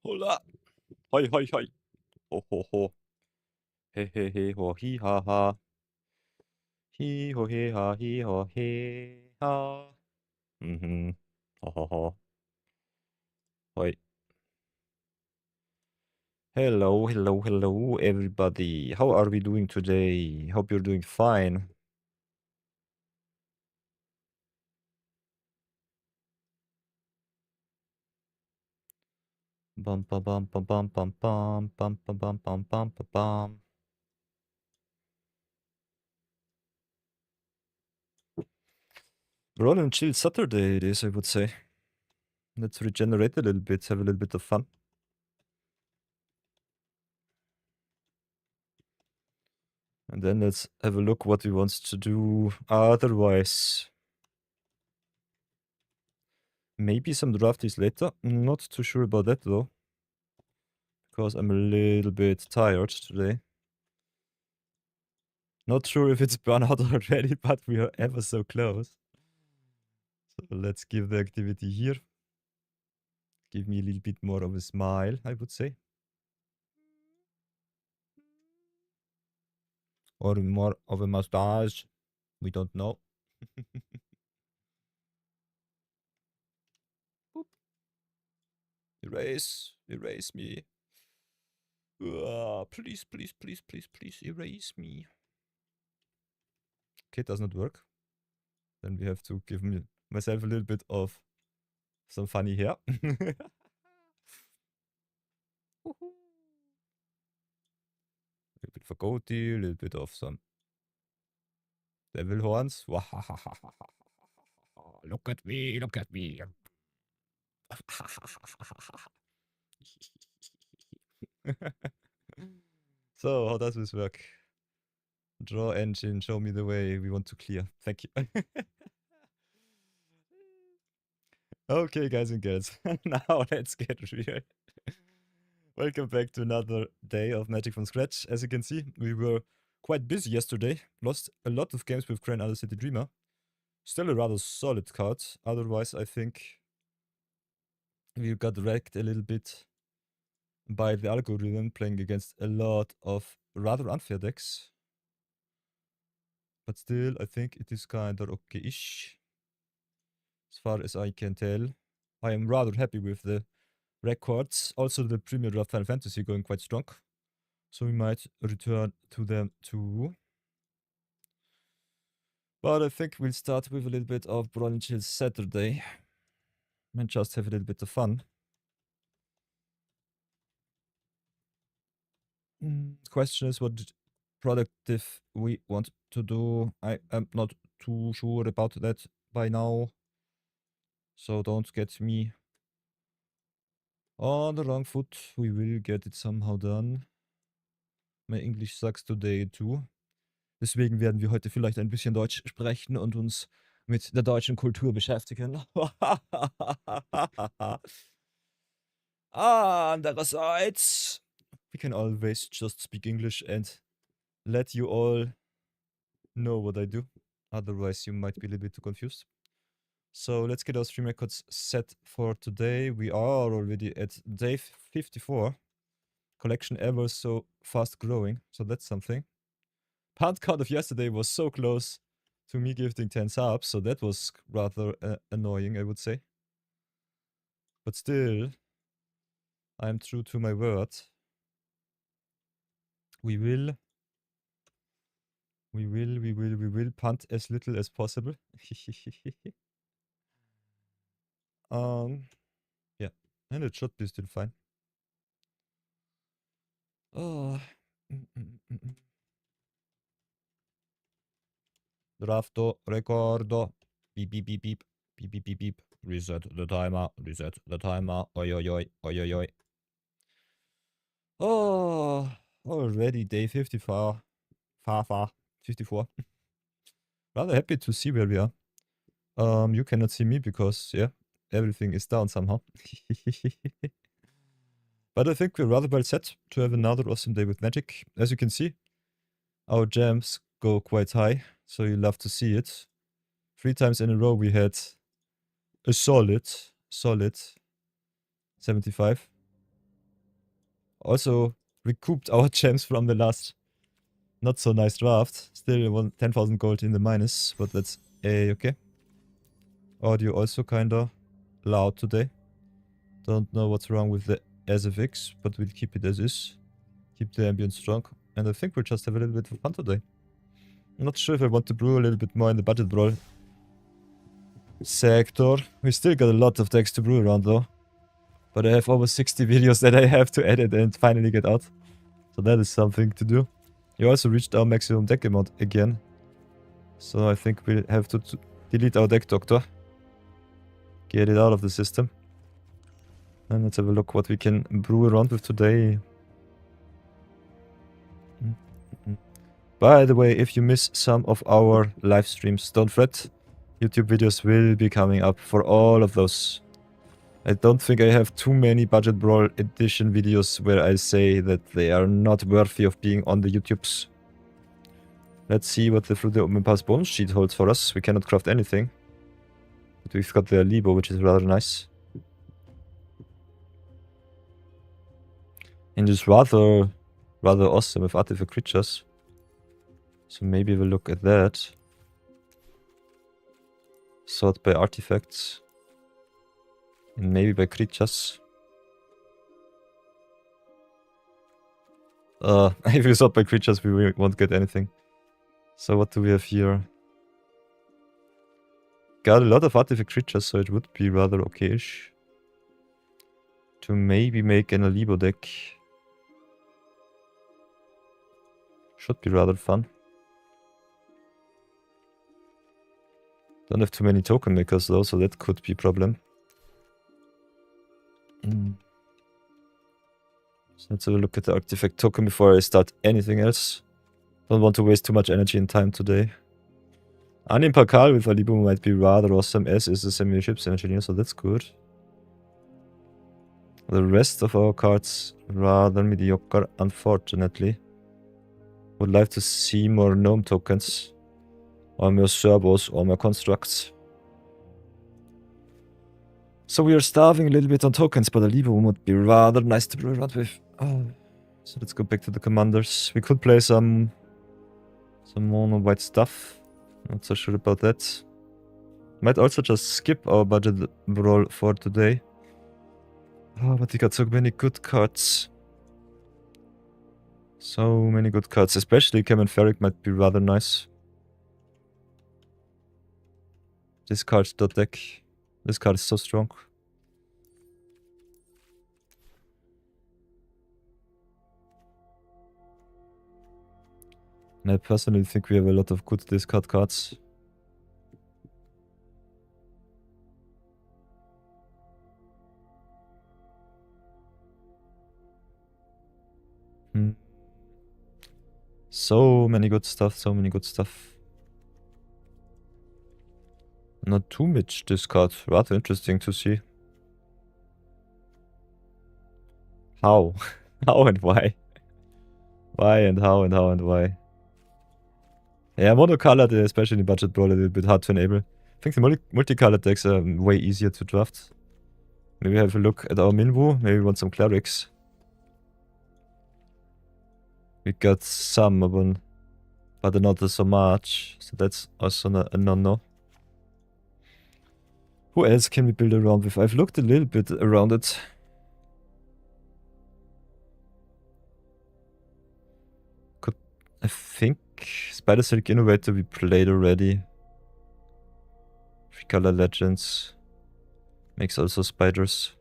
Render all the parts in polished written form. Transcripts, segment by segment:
Hola. Hoi, hoi, hoi. Ho, ho, ho. He, he, he, ho, hi, ha, ha. Hi, ho, he, ha, hi, ho, he, ha. Mhm. Ho, ho, ho. Hoi. Hello, hello, hello, everybody. How are we doing today? Hope you're doing fine. Bum, bum, bum, bum, bum, bum, bum, bum, bum, bum, bum, bum, bum, bum. Roll and chill Saturday it is, I would say. Let's regenerate a little bit, have a little bit of fun. And then let's have a look what we want to do otherwise. Maybe some drafties later. Not too sure about that though. Because I'm a little bit tired today. Not sure if it's burnout already, but we are ever so close. So let's give the activity here. Give me a little bit more of a smile, I would say. Or more of a mustache. We don't know. Boop. Erase. Erase me. Please, please, please, please, please erase me. Okay, it does not work. Then we have to give myself a little bit of some funny hair. A little bit of a goatee, a little bit of some devil horns. Look at me, look at me. So, how does this work? Draw engine, show me the way we want to clear. Thank you. Okay, guys and girls. Now let's get real. Welcome back to another day of Magic from Scratch. As you can see, we were quite busy yesterday. Lost a lot of games with Grand Undercity Dreamer. Still a rather solid card. Otherwise, I think we got wrecked a little bit by the algorithm, playing against a lot of rather unfair decks. But still, I think it is kinda okay-ish. As far as I can tell. I am rather happy with the records. Also, the Premier Draft Final Fantasy going quite strong. So we might return to them too. But I think we'll start with a little bit of Brawl and Chill Saturday. And just have a little bit of fun. Question is what productive we want to do. I am not too sure about that by now. So don't get me on the wrong foot. We will get it somehow done. My English sucks today too. Deswegen werden wir heute vielleicht ein bisschen Deutsch sprechen und uns mit der deutschen Kultur beschäftigen. Andererseits, we can always just speak English and let you all know what I do. Otherwise, you might be a little bit too confused. So let's get our stream records set for today. We are already at day 54. Collection ever so fast growing, so that's something. Punt count of yesterday was so close to me gifting 10 subs, so that was rather annoying, I would say. But still, I'm true to my word. We will punt as little as possible. Yeah, and it should be still fine. Oh. Drafto, recordo. Beep, beep, beep, beep. Beep, beep, beep, beep. Reset the timer. Reset the timer. Oi, oi, oi. Oi, oi, oi. Oh, already day 54. Far. 54. Rather happy to see where we are. You cannot see me because, yeah, everything is down somehow. But I think we're rather well set to have another awesome day with Magic. As you can see, our jams go quite high, so you love to see it. 3 times in a row we had a solid 75. Also recouped our gems from the last not so nice draft. Still 10,000 gold in the minus, but that's okay. Audio also kinda loud today. Don't know what's wrong with the SFX, but we'll keep it as is. Keep the ambience strong. And I think we'll just have a little bit of fun today. I'm not sure if I want to brew a little bit more in the budget brawl sector. We still got a lot of decks to brew around though. But I have over 60 videos that I have to edit and finally get out. So that is something to do. We also reached our maximum deck amount again. So I think we'll have to delete our deck doctor. Get it out of the system. And let's have a look what we can brew around with today. By the way, if you miss some of our live streams, don't fret. YouTube videos will be coming up for all of those. I don't think I have too many Budget Brawl edition videos where I say that they are not worthy of being on the YouTubes. Let's see what the Through the Open Pass bonus sheet holds for us. We cannot craft anything. But we've got the Libo, which is rather nice. And it's rather awesome with artifact creatures. So maybe we'll look at that. Sort by artifacts. And maybe by creatures. If we sort by creatures, we won't get anything. So what do we have here? Got a lot of artifact creatures, so it would be rather okay-ish. To maybe make an Alibo deck. Should be rather fun. Don't have too many token makers though, so that could be a problem. So let's have a look at the artifact token before I start anything else. Don't want to waste too much energy and time today. Anim Pakal with Alibo might be rather awesome, as is the Semi-Ships Engineer, so that's good. The rest of our cards rather mediocre, unfortunately. Would like to see more gnome tokens. Or more servos or more constructs. So we are starving a little bit on tokens, but Alibo would be rather nice to play around with. So let's go back to the commanders. We could play some mono white stuff. Not so sure about that. Might also just skip our budget brawl for today. But we got so many good cards. So many good cards. Especially Cam and Ferric might be rather nice. This card's the deck. This card is so strong. And I personally think we have a lot of good discard cards. So many good stuff, so many good stuff. Not too much discard, rather interesting to see. How? How and why? Why and how and how and why? Yeah, monocolored, especially in Budget Brawl, a little bit hard to enable. I think the multicolored decks are way easier to draft. Maybe have a look at our Minwu. Maybe we want some clerics. We got some of them, but not so much. So that's also a no-no. Who else can we build around with? I've looked a little bit around it. I think Spider Silk Innovator we played already. Color Legends. Makes also spiders.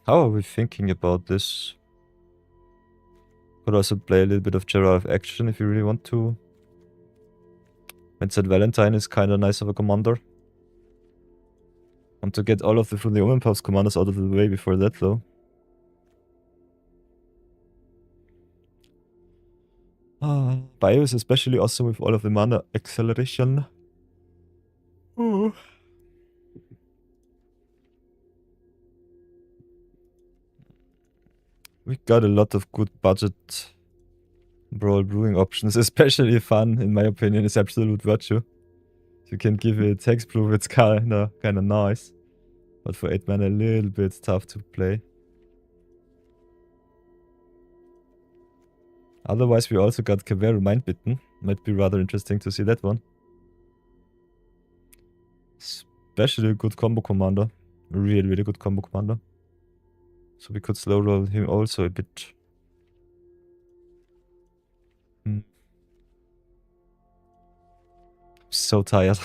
How are we thinking about this? Could also play a little bit of Giraffe action if you really want to. Vincent Valentine is kinda nice of a commander. Want to get all of the Through the Omen Puffs commanders out of the way before that though. Bio is especially awesome with all of the mana acceleration. Ooh. We got a lot of good budget Brawl brewing options, especially fun, in my opinion, is Absolute Virtue. If you can give it text proof, it's kinda nice. But for 8 mana, a little bit tough to play. Otherwise, we also got Caveru Mindbitten. Might be rather interesting to see that one. Especially a good combo commander. Really good combo commander. So we could slow roll him also a bit. So tired.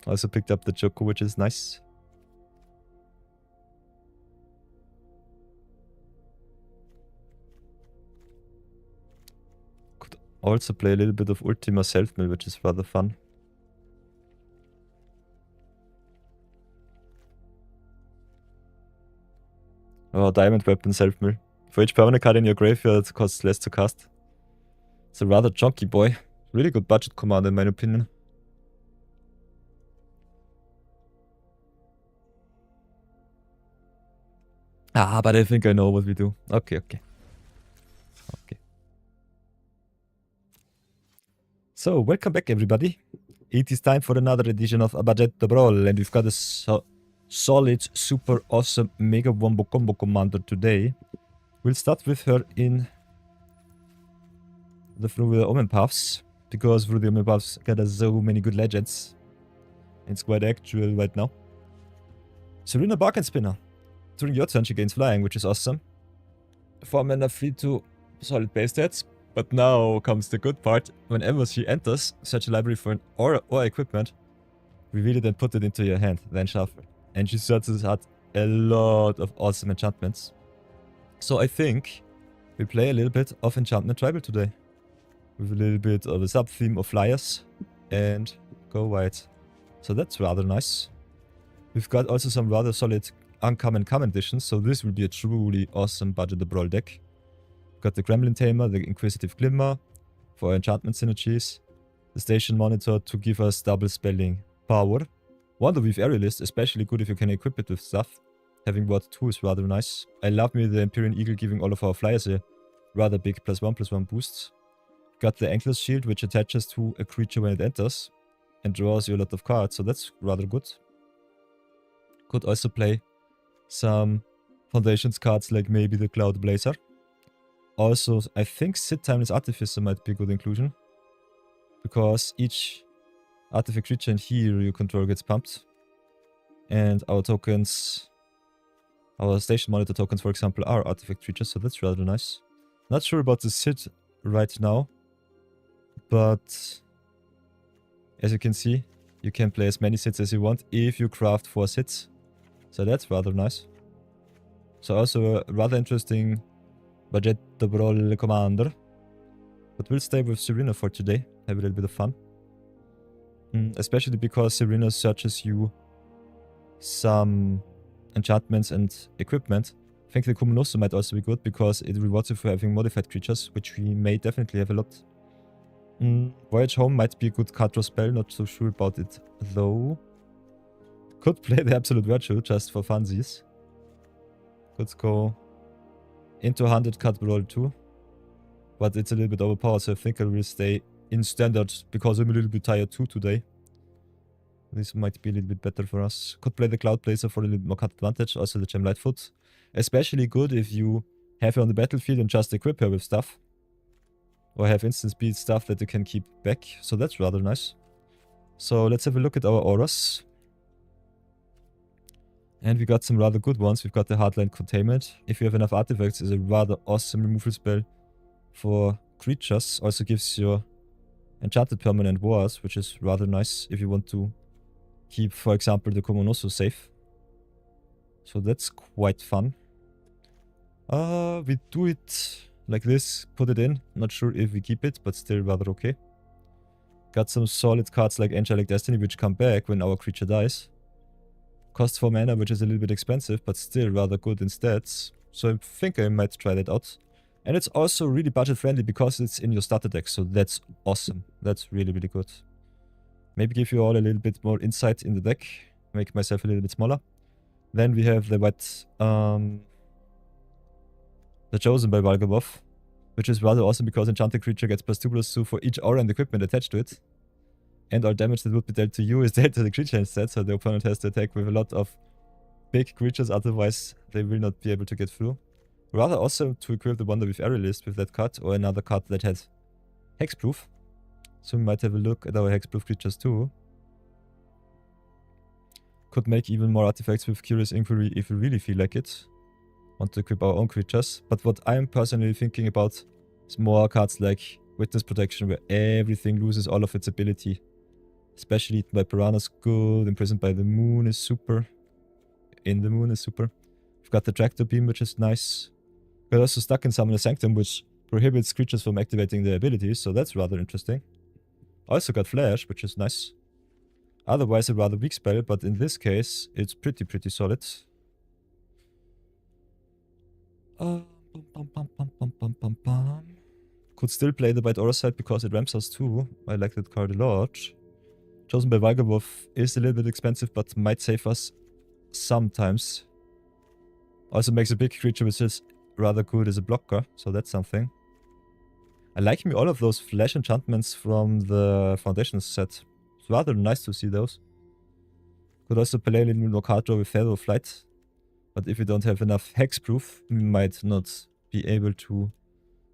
Also picked up the Joko, which is nice. Could also play a little bit of Ultima Self-Mill, which is rather fun. Oh, Diamond Weapon Self-Mill. For each permanent card in your graveyard, it costs less to cast. It's a rather chunky boy. Really good budget commander in my opinion. But I think I know what we do. Okay. So, welcome back everybody. It is time for another edition of Budget the Brawl, and we've got a solid, super awesome Mega Wombo Combo Commander today. We'll start with her in the Through the Omen Paths, because Through the Omen Paths got so many good legends. It's quite actual right now. Cirinna Bargain Spinner. During your turn she gains flying, which is awesome. 4 mana, 3/2 solid base stats. But now comes the good part. Whenever she enters, search a library for an aura or equipment, reveal it and put it into your hand, then shuffle. And she searches out a lot of awesome enchantments. So I think we play a little bit of Enchantment Tribal today. With a little bit of a sub-theme of flyers and go white. So that's rather nice. We've got also some rather solid uncommon common editions, so this will be a truly awesome budget the Brawl deck. Got the Gremlin Tamer, the Inquisitive Glimmer for enchantment synergies, the Station Monitor to give us double spelling power. Wonderweave Aerialist, especially good if you can equip it with stuff. Having Ward 2 is rather nice. I love me the Empyrean Eagle giving all of our flyers a rather big +1/+1 boost. Got the Ankler's Shield, which attaches to a creature when it enters and draws you a lot of cards, so that's rather good. Could also play some Foundations cards like maybe the Cloud Blazer. Also, I think Sid Timeless Artificer might be a good inclusion. Because each artifact creature and hero you control gets pumped. And our tokens, our Station Monitor tokens for example, are artifact creatures, so that's rather nice. Not sure about the Sid right now. But as you can see, you can play as many Sids as you want if you craft 4 Sids. So that's rather nice. So also a rather interesting Budget the Brawl commander. But we'll stay with Cirinna for today. Have a little bit of fun. Especially because Cirinna searches you some enchantments and equipment. I think the Kumanoso might also be good because it rewards you for having modified creatures, which we may definitely have a lot. Voyage Home might be a good card draw spell, not so sure about it though. Could play the Absolute Virtue just for funsies. Could go into 100 card Brawl too. But it's a little bit overpowered, so I think I will stay in standard because I'm a little bit tired too today. This might be a little bit better for us. Could play the Cloud Blazer for a little more card advantage, also the Gem Lightfoot. Especially good if you have her on the battlefield and just equip her with stuff. Or have instant speed stuff that you can keep back, so that's rather nice. So let's have a look at our auras. And we got some rather good ones. We've got the Hardline Containment. If you have enough artifacts, is a rather awesome removal spell for creatures. Also gives your enchanted permanent wars, which is rather nice if you want to keep, for example, the Komonosu safe. So that's quite fun. We do it like this, put it in. Not sure if we keep it, but still rather okay. Got some solid cards like Angelic Destiny, which come back when our creature dies. Cost 4 mana, which is a little bit expensive, but still rather good in stats. So I think I might try that out. And it's also really budget friendly because it's in your starter deck, so that's awesome. That's really, really good. Maybe give you all a little bit more insight in the deck. Make myself a little bit smaller. Then we have the white, the Chosen by Valgabov, which is rather awesome because enchanted creature gets +2/+2 for each aura and equipment attached to it. And all damage that would be dealt to you is dealt to the creature instead, so the opponent has to attack with a lot of big creatures, otherwise they will not be able to get through. Rather awesome to equip the Wonder with Aerialist with that card, or another card that has Hexproof. So we might have a look at our Hexproof creatures too. Could make even more artifacts with Curious Inquiry if we really feel like it. Want to equip our own creatures. But what I'm personally thinking about is more cards like Witness Protection, where everything loses all of its ability. Especially Eaten by Piranha's good, Imprisoned by the Moon is super. In the Moon is super. We've got the Tractor Beam, which is nice. We're also stuck in Summoner Sanctum, which prohibits creatures from activating their abilities, so that's rather interesting. Also got Flash, which is nice. Otherwise a rather weak spell, but in this case, it's pretty solid. Could still play the White Aura side because it ramps us too. I like that card a lot. Chosen by Valgabov is a little bit expensive, but might save us sometimes. Also makes a big creature which is rather good as a blocker, so that's something. I like me all of those flash enchantments from the Foundations set. It's rather nice to see those. Could also play a little more card draw with Feather of Flight. But if we don't have enough hexproof, we might not be able to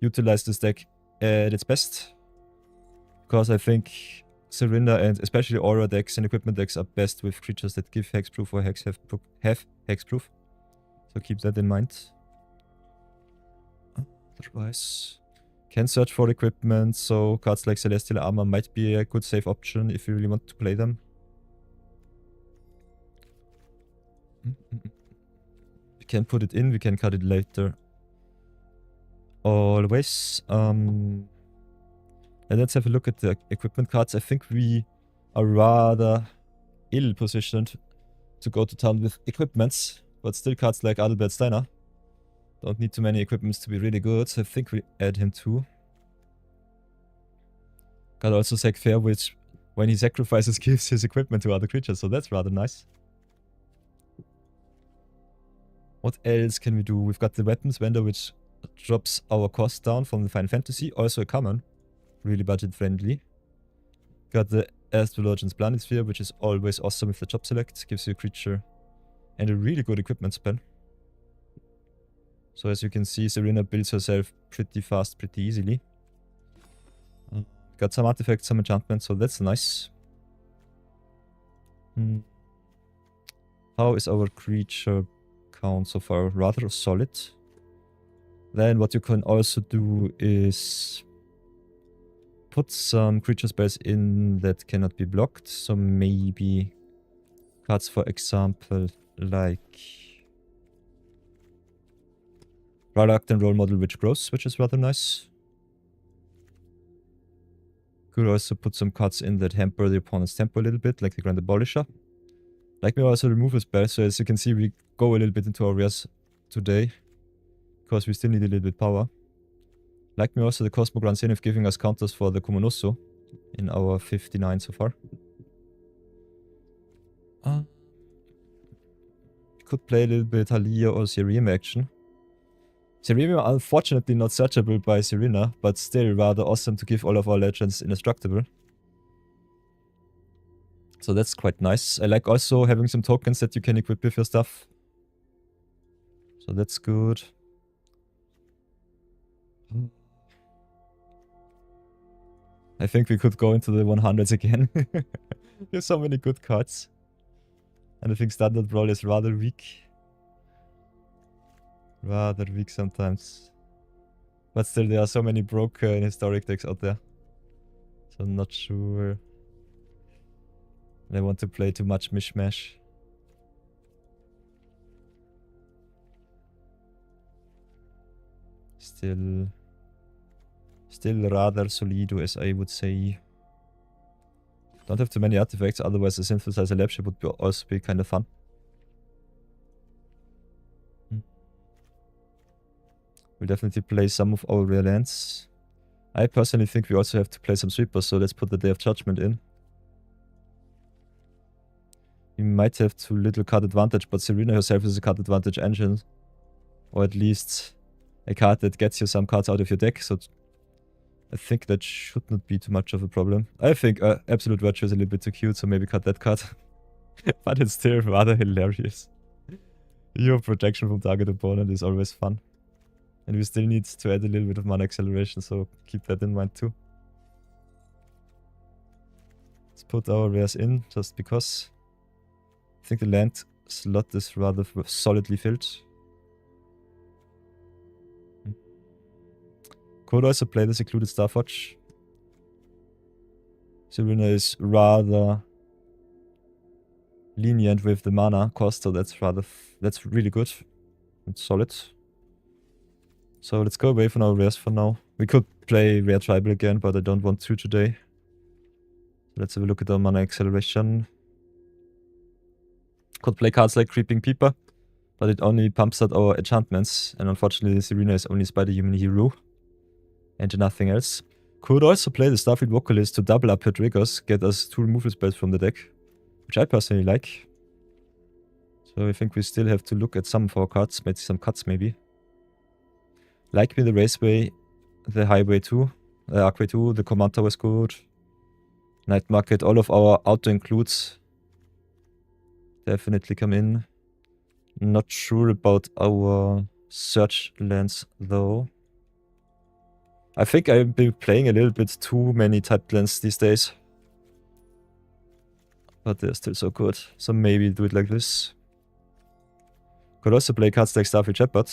utilize this deck at its best. Because I think Cirinna and especially Aura decks and equipment decks are best with creatures that give hexproof or have hexproof. So keep that in mind. Otherwise, can search for equipment, so cards like Celestial Armor might be a good safe option if you really want to play them. We can put it in, we can cut it later. Always. And let's have a look at the equipment cards. I think we are rather ill positioned to go to town with equipments, but still cards like Adalbert Steiner don't need too many equipments to be really good, so I think we add him too. Got also Zac Fair, which when he sacrifices gives his equipment to other creatures, so that's rather nice. What else can we do? We've got the Weapons Vendor, which drops our cost down from the Final Fantasy, also a common. Really budget friendly. Got the Astrologion's Planet Sphere, which is always awesome with the job select. Gives you a creature and a really good equipment spell. So as you can see, Cirinna builds herself pretty fast, pretty easily. Got some artifacts, some enchantments, so that's nice. How is our creature count so far? Rather solid. Then what you can also do is put some creature spells in that cannot be blocked. So maybe cards, for example, like Reluctant Role Model, which grows, which is rather nice. Could also put some cards in that hamper the opponent's tempo a little bit, like the Grand Abolisher. Like me also remove a spell, so as you can see we go a little bit into our rares today. Because we still need a little bit power. Like me also the Cosmogran Zenith giving us counters for the Komonosu in our 59 so far. Could play a little bit Halia or Cirinna action. Cirinna unfortunately not searchable by Cirinna, but still rather awesome to give all of our legends indestructible. So that's quite nice. I like also having some tokens that you can equip with your stuff. So that's good. I think we could go into the 100s again. There's so many good cards. And I think Standard Brawl is rather weak. Rather weak sometimes. But still, there are so many broken historic decks out there. So I'm not sure I want to play too much mishmash. Still rather solido, as I would say. Don't have too many artifacts, otherwise the synthesizer lab ship would also be kind of fun. We'll definitely play some of our rare lands. I personally think we also have to play some sweepers, so let's put the Day of Judgment in. We might have too little card advantage, but Cirinna herself is a card advantage engine. Or at least a card that gets you some cards out of your deck, so I think that should not be too much of a problem. I think Absolute Virtue is a little bit too cute, so maybe cut that card. But it's still rather hilarious. Your protection from target opponent is always fun. And we still need to add a little bit of mana acceleration, so keep that in mind too. Let's put our rares in, just because. I think the land slot is rather solidly filled. Could also play the Secluded Starforge. Cirinna is rather lenient with the mana cost, so that's really good. It's solid. So let's go away from our rares for now. We could play Rare Tribal again, but I don't want to today. Let's have a look at our mana acceleration. Could play cards like Creeping Peeper, but it only pumps out our enchantments, and unfortunately Cirinna is only Spider-Human Hero and nothing else. Could also play the Starfield Vocalist to double up her triggers, get us 2 removal spells from the deck, which I personally like. So I think we still have to look at some of our cards, make some cuts maybe. Like me the Raceway, the Highway 2, the Archway 2, the Command Tower is good. Night Market, all of our auto includes definitely come in. Not sure about our search lands though. I think I've been playing a little bit too many typed lands these days. But they're still so good. So maybe do it like this. Could also play cards like Starfield Shepherd.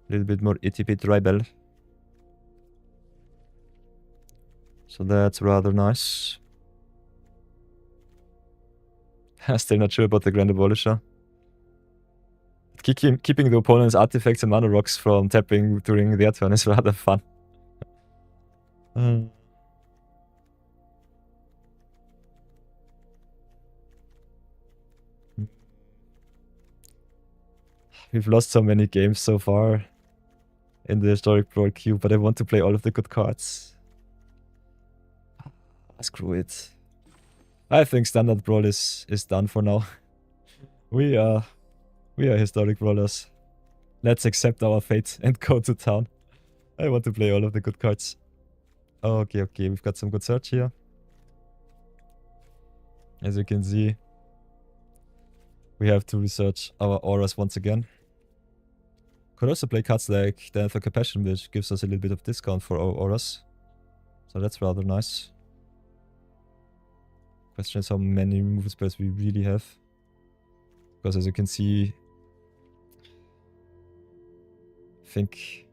A little bit more itty bitty tribal. So that's rather nice. Still not sure about the Grand Abolisher. Keeping the opponent's artifacts and mana rocks from tapping during their turn is rather fun. We've lost so many games so far in the Historic Brawl queue, but I want to play all of the good cards. Screw it. I think Standard Brawl is done for now. We are Historic Brawlers. Let's accept our fate and go to town. I want to play all of the good cards. Okay, we've got some good search here. As you can see, we have to research our auras once again. Could also play cards like the Anther Compassion, which gives us a little bit of discount for our auras. So that's rather nice. Question is how many removal spells we really have. Because as you can see, I think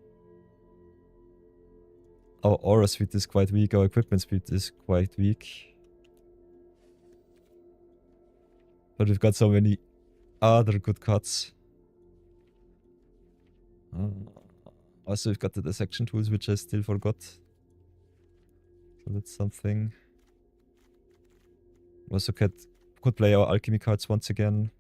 our aura speed is quite weak, our equipment speed is quite weak. But we've got so many other good cards. Also we've got the dissection tools, which I still forgot. So that's something. Also could play our alchemy cards once again.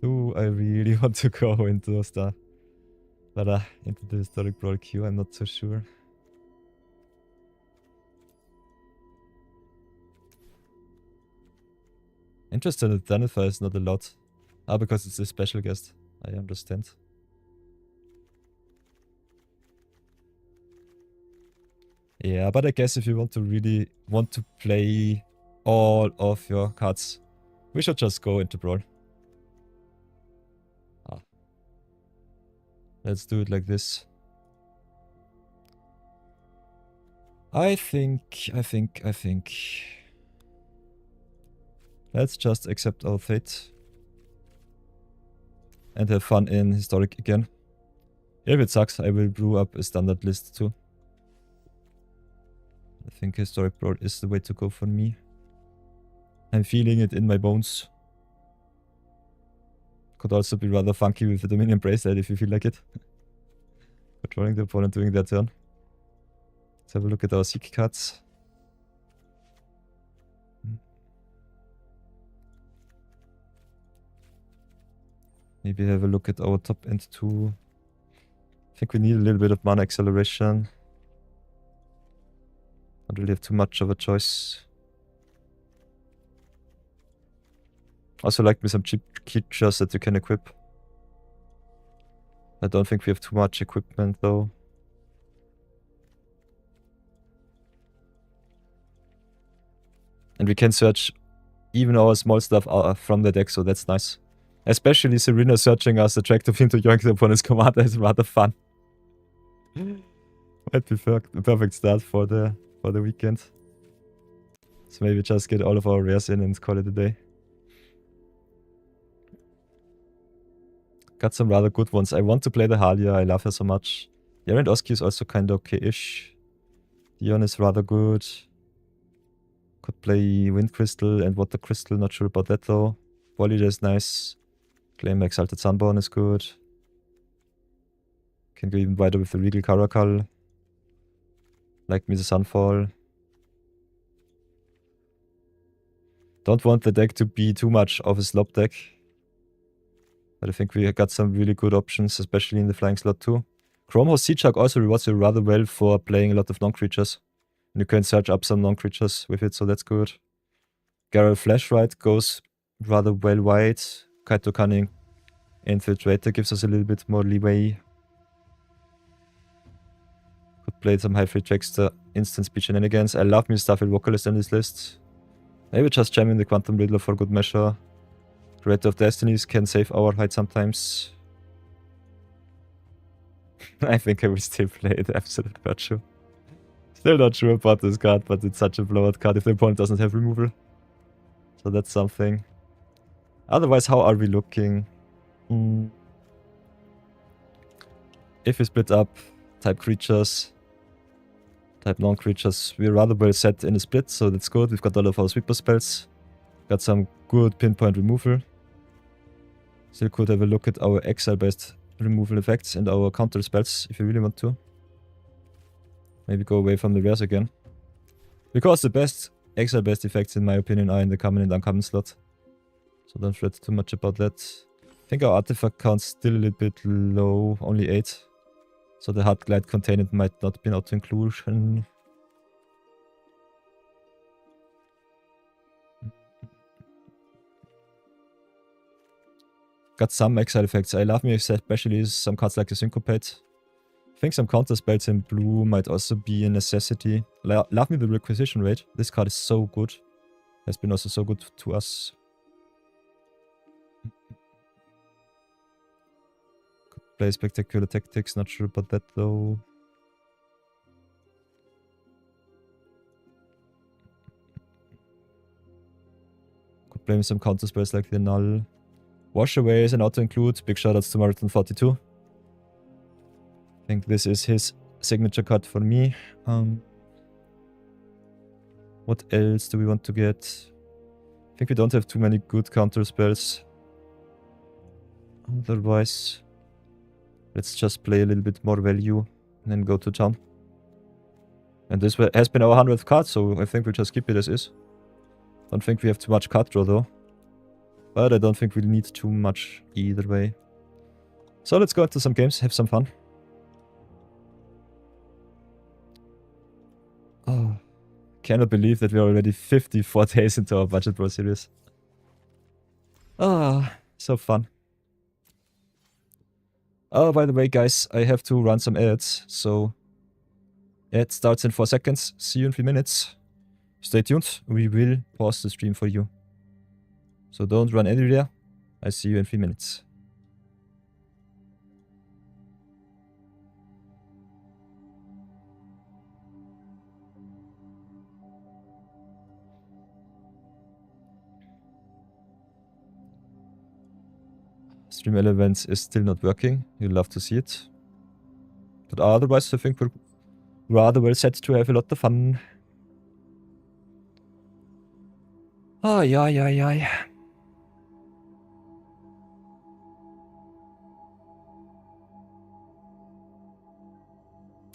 Do I really want to go into the Historic Brawl queue? I'm not so sure. Interested that Danifer is not allowed. Because it's a special guest. I understand. Yeah, but I guess if you really want to play all of your cards, we should just go into Brawl. Let's do it like this. I think. Let's just accept our fate. and have fun in Historic again. If it sucks, I will brew up a standard list too. I think Historic Brawl is the way to go for me. I'm feeling it in my bones. Could also be rather funky with the Dominion Bracelet if you feel like it. Controlling the opponent doing their turn. Let's have a look at our Seek cards. Maybe have a look at our top end too. I think we need a little bit of mana acceleration. Don't really have too much of a choice. Also like me some cheap creatures that you can equip. I don't think we have too much equipment though. And we can search even our small stuff from the deck, so that's nice. Especially Cirinna searching us attractive into yoink the opponent's commander is rather fun. Might be a perfect start for the weekend. So maybe just get all of our rares in and call it a day. Got some rather good ones. I want to play the Halia, I love her so much. Yarend Oski is also kind of okay-ish. Dion is rather good. Could play Wind Crystal and Water Crystal, not sure about that though. Bolida is nice. Claim Exalted Sunborn is good. Can go even wider with the Regal Caracal. Like me the Sunfall. Don't want the deck to be too much of a slop deck. But I think we got some really good options, especially in the flying slot too. Chromos Seachak also rewards you rather well for playing a lot of non-creatures. And you can search up some non-creatures with it, so that's good. Garrel Flashlight goes rather well wide. Kaito Cunning Infiltrator gives us a little bit more leeway. Could play some High-Free Trickster, Instant Speed Shenanigans. I love me Starfield Vocalist in this list. Maybe just jam in the Quantum Riddler for good measure. Creator of Destinies can save our height sometimes. I think I will still play the Absolute Virtue. Still not sure about this card, but it's such a blowout card if the opponent doesn't have removal. So that's something. Otherwise, how are we looking? If we split up type creatures, type non-creatures, we're rather well set in a split, so that's good. We've got all of our sweeper spells. Got some good pinpoint removal. Still could have a look at our exile-based removal effects and our counter spells if you really want to. Maybe go away from the rares again. Because the best exile-based effects in my opinion are in the common and uncommon slot. So don't fret too much about that. I think our artifact count's still a little bit low, only 8. So the Hard Glide Containment might not be an auto-inclusion. Got some exile effects. I love me especially some cards like the Syncopate. I think some counter spells in blue might also be a necessity. Love me the Requisition Rate. This card is so good. Has been also so good to us. Could play Spectacular Tactics, not sure about that though. Could play some counter spells like the Null. Wash Away is an auto-include. Big shoutouts to Marathon42. I think this is his signature card for me. What else do we want to get? I think we don't have too many good counter spells. Otherwise, let's just play a little bit more value and then go to town. And this has been our 100th card, so I think we'll just keep it as is. Don't think we have too much card draw though. But I don't think we'll need too much either way. So let's go into some games, have some fun. Oh, cannot believe that we're already 54 days into our Budget Brawl series. Ah, so fun. Oh, by the way, guys, I have to run some ads, so ad starts in 4 seconds. See you in 3 minutes. Stay tuned, we will pause the stream for you. So don't run anywhere. I see you in 3 minutes. Stream Elements is still not working. You'll love to see it. But otherwise, I think we're rather well set to have a lot of fun. Ay, ay, ay, ay.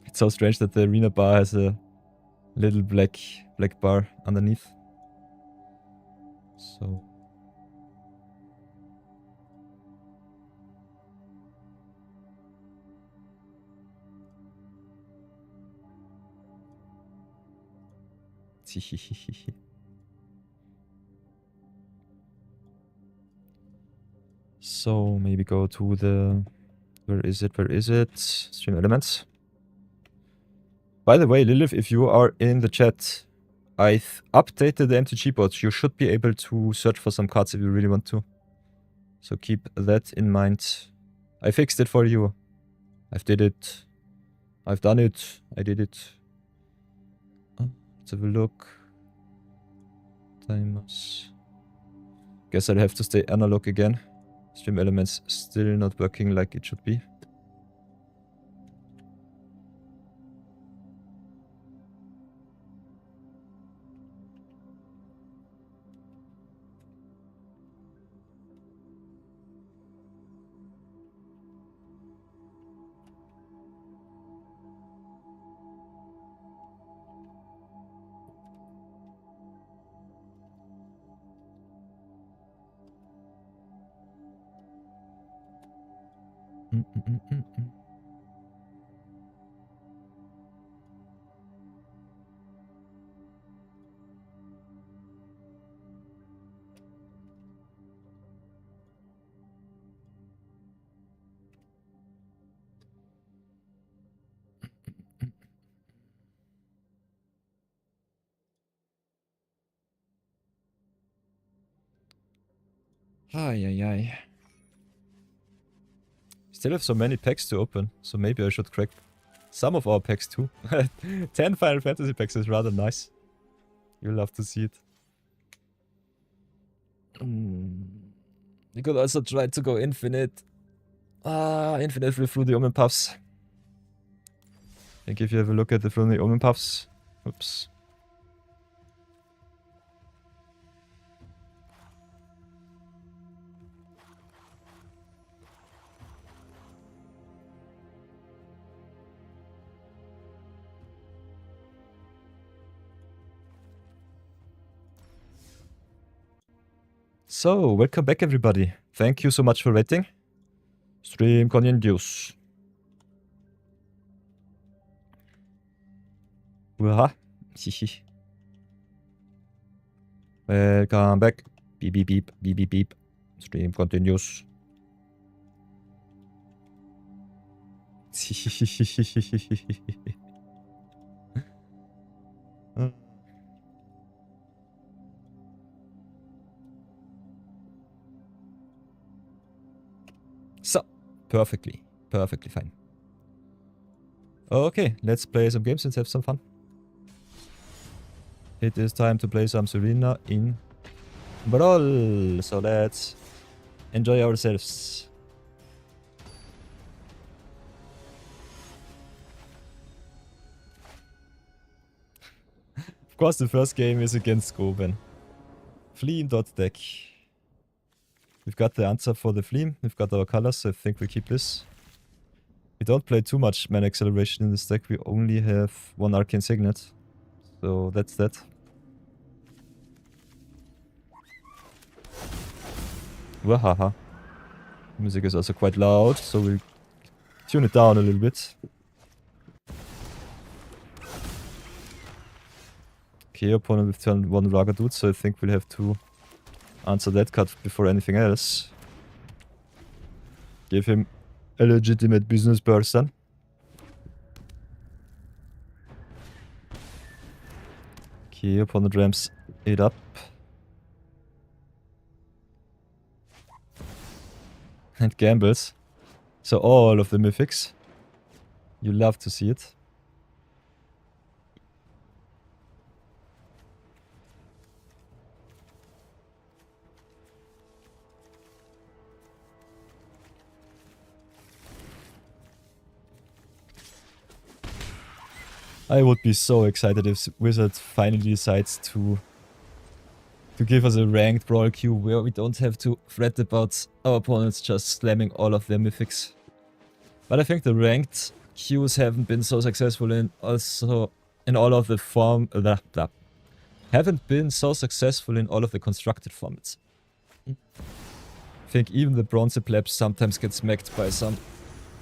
It's so strange that the arena bar has a little black bar underneath. So... So maybe go to the... Where is it? Where is it? Stream Elements. By the way, Lilith, if you are in the chat, I updated the MTG bot. You should be able to search for some cards if you really want to. So keep that in mind. I fixed it for you. I've did it. I've done it. I did it. Let's have a look. Timers. Guess I'll have to stay analog again. Stream Elements still not working like it should be. Ay, ay, ay. Still have so many packs to open, so maybe I should crack some of our packs too. 10 Final Fantasy packs is rather nice. You'll love to see it. You could also try to go infinite. Infinite through the Omen Puffs. I think if you have a look at the through the Omen Puffs. Oops. So, welcome back everybody. Thank you so much for waiting. Stream continues. Waha. Welcome back. Beep beep beep beep beep beep. Stream continues. So, perfectly fine. Okay, let's play some games and have some fun. It is time to play some Cirinna in Brawl. So let's enjoy ourselves. Of course, the first game is against Goben. Flea.deck. We've got the answer for the Flea. We've got our colors, so I think we keep this. We don't play too much mana acceleration in this deck. We only have one Arcane Signet. So that's that. Wahaha. Music is also quite loud, so we'll tune it down a little bit. Okay, opponent with turn 1 Raga Dude, so I think we'll have to answer that card before anything else. Give him a legitimate business person. Okay, opponent ramps it up. And gambles. So all of the mythics. You love to see it. I would be so excited if Wizard finally decides to give us a ranked Brawl queue where we don't have to fret about our opponents just slamming all of their mythics. But I think the ranked queues haven't been so successful in all of the haven't been so successful in all of the constructed formats. I think even the bronze plebs sometimes get smacked by some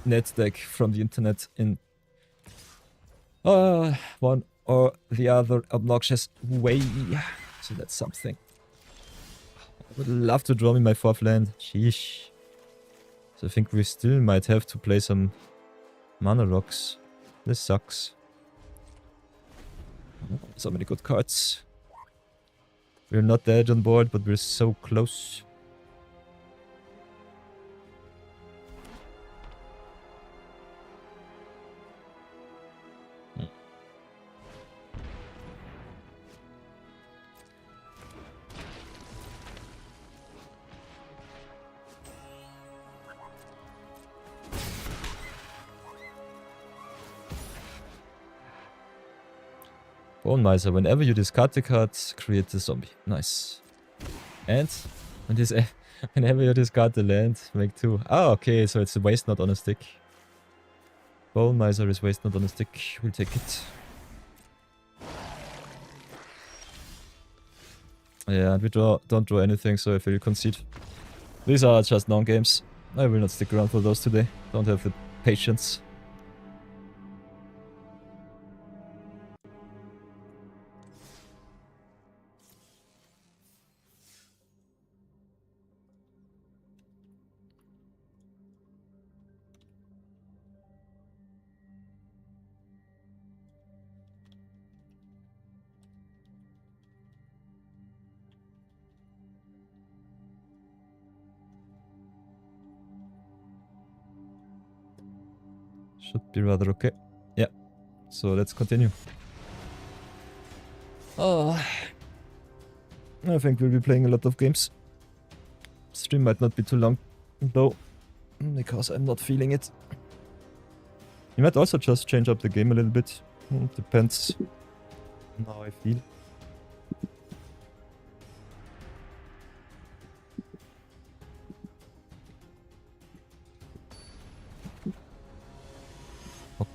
net deck from the internet in one or the other obnoxious way. So that's something. I would love to draw me my 4th land. Sheesh. So I think we still might have to play some mana rocks. This sucks. So many good cards. We're not dead on board, but we're so close. Bone Miser, whenever you discard the card, create a zombie. Nice. And whenever you discard the land, make 2. Ah, okay, so it's a waste not on a stick. Bone Miser is waste not on a stick. We'll take it. Yeah, and we don't draw anything, so I feel concede. These are just non-games. I will not stick around for those today. Don't have the patience. Should be rather okay. Yeah. So let's continue. Oh, I think we'll be playing a lot of games. Stream might not be too long, though, because I'm not feeling it. You might also just change up the game a little bit. Depends on how I feel.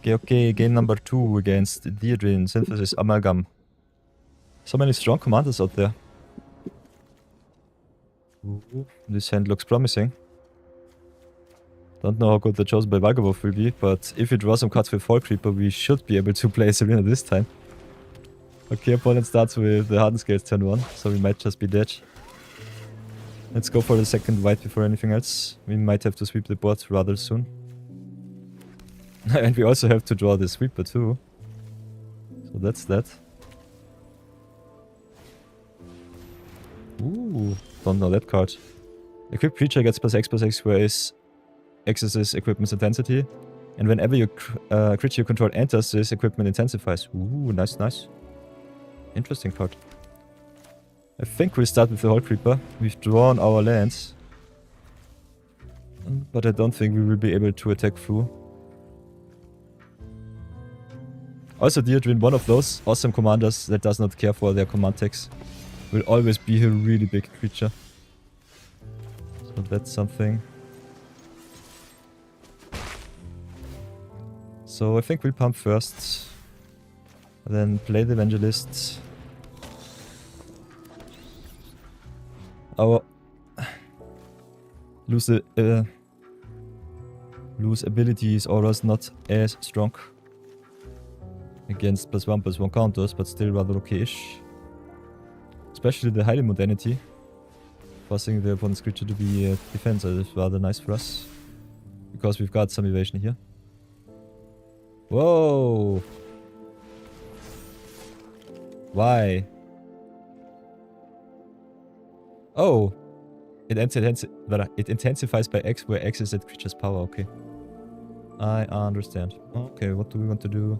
Okay, game number 2 against Deirdre, Synthesis Amalgam. So many strong commanders out there. Ooh, this hand looks promising. Don't know how good the Chosen by Vagabond will be, but if we draw some cards with Fall Creeper, we should be able to play Cirinna this time. Okay, opponent starts with the Hardened Scales turn 1, so we might just be dead. Let's go for the second white before anything else. We might have to sweep the board rather soon. And we also have to draw the sweeper too. So that's that. Ooh, don't know that card. Equipped creature gets +X/+X, where X is equipment's intensity. And whenever your creature you control enters, this equipment intensifies. Ooh, nice, nice. Interesting card. I think we'll start with the Hall Creeper. We've drawn our lands. But I don't think we will be able to attack through. Also, Deirdre, one of those awesome commanders that does not care for their command text, will always be a really big creature. So that's something. So I think we'll pump first. Then play the Evangelist. Our loose abilities auras not as strong against +1/+1 counters, but still rather okay-ish. Especially the Highly Modernity, forcing the opponent's creature to be defense is rather nice for us, because we've got some evasion here. Whoa! Why? Oh! It intensifies by X, where X is that creature's power, okay. I understand. Okay, what do we want to do?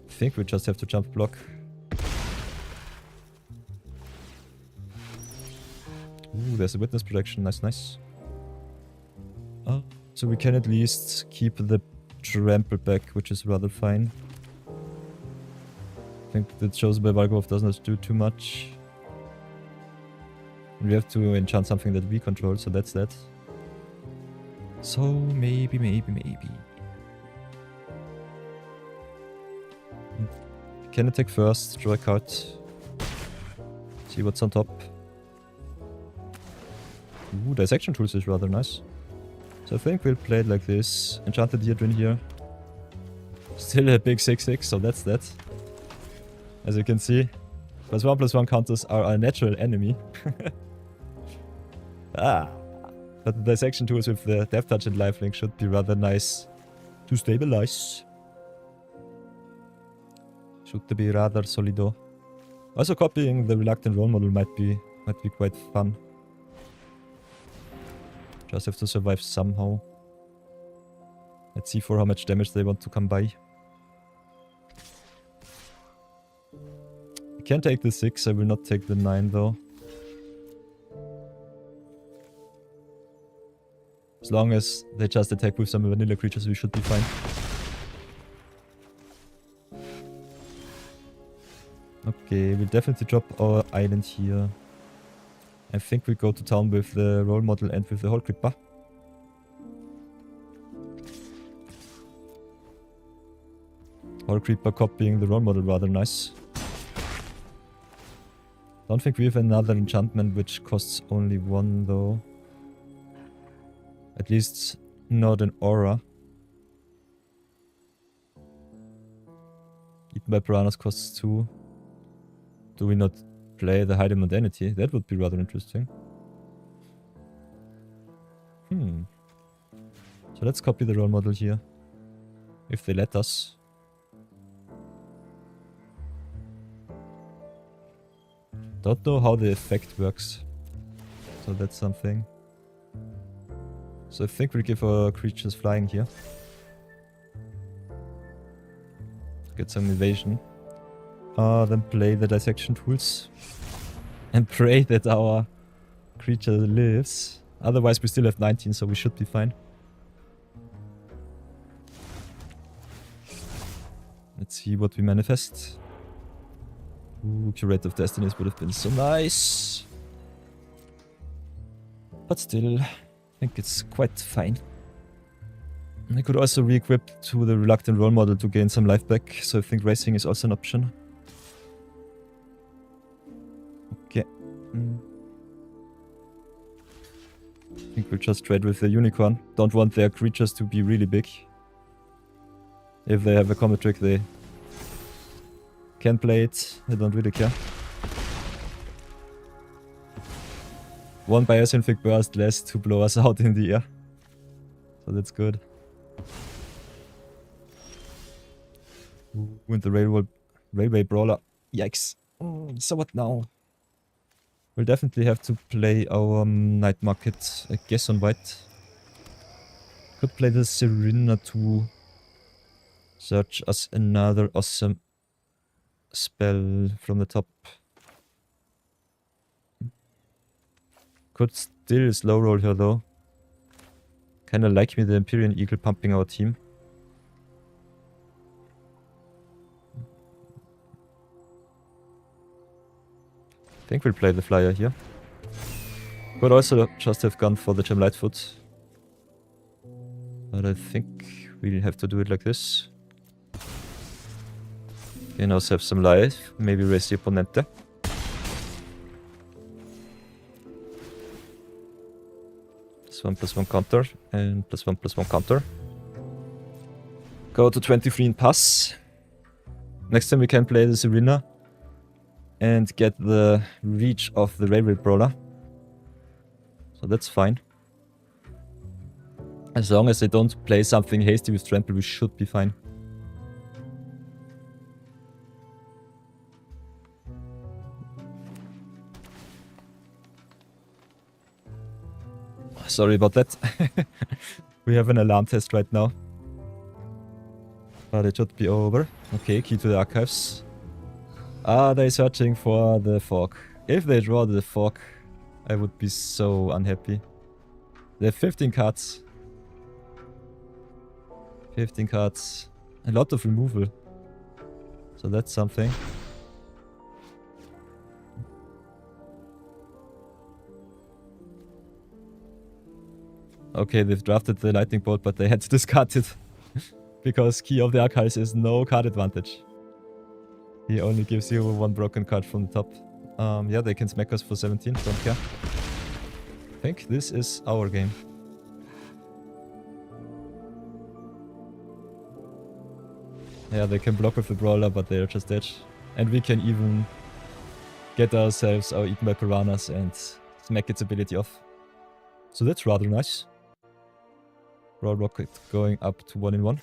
I think we just have to jump block. Ooh, there's a witness protection, nice, nice. So we can at least keep the trample back, which is rather fine. think the Chosen by Valgolf does not do too much. We have to enchant something that we control, so that's that. So maybe. Can attack first, draw a card. See what's on top. Ooh, dissection tools is rather nice. So I think we'll play it like this. Enchanted Eardrin here. Still a big 6/6, so that's that. As you can see, +1/+1 counters are our natural enemy. But the dissection tools with the Death Touch and Lifelink should be rather nice to stabilize. Should be rather solido. Also copying the Reluctant Role Model might be quite fun. Just have to survive somehow. Let's see for how much damage they want to come by. I can take the 6, I will not take the 9 though. As long as they just attack with some vanilla creatures, we should be fine. Okay, we'll definitely drop our island here. I think we go to town with the role model and with the Hole Creeper. Hole Creeper copying the role model, rather nice. Don't think we have another enchantment which costs only 1 though. At least not an aura. Eaten by Piranhas costs 2. Do we not play the Hiding Mundanity? That would be rather interesting. So let's copy the role model here. If they let us. Don't know how the effect works. So that's something. So I think we'll give our creatures flying here. Get some evasion. Then play the dissection tools. And pray that our creature lives. Otherwise we still have 19, so we should be fine. Let's see what we manifest. Ooh, Curate of Destinies would have been so nice. But still, I think it's quite fine. I could also re-equip to the Reluctant Role Model to gain some life back, so I think racing is also an option. Okay. I think we'll just trade with the Unicorn. Don't want their creatures to be really big. If they have a combat trick, they can play it. I don't really care. 1 Biosynthetic Burst less to blow us out in the air. So that's good. With the Railway Brawler. Yikes. So what now? We'll definitely have to play our Night Market, I guess, on white. Could play the Cirinna to search us another awesome spell from the top. Could still slow roll here though. Kinda like me the Empyrean Eagle pumping our team. I think we'll play the flyer here. Could also just have gone for the Gem Lightfoot. But I think we'll have to do it like this. Can also have some life, maybe raise the Opponente. +1/+1 counter and +1/+1 counter. Go to 23 and pass. Next time we can play the Cirinna and get the reach of the Railway Brawler. So that's fine. As long as they don't play something hasty with Trample, we should be fine. Sorry about that. We have an alarm test right now. But it should be over. Okay, key to the archives. Are they searching for the fork? If they draw the fork, I would be so unhappy. They have 15 cards. 15 cards. A lot of removal. So that's something. Okay, they've drafted the lightning bolt, but they had to discard it. Because key of the archives is no card advantage. He only gives you one broken card from the top. Yeah, they can smack us for 17, don't care. I think this is our game. Yeah, they can block with the brawler, but they're just dead. And we can even get ourselves our eaten by piranhas and smack its ability off. So that's rather nice. Brawl Rocket going up to 1-in-1.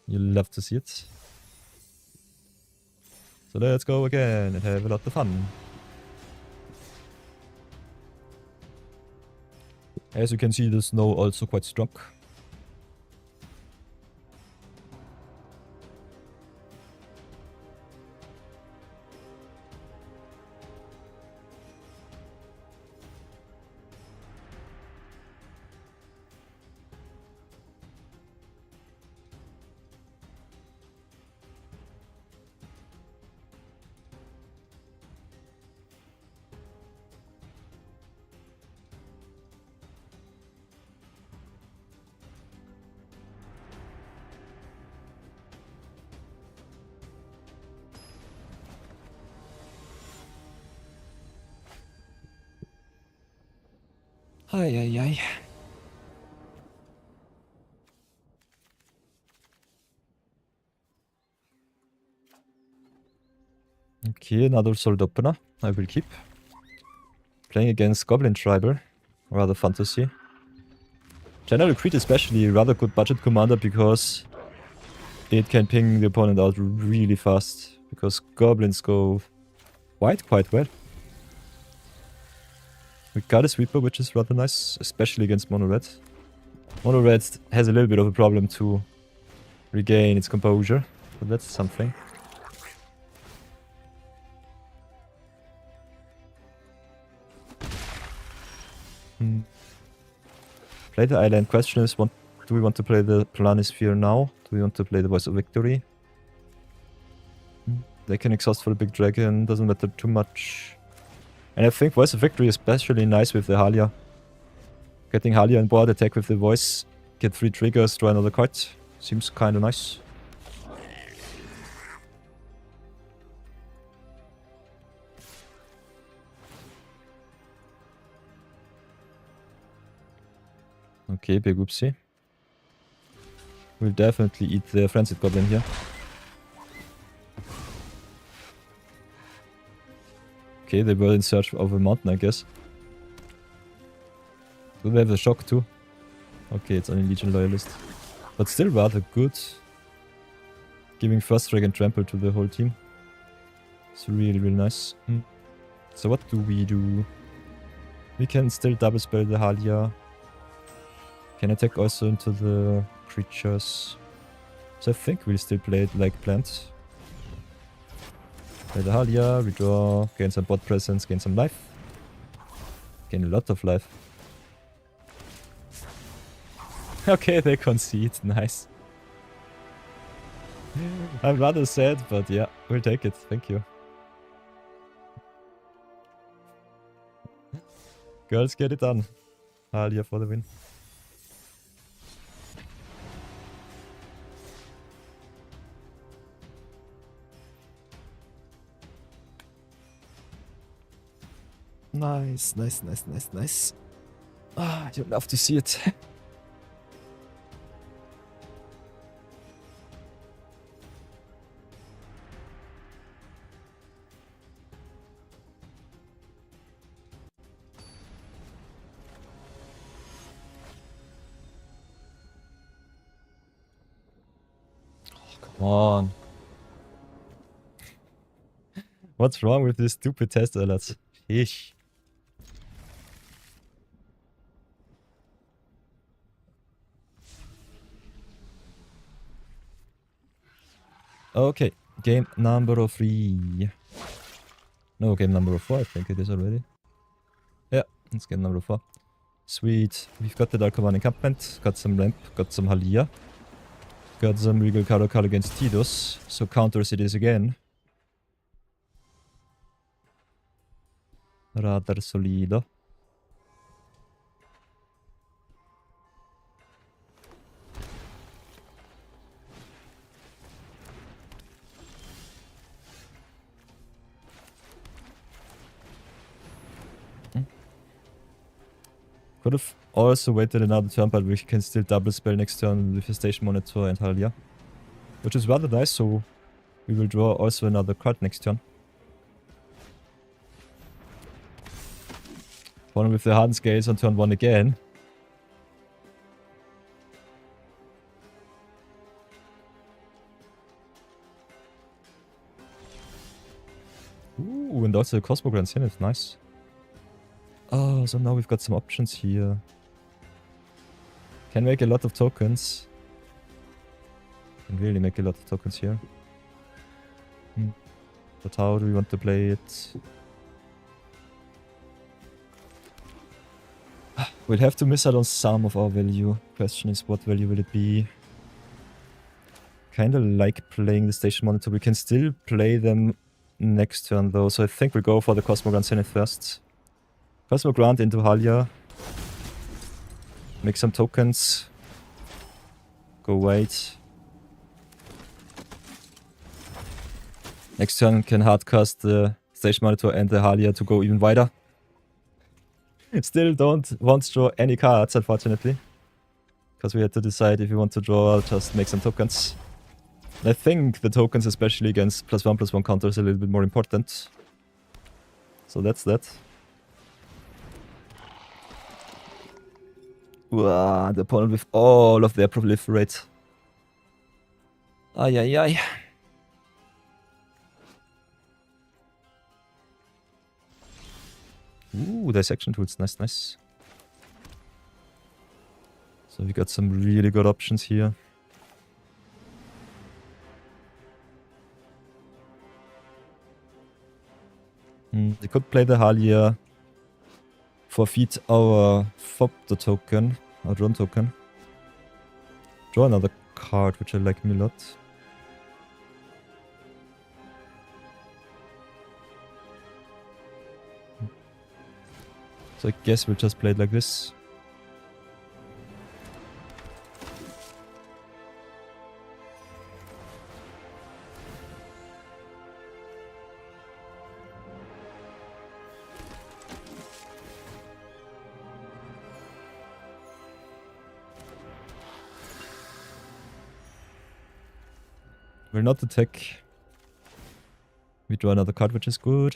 You'll love to see it. So let's go again and have a lot of fun. As you can see, the snow also quite strong. Ay, ay, ay. Okay, another sold opener. I will keep. Playing against Goblin Tribal. Rather fun to see. General Creed especially a rather good budget commander because it can ping the opponent out really fast. Because goblins go white quite well. We got a sweeper, which is rather nice, especially against Mono Red. Mono Red has a little bit of a problem to regain its composure, but that's something. Play the island. Question is, do we want to play the Planisphere now? Do we want to play the Voice of Victory? They can exhaust for the big dragon, doesn't matter too much. And I think Voice of Victory is especially nice with the Halia. Getting Halia on board, attack with the voice, get 3 triggers, draw another card. Seems kinda nice. Okay, big whoopsie. We'll definitely eat the Frenzied Goblin here. Okay, they were in search of a mountain, I guess. Do they have a shock too? Okay, it's only Legion Loyalist. But still rather good. Giving first drag and trample to the whole team. It's really, really nice. So what do? We can still double spell the Halia. Can attack also into the creatures. So I think we'll still play it like planned. Play the Halia, redraw, gain some bot presence, gain some life. Gain a lot of life. Okay, they concede, nice. I'm rather sad, but yeah, we'll take it, thank you. Girls, get it done. Halia for the win. Nice, nice, nice, nice, nice. Ah, you'd love to see it. Come on. What's wrong with this stupid test alerts? Sheesh. Okay, game number 3. No, game number 4, I think it is already. Yeah, it's game number 4. Sweet. We've got the Dark One encampment, got some ramp, got some Halia. Got some Regal Karakal against Tidus, so counters it is again. Rather solido. Could have also waited another turn, but we can still double spell next turn with a station monitor and Halia. Which is rather nice, so we will draw also another card next turn. One with the hardened scales on turn 1 again. Ooh, and also the Cosmogran Zenith, nice. Oh, so now we've got some options here. Can make a lot of tokens. Can really make a lot of tokens here. But how do we want to play it? We'll have to miss out on some of our value. Question is, what value will it be? Kinda like playing the station monitor. We can still play them next turn though, so I think we'll go for the Cosmogran Zenith first. Cosmogrant into Halia. Make some tokens. Go wait. Next turn can hardcast the station monitor and the Halia to go even wider. Still don't want to draw any cards, unfortunately. Because we had to decide if we want to draw or just make some tokens. I think the tokens, especially against +1/+1 counters, are a little bit more important. So that's that. Wow, the opponent with all of their proliferate. Ay ay ay. Ooh, dissection tools, nice, nice. So we got some really good options here. They could play the Halia, forfeit our Fopto token, our drone token. Draw another card, which I like a lot. So I guess we'll just play it like this. Will not attack. We draw another card, which is good.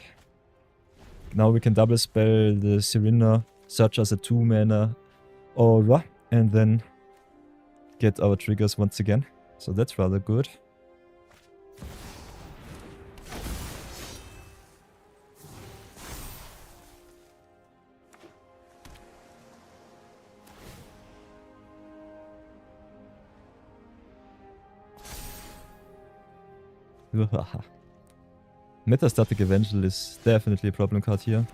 Now we can double spell the Cirinna, search as a 2-mana aura, and then get our triggers once again. So that's rather good. Metastatic Evangel is definitely a problem card here.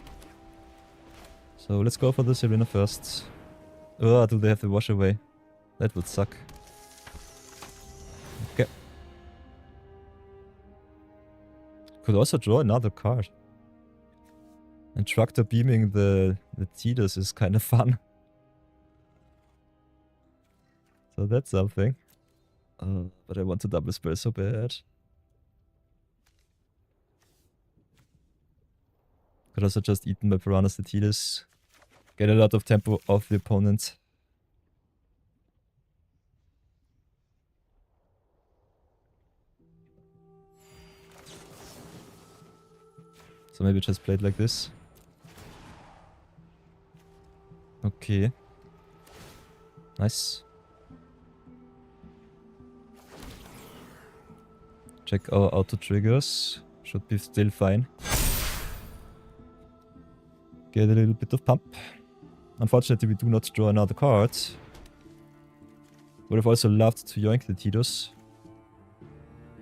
So let's go for the Cirinna first. Oh, do they have the wash away? That would suck. Okay. Could also draw another card. And Tractor beaming the Tidus is kind of fun. So that's something. But I want to double spell so bad. Could also just eaten my Piranhas the Tidus. Get a lot of tempo off the opponent. So maybe just play it like this. Okay. Nice. Check our auto triggers. Should be still fine. Get a little bit of pump. Unfortunately, we do not draw another card. Would have also loved to yoink the Tidus.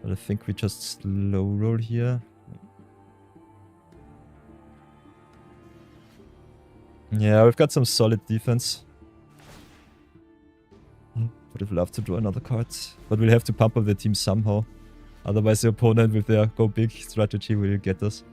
But I think we just slow roll here. Yeah, we've got some solid defense. Would have loved to draw another card. But we'll have to pump up the team somehow. Otherwise the opponent with their go big strategy will get us.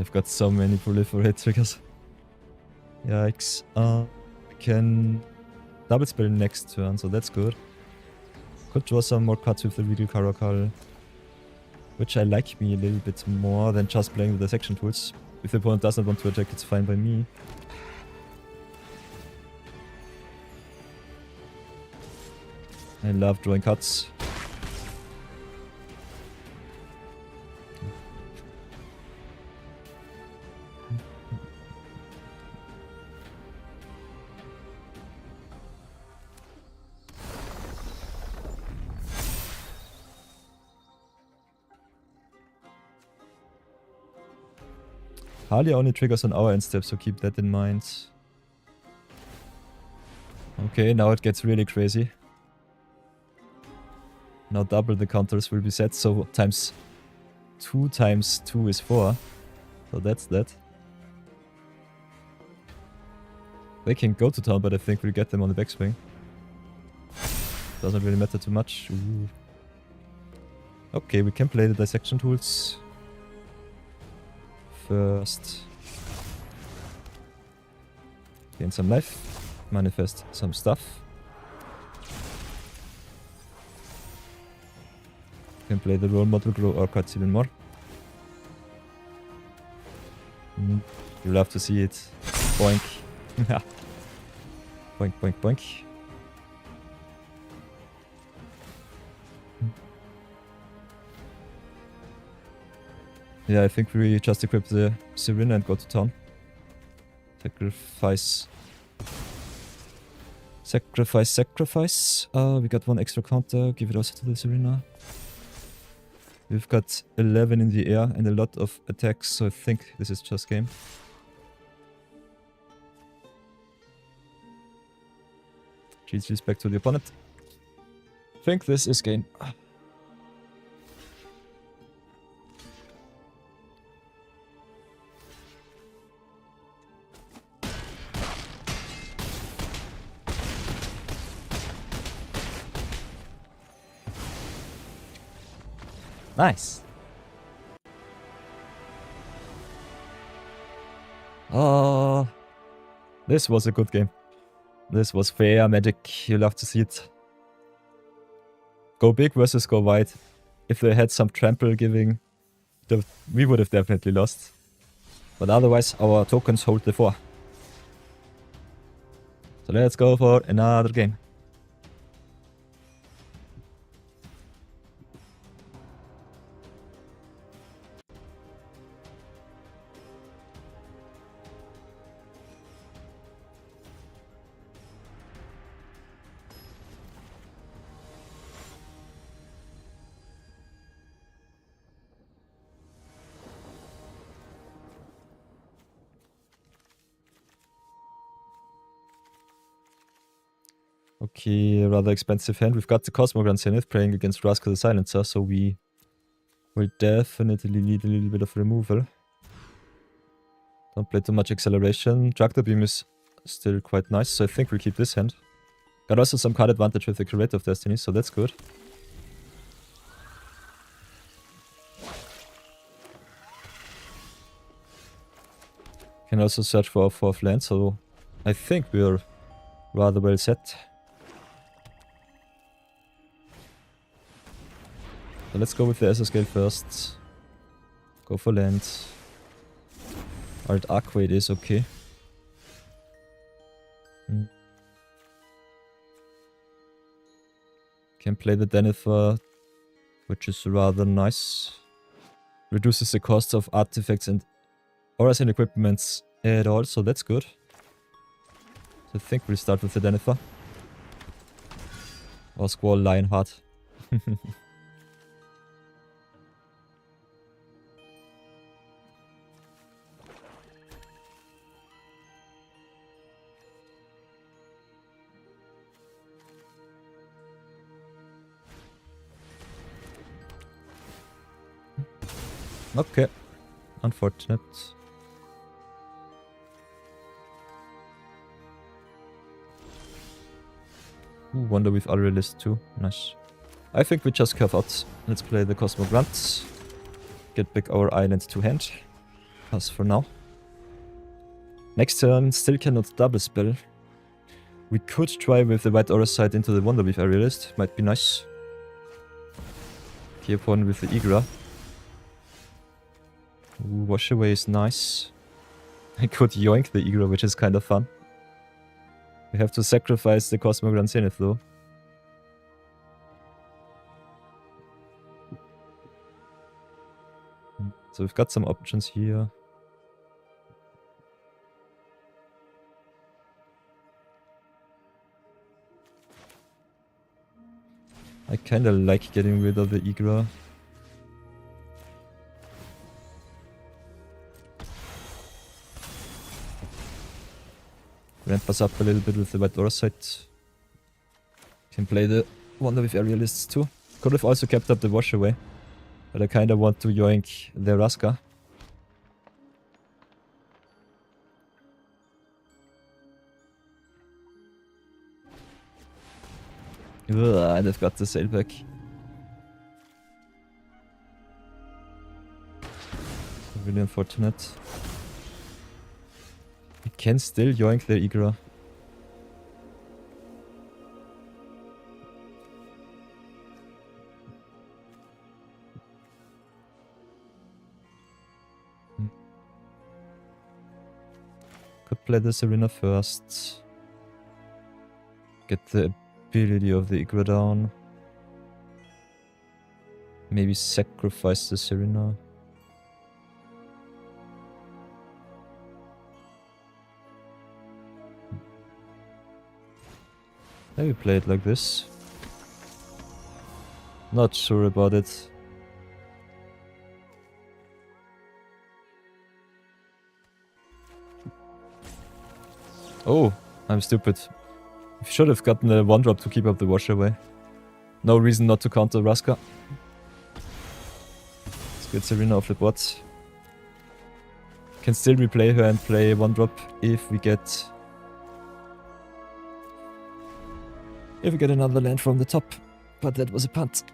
I've got so many proliferate triggers. Yikes. We can double spell next turn, so that's good. Could draw some more cards with the Regal Caracal, which I like me a little bit more than just playing with the section tools. If the opponent doesn't want to attack, it's fine by me. I love drawing cards. Halia only triggers on our end step, so keep that in mind. Okay, now it gets really crazy. Now double the counters will be set, so times 2 times 2 is 4. So that's that. They can go to town, but I think we'll get them on the backswing. Doesn't really matter too much. Ooh. Okay, we can play the dissection tools. First, gain some life, manifest some stuff. Can play the role model, grow our cards even more. You love to see it. Boink. Boink, boink, boink. Yeah, I think we just equip the Cirinna and go to town. Sacrifice. Sacrifice, sacrifice. We got 1 extra counter. Give it also to the Cirinna. We've got 11 in the air and a lot of attacks, so I think this is just game. GG's back to the opponent. I think this is game. Nice. Oh, this was a good game. This was fair, Magic. You love to see it. Go big versus go wide. If they had some trample giving, we would have definitely lost. But otherwise, our tokens hold the 4. So let's go for another game. Okay, rather expensive hand. We've got the Cosmogran Zenith playing against Rascal the Silencer, so we will definitely need a little bit of removal. Don't play too much acceleration. Tractor Beam is still quite nice, so I think we'll keep this hand. Got also some card advantage with the Curator of Destiny, so that's good. Can also search for our 4th land, so I think we're rather well set. So let's go with the SS scale first. Go for land. Alt Arcade is okay. Can play the Denethor, which is rather nice. Reduces the cost of artifacts and auras and equipments at all, so that's good. So I think we'll start with the Denethor. Or Squall Lionheart. Okay. Unfortunate. Ooh, Wonder with Unrealist too. Nice. I think we just curve out. Let's play the Cosmogrant. Get back our island to hand. Pass for now. Next turn, still cannot double spell. We could try with the White Aura side into the Wonder Weave Aerialist. Might be nice. Keep on with the Igra. Ooh, Wash Away is nice. I could yoink the Igra, which is kind of fun. We have to sacrifice the Cosmo Grand Zenith though. So we've got some options here. I kinda like getting rid of the Igra. Ramp us up a little bit with the White Aura side. Can play the Wonder with Aerialists too. Could have also kept up the Wash Away. But I kinda want to yoink the Raska. Ugh, and I've got the Sailback. Really unfortunate. We can still yoink the Igra. Could play the Cirinna first. Get the ability of the Igra down. Maybe sacrifice the Cirinna. Maybe play it like this. Not sure about it. Oh, I'm stupid. Should have gotten a 1-drop to keep up the Wash Away. No reason not to counter Raska. Let's get Cirinna off the board. Can still replay her and play 1-drop if we get... If we get another land from the top. But that was a punt.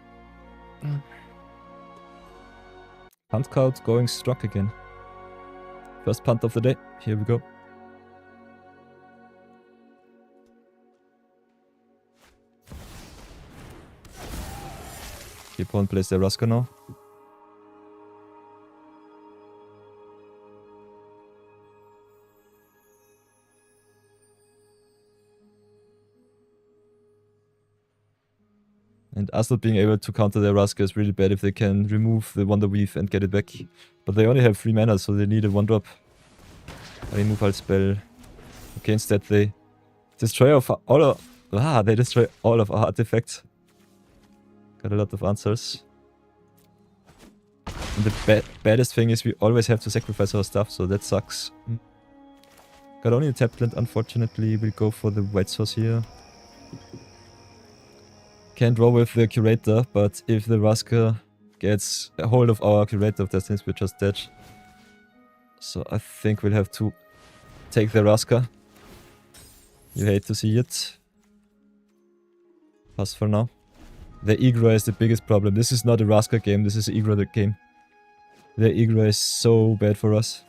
Punt card going struck again. First punt of the day. Here we go. Keep on plays the Raska now. And us not being able to counter their Raska is really bad if they can remove the Wonder Weave and get it back. But they only have 3 mana, so they need a 1-drop. Removal spell. Okay, instead they destroy they destroy all of our artifacts. Got a lot of answers. And the baddest thing is we always have to sacrifice our stuff, so that sucks. Got only a tapped land, unfortunately. We'll go for the White Source here. Can draw with the Curator, but if the Raska gets a hold of our Curator of Destinies, we're just dead. So I think we'll have to take the Raska. You hate to see it. Pass for now. The Igra is the biggest problem. This is not a Raska game, this is an Igra game. The Igra is so bad for us.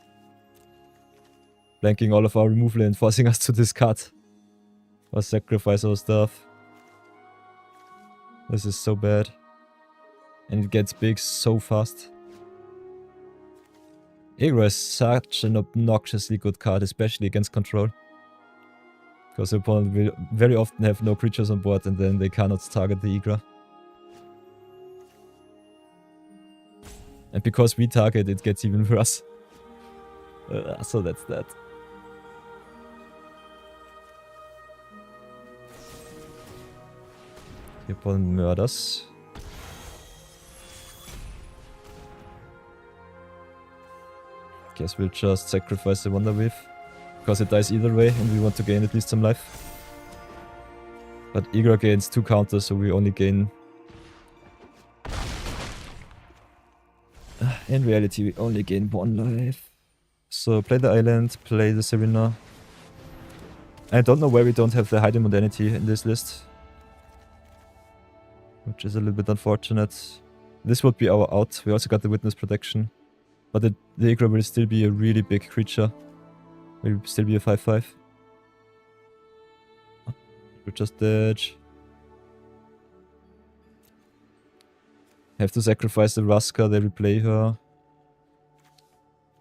Blanking all of our removal and forcing us to discard. Or sacrifice our stuff. This is so bad. And it gets big so fast. Igra is such an obnoxiously good card, especially against control. Because the opponent will very often have no creatures on board and then they cannot target the Igra. And because we target, it gets even worse. So that's that. The opponent murders. Guess we'll just sacrifice the Wonder Weave. Because it dies either way and we want to gain at least some life. But Igra gains 2 counters, so we only gain... In reality, we only gain 1 life. So play the island, play the Cirinna. I don't know why we don't have the Hidden Modernity in this list. Which is a little bit unfortunate. This would be our out. We also got the Witness Protection. But the Igra will still be a really big creature. Will still be a 5-5. We're just dead. Have to sacrifice the Raska, they replay her.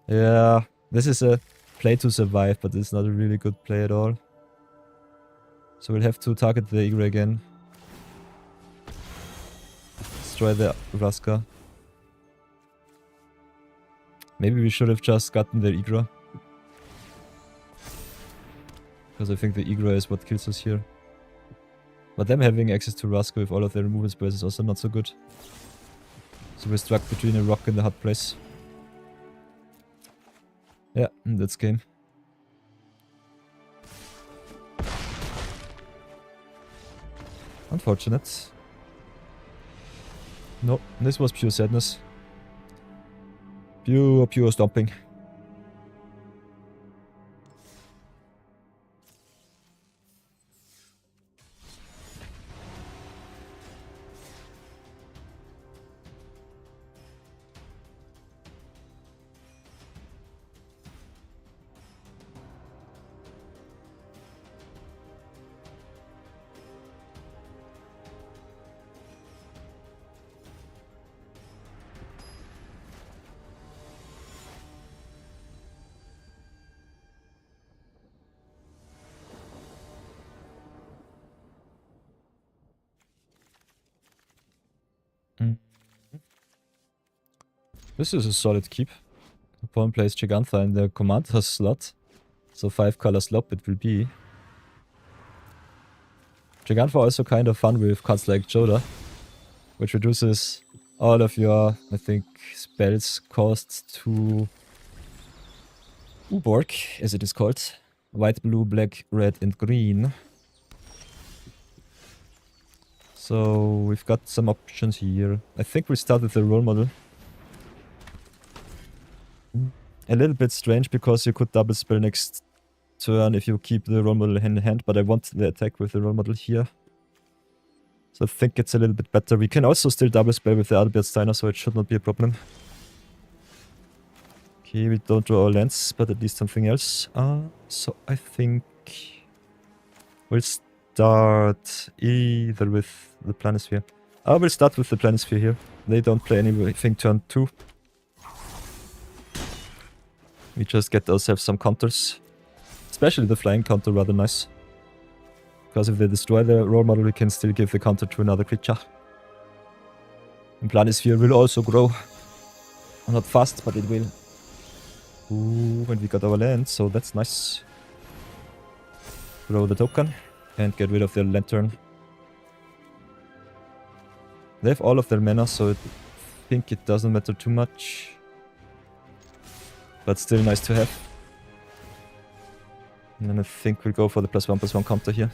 Yeah, this is a play to survive, but it's not a really good play at all. So we'll have to target the Igra again. Destroy the Raska. Maybe we should have just gotten the Igra. Because I think the Igra is what kills us here. But them having access to Raska with all of their removal spells is also not so good. So we're stuck between a rock and a hard place. Yeah, that's game. Unfortunate. No, this was pure sadness. Pure stomping. This is a solid keep. Opponent plays Gigantha in the commander slot. So 5-color slot it will be. Gigantha also kind of fun with cards like Joda, which reduces all of your, I think, spells cost to Uborg, as it is called. White, blue, black, red, and green. So we've got some options here. I think we start with the role model. A little bit strange because you could double spell next turn if you keep the role model in hand, but I want the attack with the role model here. So I think it's a little bit better. We can also still double spell with the Albert Steiner, so it should not be a problem. Okay, we don't draw our lands, but at least something else. So I think we'll start either with the Planisphere. We'll start with the Planisphere here. They don't play anything turn 2. We just get ourselves some counters. Especially the flying counter, rather nice. Because if they destroy the role model, we can still give the counter to another creature. And Planisphere will also grow. Not fast, but it will. Ooh, and we got our land, so that's nice. Throw the token and get rid of their lantern. They have all of their mana, so I think it doesn't matter too much. But still nice to have. And then I think we'll go for the +1/+1 counter here.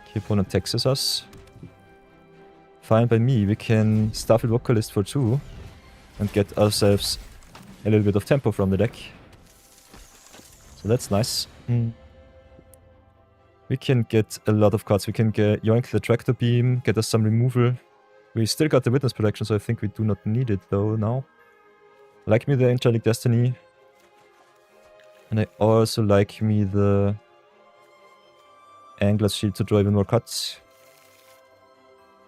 Okay, opponent taxes us. Fine by me, we can Starfield Vocalist for 2 and get ourselves a little bit of tempo from the deck. So that's nice. We can get a lot of cards. We can get Yoink the Tractor Beam, get us some removal. We still got the Witness Protection, so I think we do not need it though now. Like me the Angelic Destiny. And I also like me the Angler's Shield to draw even more cards.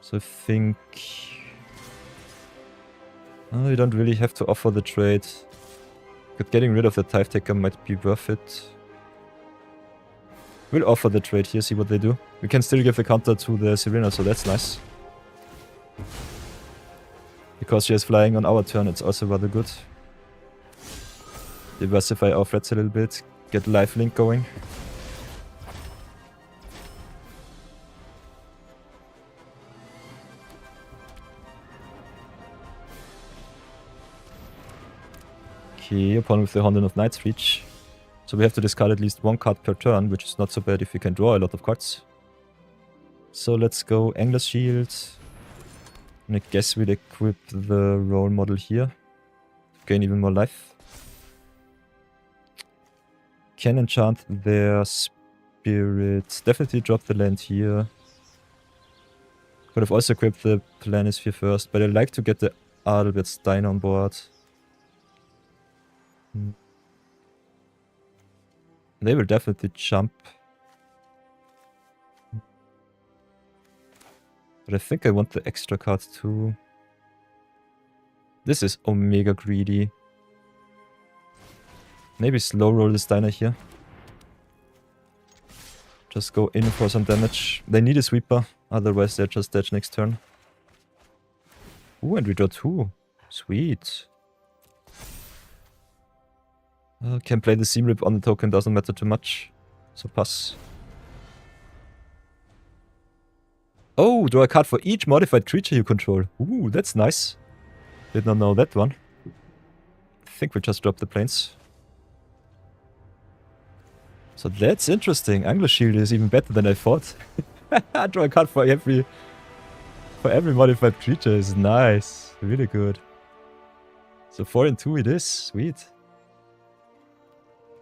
So I think... we don't really have to offer the trade. But getting rid of the Tithe Taker might be worth it. We'll offer the trade here, see what they do. We can still give the counter to the Cirinna, so that's nice. Because she is flying on our turn, it's also rather good. Diversify our threats a little bit. Get lifelink going. Okay, opponent with the Honden of Knight's Reach. So we have to discard at least 1 card per turn, which is not so bad if we can draw a lot of cards. So let's go Angler's Shield. And I guess we'll equip the role model here. To gain even more life. Can enchant their spirits. Definitely drop the land here. Could have also equipped the Planisphere first, but I like to get the Adalbert Stein on board. They will definitely jump. But I think I want the extra card too. This is Omega greedy. Maybe slow roll the Steiner here. Just go in for some damage. They need a sweeper, otherwise they're just dead next turn. Ooh, and we draw 2. Sweet. Can play the Seam Rip on the token, doesn't matter too much. So pass. Oh, draw a card for each modified creature you control. Ooh, that's nice. Did not know that one. I think we just dropped the planes. So that's interesting. Angler Shield is even better than I thought. Draw a card for every modified creature is nice. Really good. So 4 and 2 it is. Sweet.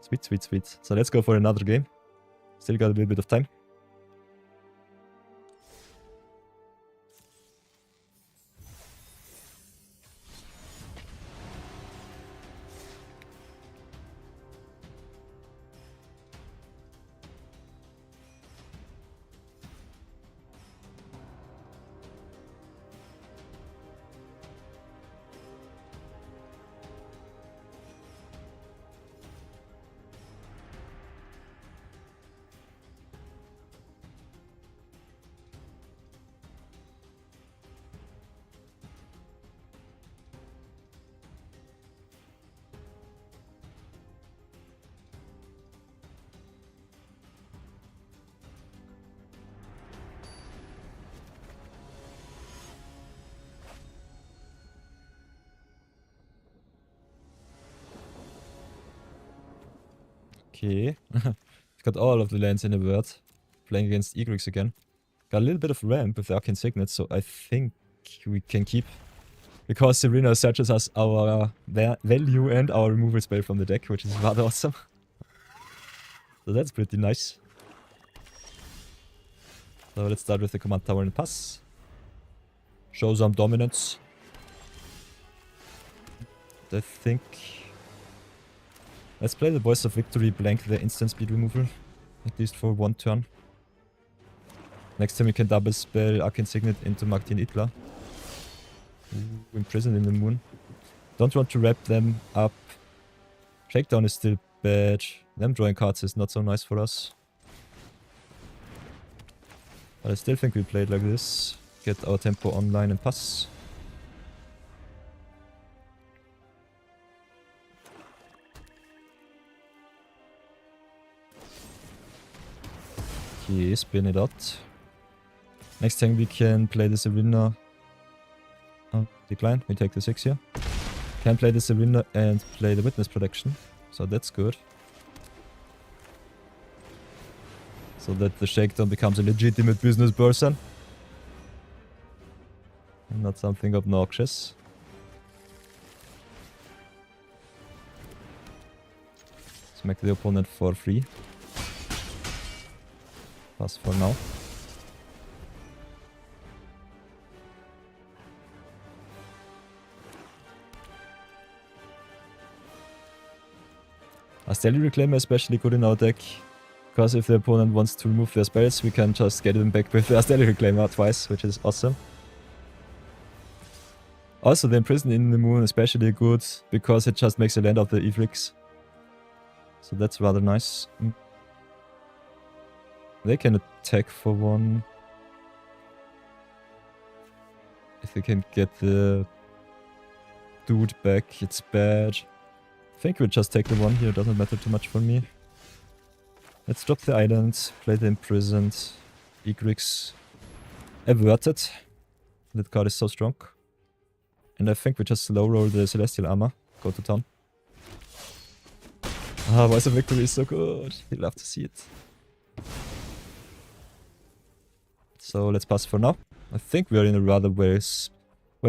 Sweet, sweet, sweet. So let's go for another game. Still got a little bit of time. Okay. Got all of the lands in the world. Playing against Egrix again. Got a little bit of ramp with the Arcane Signet, so I think we can keep. Because Cirinna searches us our value and our removal spell from the deck, which is rather awesome. So that's pretty nice. So let's start with the command tower and pass. Show some dominance. I think... Let's play the Voice of Victory, blank the instant speed removal. At least for 1 turn. Next time we can double spell Arcane Signet into Martin Itla. Imprisoned in the moon. Don't want to wrap them up. Shakedown is still bad. Them drawing cards is not so nice for us. But I still think we play it like this. Get our tempo online and pass. Okay, spin it out. Next time we can play the Cirinna. Oh, decline. We take the 6 here. Can play the Cirinna and play the Witness Protection. So that's good. So that the Shakedown becomes a legitimate business person. And not something obnoxious. Smack the opponent for free. Pass for now. A Stealthy Reclaimer is especially good in our deck. Because if the opponent wants to remove their spells, we can just get them back with the Stealthy Reclaimer twice, which is awesome. Also, the Imprison in the Moon is especially good because it just makes a land of the Evrix. So that's rather nice. They can attack for 1. If they can get the dude back, it's bad. I think we'll just take the 1 here, doesn't matter too much for me. Let's drop the island, play the Imprisoned, Egrix, Averted. That card is so strong. And I think we just slow roll the Celestial Armor, go to town. Ah, Voice of Victory is so good, you'd love to see it. So let's pass for now. I think we are in a rather well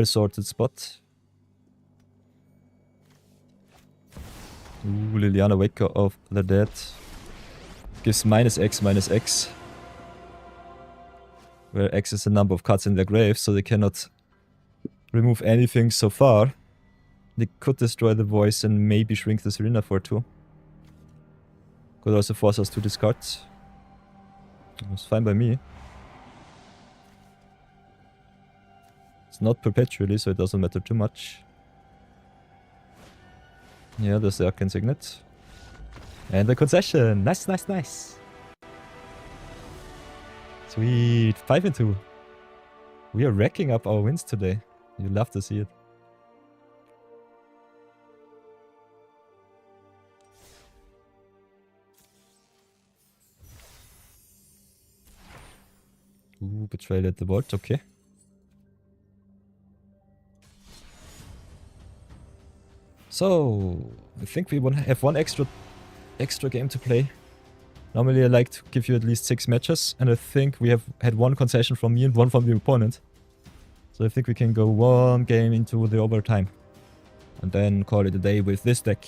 sorted spot. Ooh, Liliana Waker of the Dead. Gives -X, -X. where X is the number of cards in their grave, so they cannot remove anything so far. They could destroy the voice and maybe shrink the Cirinna for 2. Could also force us to discard. It's fine by me. It's not perpetually, so it doesn't matter too much. Yeah, there's the Arcane Signet. And the concession! Nice, nice, nice! Sweet! 5 and 2. We are racking up our wins today. You love to see it. Ooh, betrayal at the vault, okay. So, I think we have one extra game to play. Normally I like to give you at least 6 matches, and I think we have had 1 concession from me and 1 from the opponent. So I think we can go 1 game into the overtime. And then call it a day with this deck.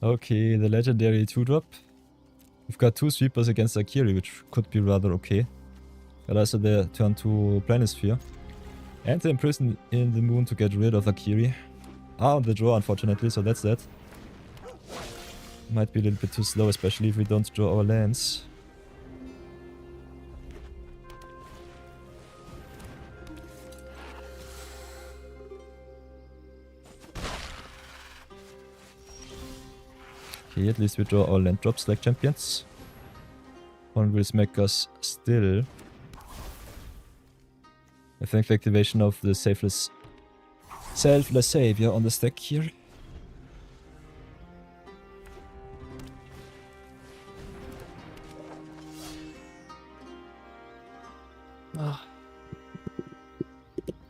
Okay, the legendary 2-drop. We've got 2 sweepers against Akiri, which could be rather okay. But also the turn to Planisphere. And the Imprison in the Moon to get rid of Akiri. On the draw, unfortunately, so that's that. Might be a little bit too slow, especially if we don't draw our lands. Okay, at least we draw our land drops like champions. One will smack us still. I think the activation of the selfless savior on the stack here.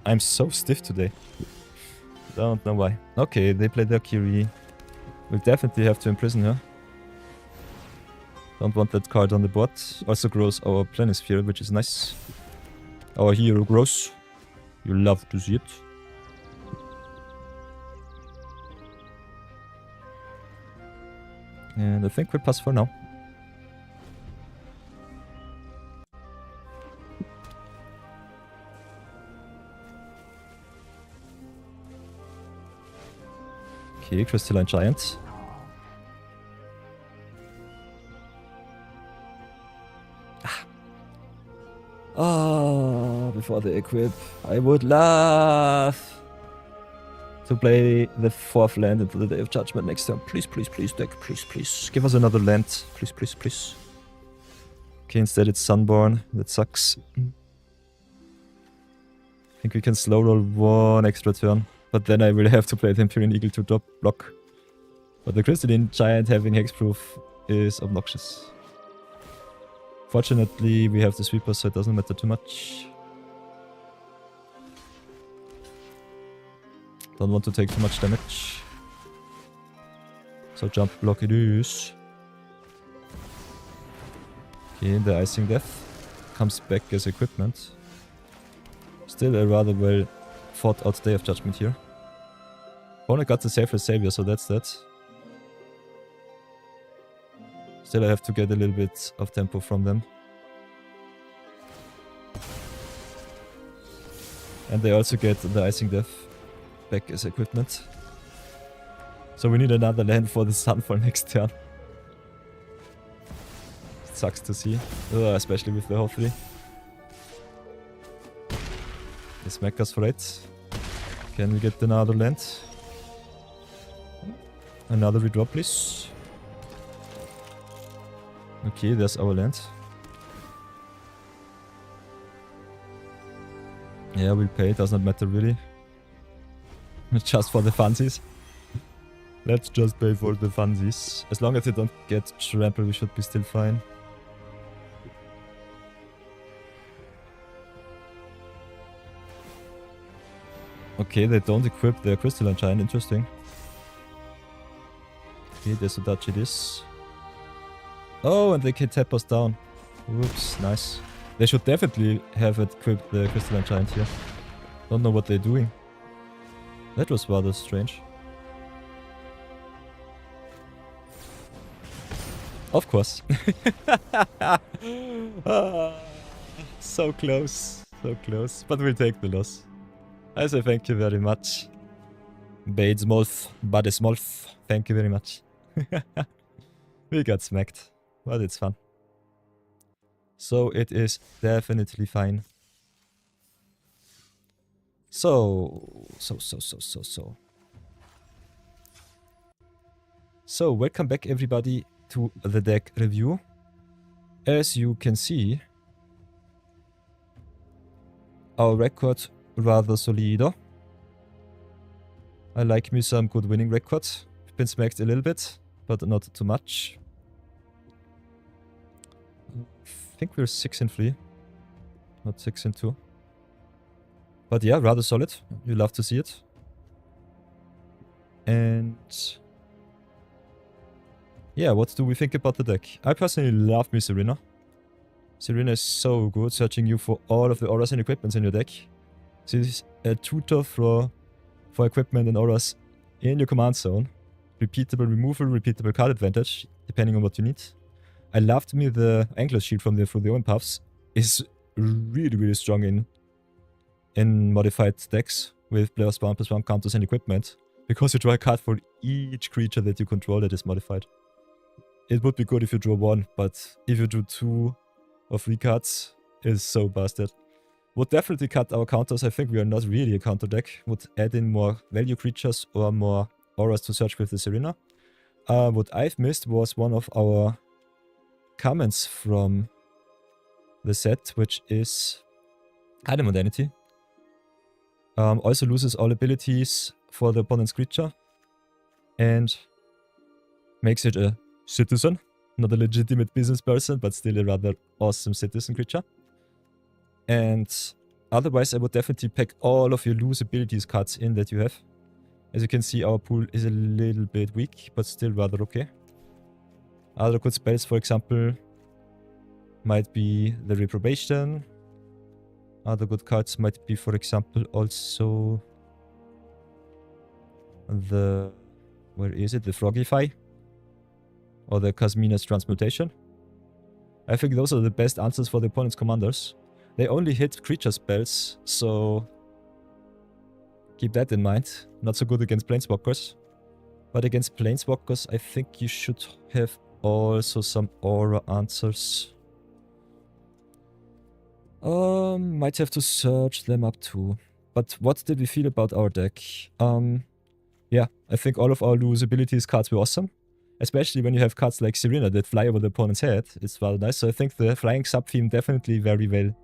I'm so stiff today. Don't know why. Okay, they play their Kiri. We'll definitely have to imprison her. Don't want that card on the board. Also grows our Planisphere, which is nice. Our hero grows. You love to see it. And I think we'll pass for now. Okay, Crystalline Giant. Before the equip, I would love to play the 4th land into the Day of Judgment next turn. Please, please, please, deck. Please, please. Give us another land. Please, please, please. Okay, instead it's Sunborn. That sucks. I think we can slow roll 1 extra turn. But then I will have to play the Empyrean Eagle to drop block. But the Crystalline Giant having hexproof is obnoxious. Fortunately, we have the sweeper, so it doesn't matter too much. Don't want to take too much damage. So jump block it is. Okay, the Icing Death comes back as equipment. Still a rather well fought out Day of Judgment here. Only got the Selfless Savior, so that's that. Still I have to get a little bit of tempo from them. And they also get the Icing Death back as equipment. So we need another land for the Sun for next turn. It sucks to see, especially with the whole 3. They smack us for 8. Can we get another land? Another redraw, please. Okay, there's our land. Yeah, we'll pay. Does not matter really. Just for the funsies. Let's just pay for the funsies. As long as they don't get trampled, we should be still fine. Okay, they don't equip their crystalline giant. Interesting. Okay, there's a dodgy this. Oh, and they can tap us down. Whoops, nice. They should definitely have equipped the crystalline giant here. Don't know what they're doing. That was rather strange. Of course. So close. So close. But we'll take the loss. I say thank you very much. Badesmolf, Badesmolf. Thank you very much. We got smacked. But it's fun. So it is definitely fine. So, welcome back everybody to the deck review. As you can see, our record rather solido. I like me some good winning record. Been smacked a little bit, but not too much. I think we're 6-3, not 6-2. But yeah, rather solid. You love to see it. And yeah, what do we think about the deck? I personally love me Cirinna. Cirinna is so good, searching you for all of the auras and equipments in your deck. She's a tutor for equipment and auras in your command zone. Repeatable removal, repeatable card advantage, depending on what you need. I loved me the Angler Shield from the Owen Puffs. Is really strong in modified decks with player spawn plus 1 counters and equipment. Because you draw a card for each creature that you control that is modified. It would be good if you draw 1, but if you drew 2 or 3 cards, it's so busted. Would definitely cut our counters. I think we are not really a counter deck. Would add in more value creatures or more auras to search with the Cirinna. What I've missed was one of our comments from the set, which is Item Modernity. Also loses all abilities for the opponent's creature and makes it a citizen. Not a legitimate business person, but still a rather awesome citizen creature. And otherwise, I would definitely pack all of your lose abilities cards in that you have. As you can see, our pool is a little bit weak, but still rather okay. Other good spells, for example, might be the Reprobation. Other good cards might be, for example, also the... where is it? The Frogify. Or the Casmina's Transmutation. I think those are the best answers for the opponent's commanders. They only hit creature spells, so keep that in mind. Not so good against Planeswalkers. But against Planeswalkers, I think you should have also some aura answers. Might have to search them up too. But what did we feel about our deck? Yeah, I think all of our lose abilities cards were awesome. Especially when you have cards like Cirinna that fly over the opponent's head. It's rather nice. So I think the flying sub-theme definitely very well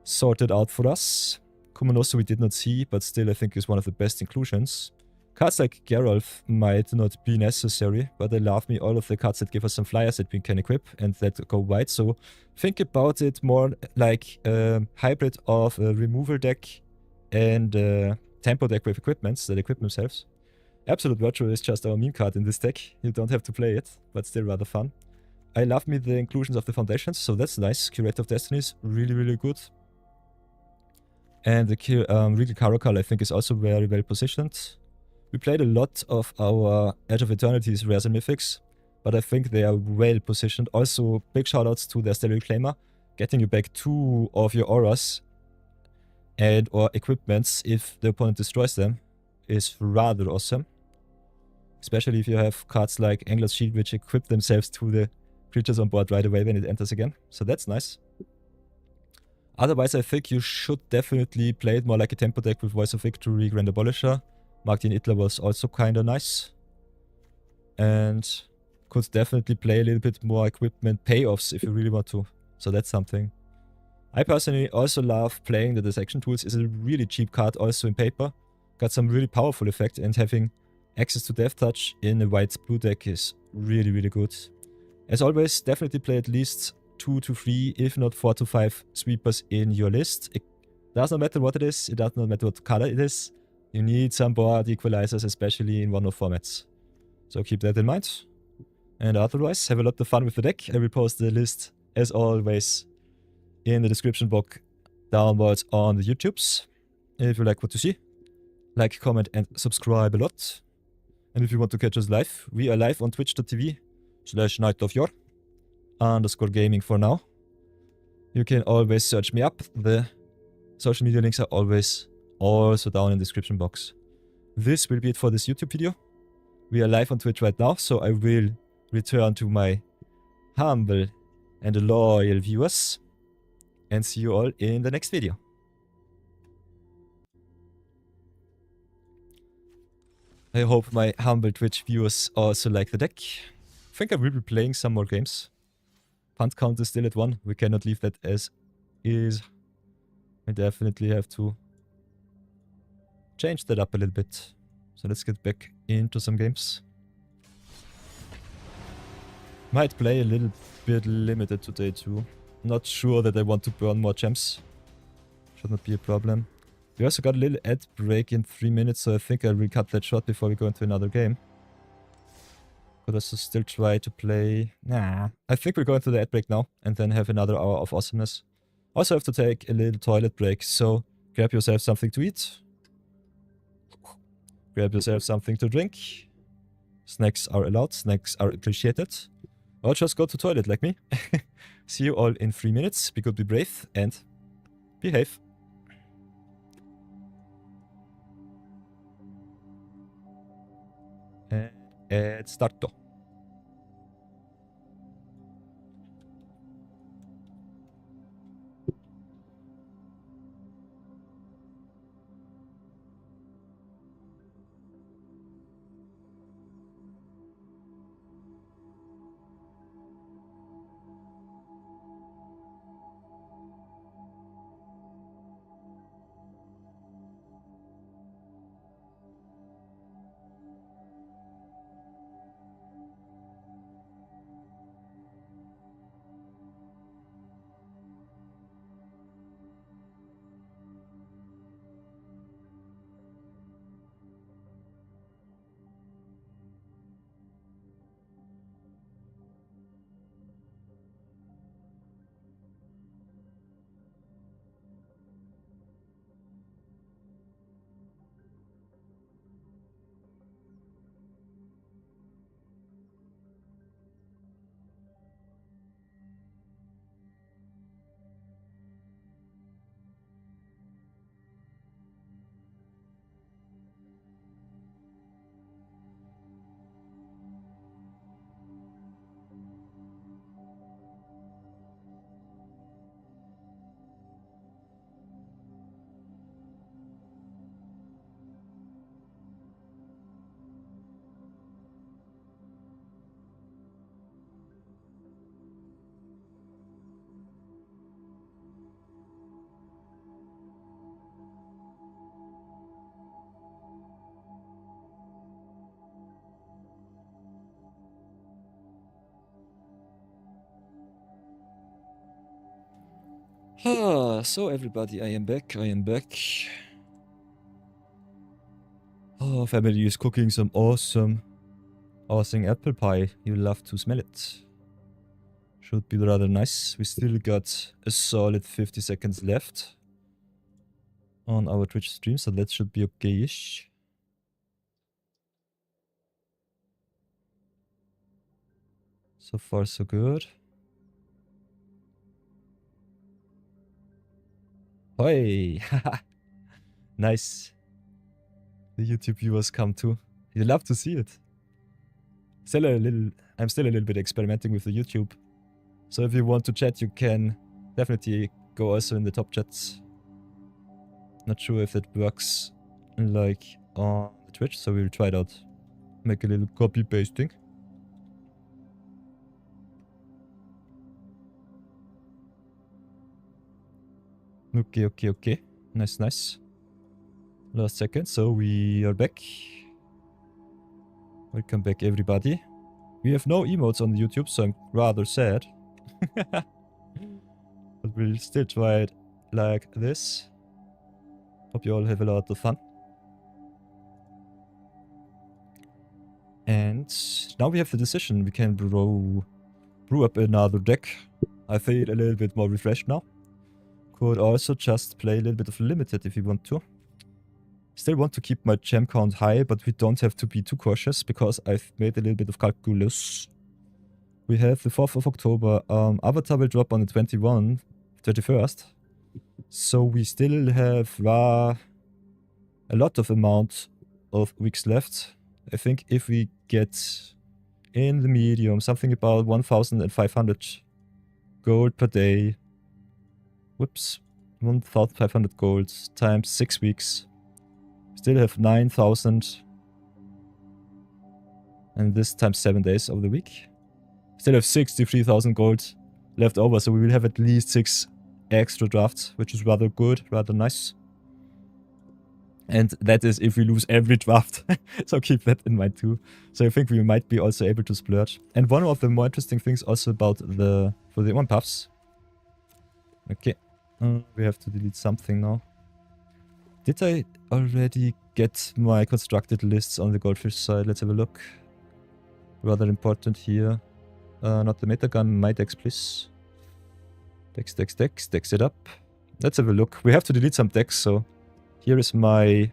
sorted out for us. Kumanoso we did not see, but still I think is one of the best inclusions. Cards like Geralf might not be necessary, but I love me all of the cards that give us some flyers that we can equip and that go wide. So think about it more like a hybrid of a removal deck and a tempo deck with equipments that equip themselves. Absolute Virtue is just our meme card in this deck. You don't have to play it, but still rather fun. I love me the inclusions of the foundations, so that's nice. Curator of Destinies, really good. And the Regal Caracal I think is also very well positioned. We played a lot of our Edge of Eternity's rares and mythics, but I think they are well positioned. Also, big shoutouts to their Stellar Reclaimer, getting you back 2 of your auras and or equipments if the opponent destroys them is rather awesome. Especially if you have cards like Angler's Shield which equip themselves to the creatures on board right away when it enters again. So that's nice. Otherwise, I think you should definitely play it more like a tempo deck with Voice of Victory, Grand Abolisher. Martin Hitler was also kinda nice. and could definitely play a little bit more equipment payoffs if you really want to. So that's something. I personally also love playing the dissection tools. It's a really cheap card also in paper. Got some really powerful effect, and having access to Death Touch in a white blue deck is really, really good. As always, definitely play at least 2 to 3, if not 4 to 5 sweepers in your list. It does not matter what it is, it does not matter what color it is. You need some board equalizers, especially in one-off formats. So keep that in mind. And otherwise, have a lot of fun with the deck. I will post the list, as always, in the description box downwards on the YouTubes. If you like what you see, like, comment, and subscribe a lot. And if you want to catch us live, we are live on twitch.tv/nightofyor_gaming for now. You can always search me up. The social media links are always also down in the description box. This will be it for this YouTube video. We are live on Twitch right now, so I will return to my humble and loyal viewers and see you all in the next video. I hope my humble Twitch viewers also like the deck. I think I will be playing some more games. Punt count is still at 1. We cannot leave that as is. I definitely have to change that up a little bit. So let's get back into some games. Might play a little bit limited today too. Not sure that I want to burn more gems. Should not be a problem. We also got a little ad break in 3 minutes, so I think I will cut that short before we go into another game. Could also still try to play... Nah, I think we'll go into the ad break now and then have another hour of awesomeness. Also have to take a little toilet break, so grab yourself something to eat. Grab yourself something to drink. Snacks are allowed, snacks are appreciated. Or just go to toilet like me. See you all in 3 minutes. Be good, be brave, and behave. And starto. So everybody, I am back. Oh, family is cooking some awesome apple pie. You love to smell it. Should be rather nice. We still got a solid 50 seconds left on our Twitch stream, so that should be okay-ish. So far, so good. Hoi! Nice. The YouTube viewers come too. You love to see it. I'm still a little bit experimenting with the YouTube. So if you want to chat, you can definitely go also in the top chats. Not sure if that works like on the Twitch, so we'll try it out. Make a little copy pasting. Okay. Nice. Last second, so we are back. Welcome back, everybody. We have no emotes on YouTube, so I'm rather sad. But we'll still try it like this. Hope you all have a lot of fun. And now we have the decision. We can brew up another deck. I feel a little bit more refreshed now. Could also just play a little bit of limited if we want to. Still want to keep my gem count high, but we don't have to be too cautious because I've made a little bit of calculus. We have the 4th of October. Avatar will drop on the 21st. So we still have a lot of amount of weeks left. I think if we get in the medium something about 1,500 gold per day. Whoops. 1,500 gold times 6 weeks. Still have 9,000. And this times 7 days of the week. Still have 63,000 gold left over, so we will have at least 6 extra drafts, which is rather good, rather nice. And that is if we lose every draft. So keep that in mind too. So I think we might be also able to splurge. And one of the more interesting things also about for the one puffs. Okay. We have to delete something now. Did I already get my constructed lists on the goldfish side? Let's have a look. Rather important here. Not the metagun, my decks, please. Decks it up. Let's have a look. We have to delete some decks, so here is my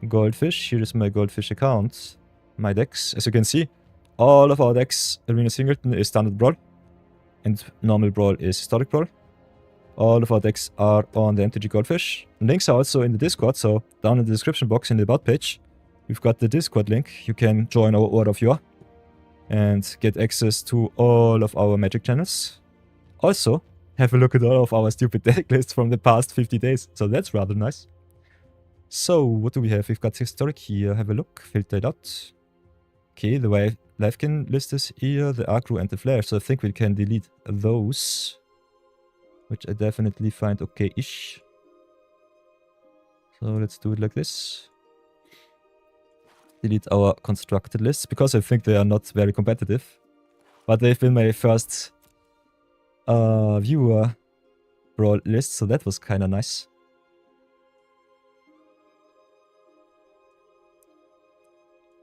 goldfish. Here is my goldfish account. My decks. As you can see, all of our decks, Arena Singleton is standard brawl. And normal brawl is historic brawl. All of our decks are on the MTG Goldfish. Links are also in the Discord, so down in the description box in the About page, we've got the Discord link. You can join our Order of Yore and get access to all of our Magic channels. Also, have a look at all of our stupid deck lists from the past 50 days, so that's rather nice. So, what do we have? We've got Historic here. Have a look, filter it out. Okay, the Lifekin list is here, the Agro and the Flash, so I think we can delete those. Which I definitely find okay-ish. So let's do it like this. Delete our constructed lists, because I think they are not very competitive. But they've been my first viewer brawl list, so that was kind of nice.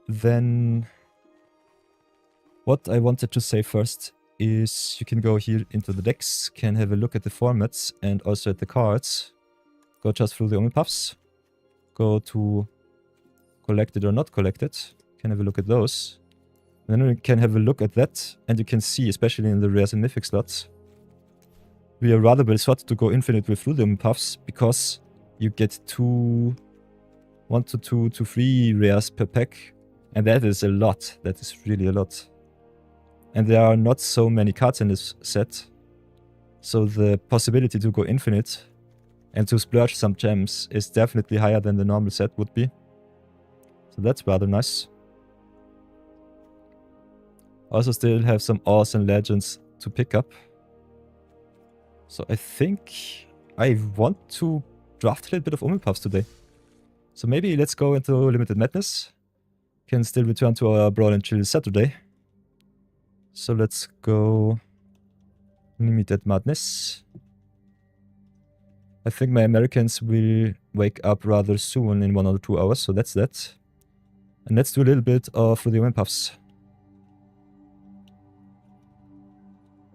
Then what I wanted to say first is you can go here into the decks, can have a look at the formats and also at the cards. Go just through the Omen Puffs. Go to collected or not collected. Can have a look at those. And then we can have a look at that, and you can see, especially in the rares and mythic slots, we are rather well sorted to go infinite with through the Omen Puffs, because you get 1 to 2 to 3 rares per pack. And that is a lot. That is really a lot. And there are not so many cards in this set. So the possibility to go infinite and to splurge some gems is definitely higher than the normal set would be. So that's rather nice. Also still have some awesome legends to pick up. So I think I want to draft a little bit of Omen Puffs today. So maybe let's go into Limited Madness. Can still return to our Brawl and Chill Saturday. So let's go Limited Madness. I think my Americans will wake up rather soon in 1 or 2 hours, so that's that. And let's do a little bit of the Omen Puffs.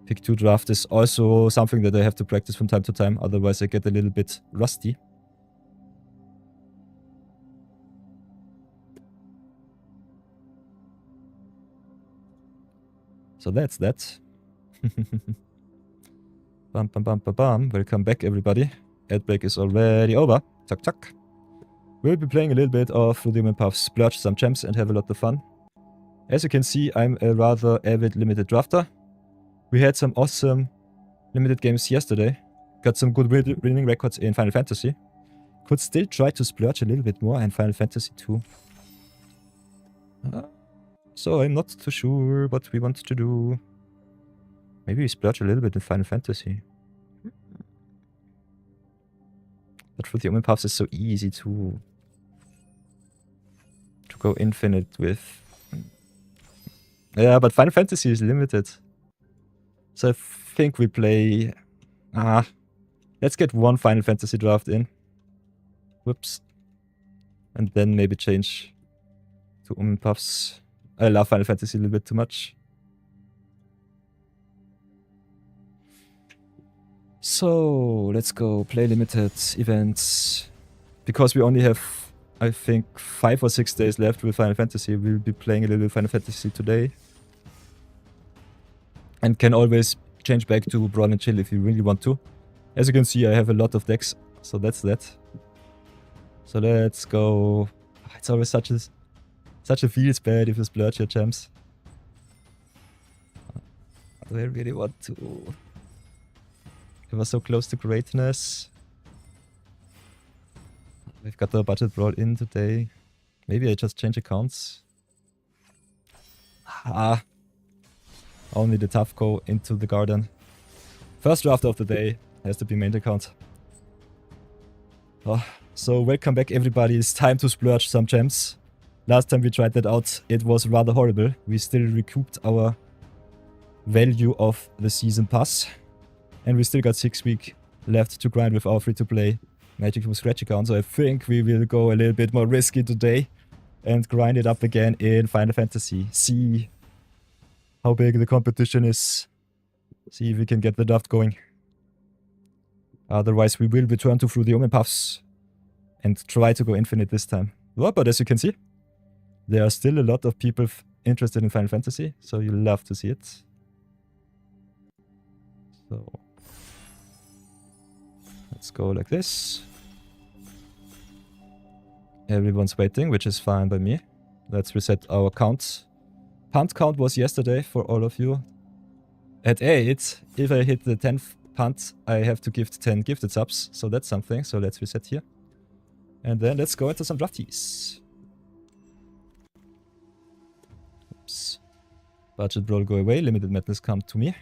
Pick 2 draft is also something that I have to practice from time to time, otherwise I get a little bit rusty. So that's that. Bam, bam, bam, bam, bam. Welcome back, everybody. Ad break is already over. Tuck, tuck. We'll be playing a little bit of the Omen Puffs, splurge some gems, and have a lot of fun. As you can see, I'm a rather avid limited drafter. We had some awesome limited games yesterday. Got some good winning records in Final Fantasy. Could still try to splurge a little bit more in Final Fantasy 2. So I'm not too sure what we want to do. Maybe we splurge a little bit in Final Fantasy. But for the Omen Puffs, it's so easy to go infinite with. Yeah, but Final Fantasy is limited. So I think we play... let's get one Final Fantasy draft in. Whoops. And then maybe change to Omen Puffs. I love Final Fantasy a little bit too much. So, let's go. Play limited events. Because we only have, I think, 5 or 6 days left with Final Fantasy. We'll be playing a little Final Fantasy today. And can always change back to Brawl and Chill if you really want to. As you can see, I have a lot of decks. So that's that. So let's go. It's always such a feels bad if you splurge your gems. Do I really want to? We were so close to greatness. We've got the budget brawl in today. Maybe I just change accounts. Only the tough go into the garden. First draft of the day has to be main account. So welcome back everybody, it's time to splurge some gems. Last time we tried that out, it was rather horrible. We still recouped our value of the season pass. And we still got 6 weeks left to grind with our free-to-play Magic from Scratch account. So I think we will go a little bit more risky today and grind it up again in Final Fantasy. See how big the competition is. See if we can get the draft going. Otherwise we will return to through the Omen Puffs and try to go infinite this time. Well, but as you can see, there are still a lot of people interested in Final Fantasy, so you'll love to see it. So let's go like this. Everyone's waiting, which is fine by me. Let's reset our count. Punt count was yesterday for all of you. At 8, if I hit the 10th punt, I have to gift 10 gifted subs. So that's something. So let's reset here. And then let's go into some drafties. Oops. Budget brawl go away. Limited madness come to me.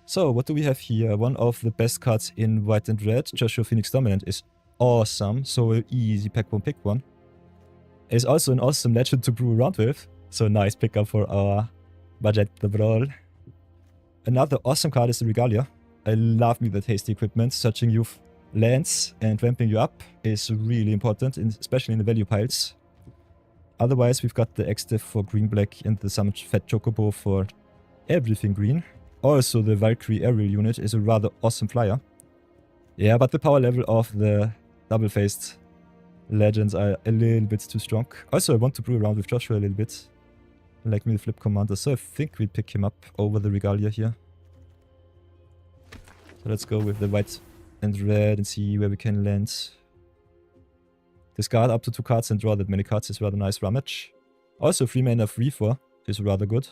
So what do we have here? One of the best cards in white and red. Joshua Phoenix Dominant is awesome. So an easy pack one, pick one. Is also an awesome legend to brew around with. So nice pickup for our budget the brawl. Another awesome card is the Regalia. I love me that hasty equipment. Searching youth lands and ramping you up is really important, especially in the value piles. Otherwise, we've got the X-Diff for green-black and the Summoned Fat Chocobo for everything green. Also, the Valkyrie aerial unit is a rather awesome flyer. Yeah, but the power level of the double-faced legends are a little bit too strong. Also, I want to brew around with Joshua a little bit. I like me the flip commander, so I think we'll pick him up over the Regalia here. So let's go with the white and red and see where we can land. Discard up to 2 cards and draw that many cards is rather nice rummage. Also 3 mana free 4 is rather good.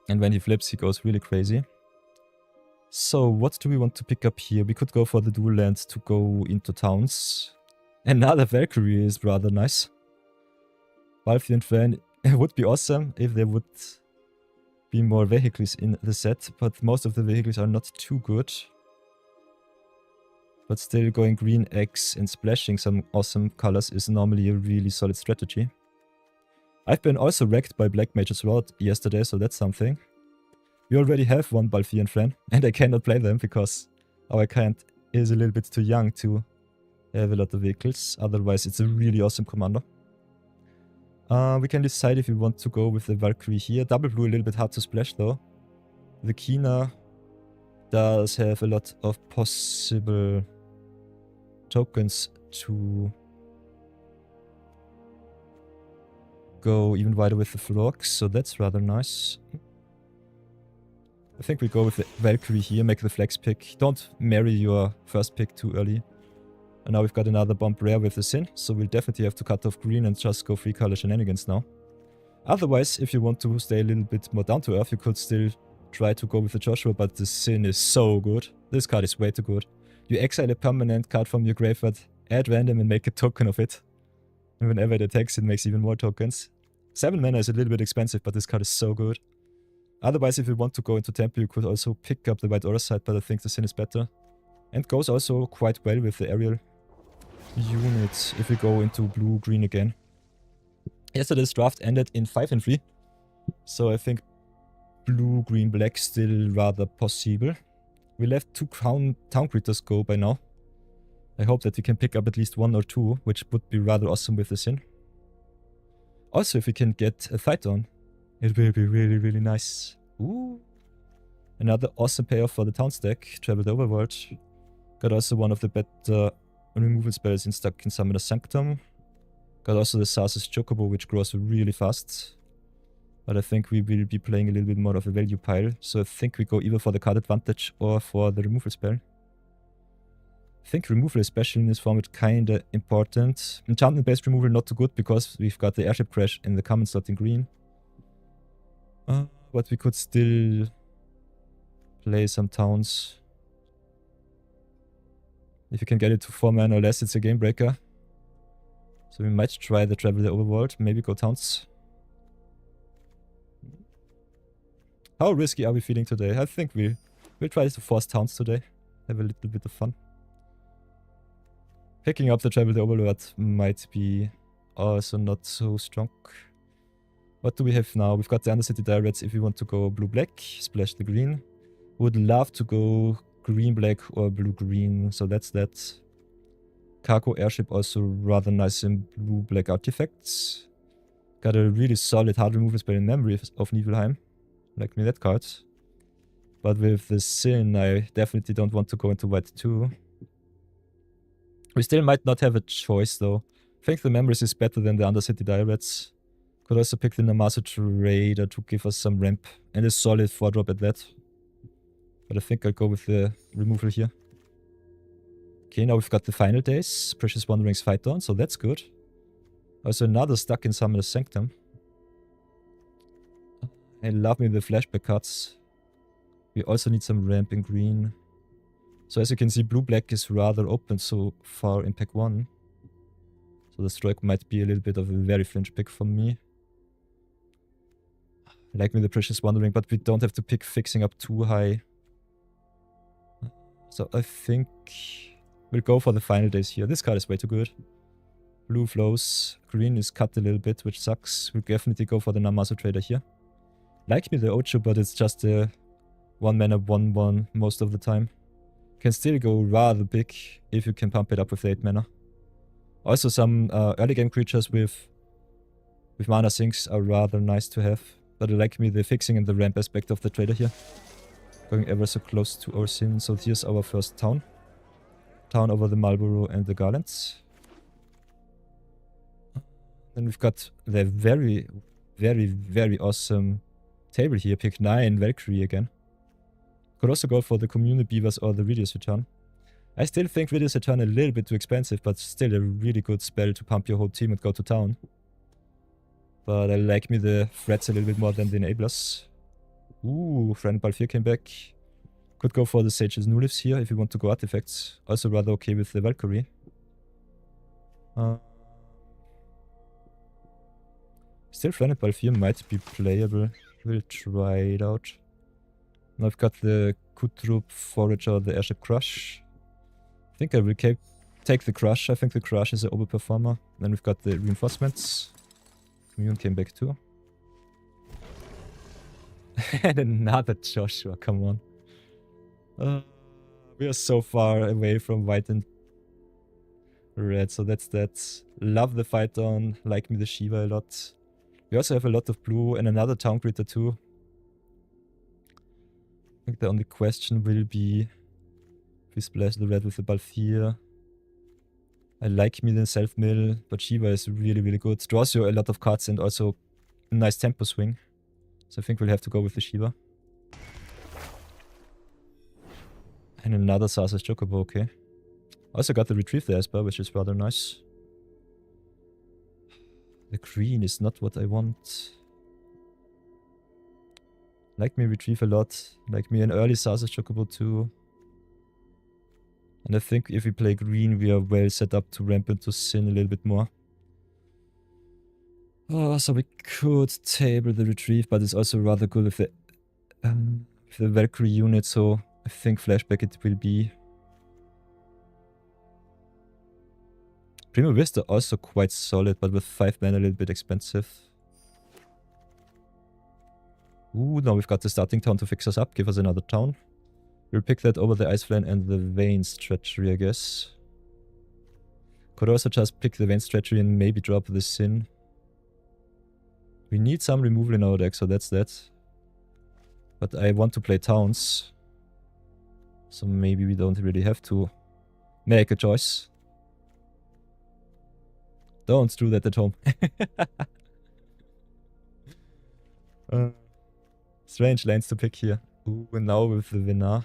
And when he flips he goes really crazy. So what do we want to pick up here? We could go for the dual land to go into towns. Another Valkyrie is rather nice. Valkyrie and Fan, it would be awesome if there would be more vehicles in the set, but most of the vehicles are not too good. But still going green X and splashing some awesome colors is normally a really solid strategy. I've been also wrecked by Black Mage's Rod yesterday, so that's something. We already have one Balfi and Fran, and I cannot play them because our account is a little bit too young to have a lot of vehicles. Otherwise, it's a really awesome commander. We can decide if we want to go with the Valkyrie here. Double blue a little bit hard to splash though. The Kina does have a lot of possible tokens to go even wider with the frogs, so that's rather nice. I think we go with the Valkyrie here, make the flex pick. Don't marry your first pick too early. And now we've got another bump rare with the Sin, so we'll definitely have to cut off green and just go 3 color shenanigans now. Otherwise, if you want to stay a little bit more down to earth, you could still try to go with the Joshua, but the Sin is so good. This card is way too good. You exile a permanent card from your graveyard, add random and make a token of it. And whenever it attacks, it makes even more tokens. 7 mana is a little bit expensive, but this card is so good. Otherwise, if you want to go into Temple, you could also pick up the White Aura side, but I think the Sin is better. And goes also quite well with the aerial units if we go into blue-green again. Yesterday's draft ended in 5-3. So I think blue, green, black still rather possible. We left 2 town critters go by now. I hope that we can pick up at least 1 or 2, which would be rather awesome with the Sin. Also, if we can get a fight on, it will be really, really nice. Ooh. Another awesome payoff for the town stack, Travel the Overworld. Got also one of the better removal spells in Stuck in Summoner's Sanctum. Got also the Sarsis Chocobo, which grows really fast. But I think we will be playing a little bit more of a value pile. So I think we go either for the card advantage or for the removal spell. I think removal, especially in this format, kinda important. Enchantment-based removal not too good because we've got the airship crash in the common slot in green. But we could still play some towns. If you can get it to 4 mana or less, it's a game breaker. So we might try the Travel the Overworld, maybe go towns. How risky are we feeling today? I think we'll try to force towns today. Have a little bit of fun. Picking up the Travel the Overlord might be also not so strong. What do we have now? We've got the Undercity Directs if we want to go blue-black, splash the green. Would love to go green-black or blue-green, so that's that. Cargo Airship also rather nice in blue-black artifacts. Got a really solid hard removal spell in Memory of Niflheim. Like me that card. But with the Sin, I definitely don't want to go into white too. We still might not have a choice though. I think the Memories is better than the Undercity Directs. Could also pick the Namasu Trader to give us some ramp. And a solid 4-drop at that. But I think I'll go with the removal here. Okay, now we've got the final days. Precious Wanderings Fight On, so that's good. Also another Stuck in Summoner's Sanctum. I love me the flashback cards. We also need some ramp in green. So as you can see, blue-black is rather open so far in pack 1. So the strike might be a little bit of a very fringe pick for me. I like me the Precious Wandering, but we don't have to pick fixing up too high. So I think we'll go for the final days here. This card is way too good. Blue flows. Green is cut a little bit, which sucks. We'll definitely go for the Namasu Trader here. Like me the Ocho, but it's just a 1 mana 1/1 most of the time. Can still go rather big if you can pump it up with 8 mana. Also some early game creatures with mana sinks are rather nice to have. But I like me the fixing and the ramp aspect of the trader here. Going ever so close to our Sin. So here's our first town. Town over the Marlborough and the Garlands. Then we've got the very, very, very awesome table here. Pick 9, Valkyrie again. Could also go for the Commune Beavers or the Ridius Return. I still think Ridius Return a little bit too expensive, but still a really good spell to pump your whole team and go to town. But I like me the threats a little bit more than the enablers. Ooh, Friend Balfir came back. Could go for the Sage's New Leaves here if you want to go artifacts. Also rather okay with the Valkyrie. Still Friend Balfir might be playable. We'll try it out. Now I've got the Kutrup, Forager, the Airship Crush. I think I will take the Crush. I think the Crush is an overperformer. Then we've got the Reinforcements. Commune came back too. And another Joshua, come on. We are so far away from white and red, so that's that. Love the fight on, like me the Shiva a lot. We also have a lot of blue and another town critter too. I think the only question will be if we splash the red with the Balfir. I like me the self-mill, but Shiva is really, really good. Draws you a lot of cards and also a nice tempo swing. So I think we'll have to go with the Shiva. And another Sarsis Chocobo, okay. Also got the Retrieve the Esper, which is rather nice. The green is not what I want. Like me Retrieve a lot. Like me an early Sarsis Chocobo too. And I think if we play green, we are well set up to ramp into Sin a little bit more. Oh, so we could table the Retrieve, but it's also rather good with the Valkyrie unit, so I think Flashback it will be. Prima Vista also quite solid, but with 5 mana a little bit expensive. Ooh, now we've got the starting town to fix us up, give us another town. We'll pick that over the Ice Flame and the Veins Treachery, I guess. Could also just pick the Veins Treachery and maybe drop the Sin. We need some removal in our deck, so that's that. But I want to play towns. So maybe we don't really have to make a choice. Don't do that at home. Strange lanes to pick here. Ooh, and now with the winner.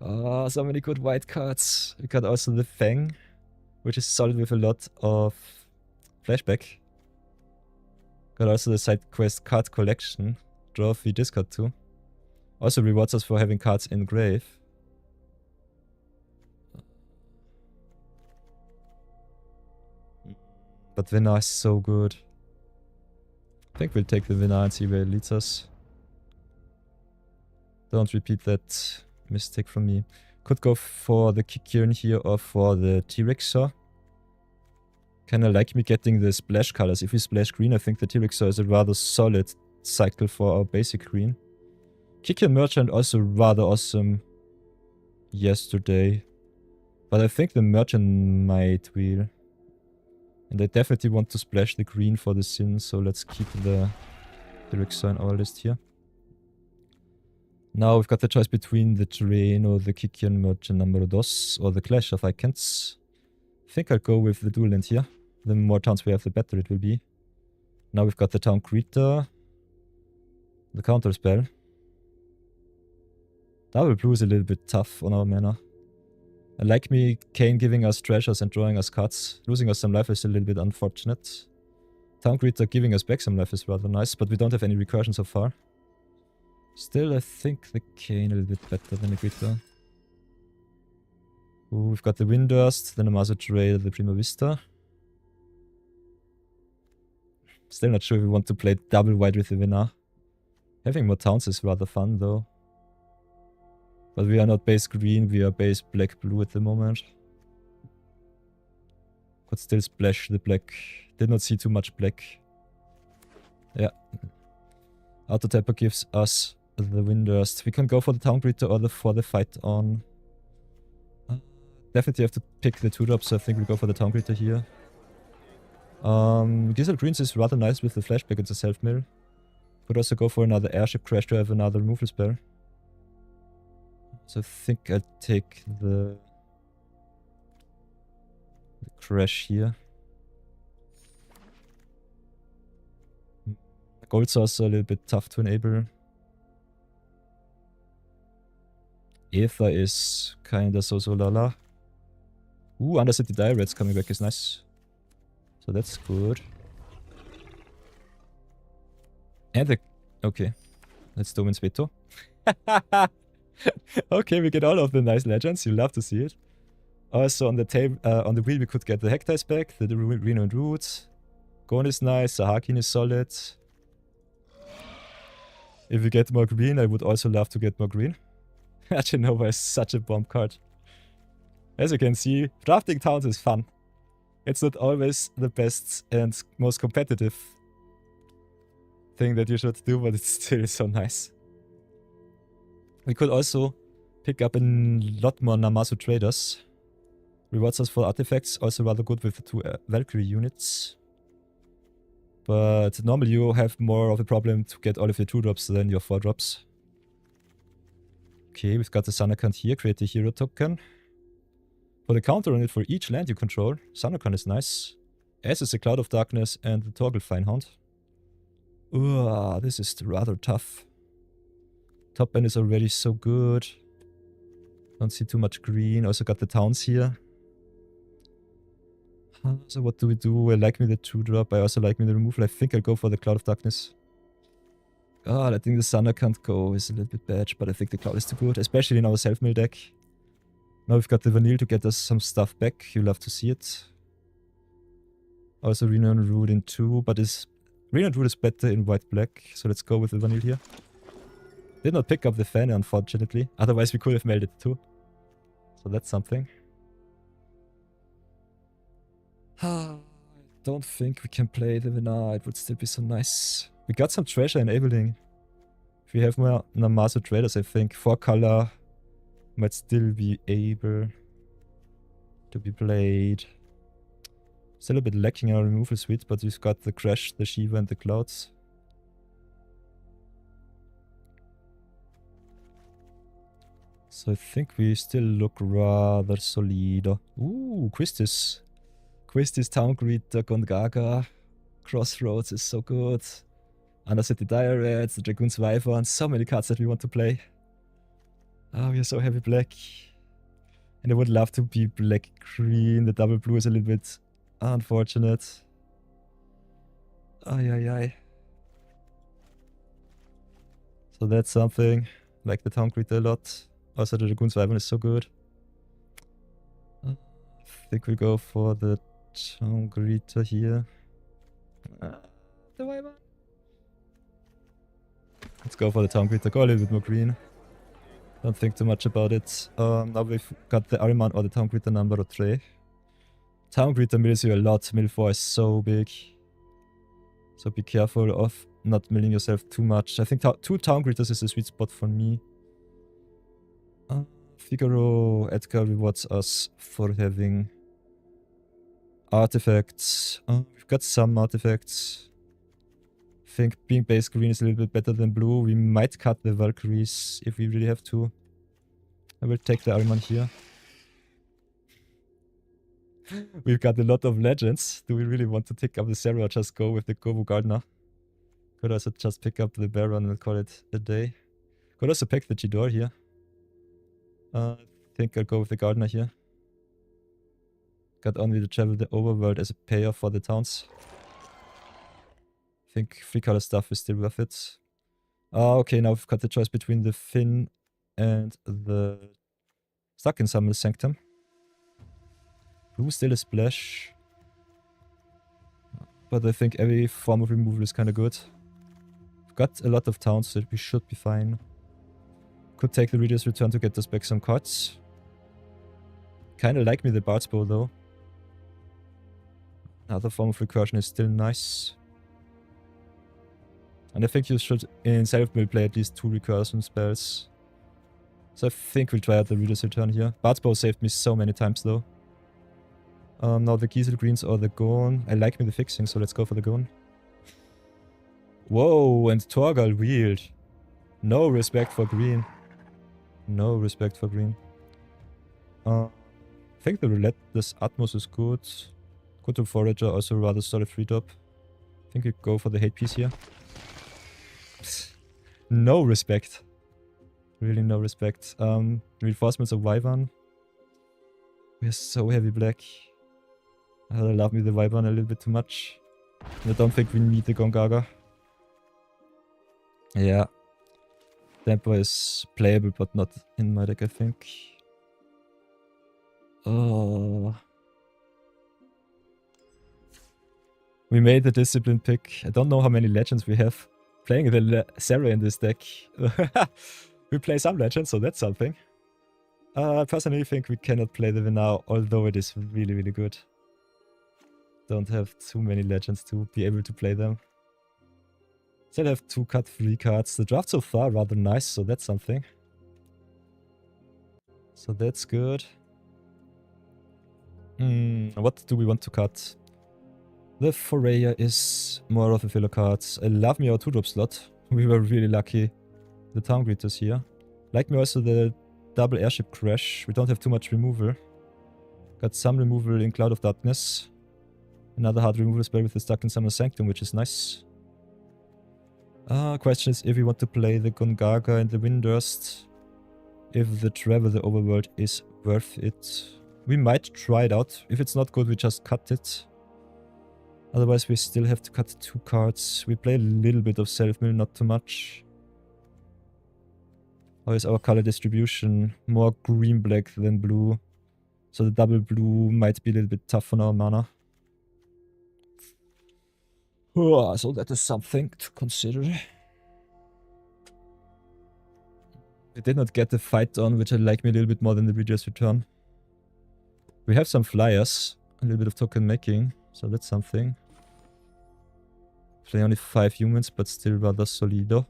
Ah, so many good white cards. We got also the Fang, which is solid with a lot of Flashback. Got also the side quest card collection. Draw 3, discard 2. Also rewards us for having cards in grave. But winner is so good. I think we'll take the winner and see where it leads us. Don't repeat that mistake from me. Could go for the Kikirin here or for the T-Rexer. Kinda like me getting the splash colors. If we splash green, I think the T-Rexer is a rather solid cycle for our basic green. Kikirin Merchant also rather awesome yesterday. But I think the Merchant might wheel. And I definitely want to splash the green for the Sin, so let's keep the T-Rexer in our list here. Now we've got the choice between the Terrain or the Kikian Merchant number 2 or the Clash of Icons. I think I'll go with the dual land here. The more towns we have, the better it will be. Now we've got the Town Creator. The counter spell. Double blue is a little bit tough on our mana. I like me Kane giving us treasures and drawing us cards. Losing us some life is a little bit unfortunate. Town Creator giving us back some life is rather nice, but we don't have any recursion so far. Still, I think the Kane a little bit better than the Creator. Ooh, we've got the Windurst, then the Master Trader, the Prima Vista. Still not sure if we want to play double white with the winner. Having more towns is rather fun though. But we are not base green, we are base black-blue at the moment. Could still splash the black. Did not see too much black. Yeah. Auto-tapper gives us the Windurst. We can go for the Town Creator or for the Fight on. Definitely have to pick the 2-drop, so I think we'll go for the Town Creator here. Gizzle Greens is rather nice with the Flashback, it's a self-mill. Could also go for another Airship Crash to have another removal spell. So I think I'll take the Crash here. Gold Source are a little bit tough to enable. Aether is kinda so lala. Ooh, Undercity Dire Rats coming back is nice. So that's good. And the... Okay. Let's Domin's Veto. Okay, we get all of the nice legends. You love to see it. Also on the table, on the wheel, we could get the Hectice back, the Renowned Roots. Gon is nice, Sahakin is solid. If we get more green, I would also love to get more green. Genova is such a bomb card. As you can see, drafting towns is fun. It's not always the best and most competitive thing that you should do, but it's still so nice. We could also pick up a lot more Namazu traders. Rewards us for artifacts, also rather good with the 2 Valkyrie units. But normally you have more of a problem to get all of your 2-drops than your 4-drops. Okay, we've got the Sanakant here, create a hero token. Put a counter on it for each land you control. Sanakant is nice. As is the Cloud of Darkness and the Torgal Finehound. Ooh, this is rather tough. Top end is already so good. Don't see too much green. Also got the towns here. So what do we do? I like me the 2-drop. I also like me the removal. I think I'll go for the Cloud of Darkness. God, I think the Sunner can't go is a little bit bad, but I think the Cloud is too good, especially in our self-mill deck. Now we've got the Vanille to get us some stuff back. You love to see it. Also Renowned Root in 2, but Renowned Root is better in white-black, so let's go with the Vanille here. Did not pick up the fan, unfortunately. Otherwise we could have melted too. So that's something. I don't think we can play the Vina. It would still be so nice. We got some treasure enabling. If we have more Namazo traders, I think 4 color might still be able to be played. Still a bit lacking in our removal suite, but we've got the Crash, the Shiva, and the Clouds. So I think we still look rather solid. Ooh, Quistis. Quistis, Town Greeter, Gongaga. Crossroads is so good. Undercity Diarrheads, the Dragoon's Wyvern. So many cards that we want to play. Oh, we are so heavy black. And I would love to be black-green. The double blue is a little bit unfortunate. Ay, ay, ay. So that's something. Like the Town Greeter a lot. Also, the Dragoon's Wyvern is so good. I think we go for the Town Greeter here. The Wyvern. Let's go for the Town Greeter. Go a little bit more green. Don't think too much about it. Now we've got the Ariman or the Town Greeter number 3. Town Greeter mills you a lot. Mill 4 is so big. So be careful of not milling yourself too much. I think 2 Town Greeters is a sweet spot for me. Figaro Edgar rewards us for having artifacts. We've got some artifacts. I think being base green is a little bit better than blue. We might cut the Valkyries if we really have to. I will take the Ariman here. We've got a lot of legends. Do we really want to pick up the Sarah or just go with the Gobu Gardener? Could also just pick up the Baron and call it a day. Could also pick the Chidor here. I think I'll go with the Gardener here. Got only to travel the overworld as a payoff for the towns. I think 3 color stuff is still worth it. Okay, now we've got the choice between the Finn and the Stuck in Summer Sanctum. Blue still a splash. But I think every form of removal is kind of good. We've got a lot of towns, so we should be fine. Could take the Reader's Return to get us back some cards. Kinda like me the Bard's Bow though. Another form of recursion is still nice. And I think you should in self-mill play at least 2 recursion spells. So I think we'll try out the Reader's Return here. Bard's Bow saved me so many times though. Now the Giesel Greens or the Gorn. I like me the fixing, so let's go for the Gorn. Whoa, and Torgal Wield. No respect for green. No respect for green. I think the Relentless Atmos is good. Good to Forager, also rather solid 3-drop. I think we go for the hate piece here. No respect. Really no respect. Reinforcements of Wyvern. We're so heavy black. I love me the Wyvern a little bit too much. And I don't think we need the Gongaga. Yeah. Tempo is playable, but not in my deck, I think. Oh. We made the discipline pick. I don't know how many legends we have playing the Sarah in this deck. We play some legends, so that's something. I personally think we cannot play the Venau, although it is really, really good. Don't have too many legends to be able to play them. Still have 2 cut 3 cards. The draft so far rather nice, so that's something. So that's good. What do we want to cut? The Forayer is more of a filler card. I love me our 2-drop slot. We were really lucky. The Town Greeters here. Like me also the double airship crash. We don't have too much removal. Got some removal in Cloud of Darkness. Another hard removal spell with the Stuck in Summer Sanctum, which is nice. Question is if we want to play the Gongaga and the Windurst. If the Travel the Overworld is worth it. We might try it out. If it's not good, we just cut it. Otherwise, we still have to cut 2 cards. We play a little bit of self-mill, not too much. How is our color distribution? More green-black than blue. So the double blue might be a little bit tough on our mana. So that is something to consider. We did not get the fight on, which I like me a little bit more than the Reader's Return. We have some flyers. a little bit of token making, so that's something. Play only 5 humans, but still rather solido.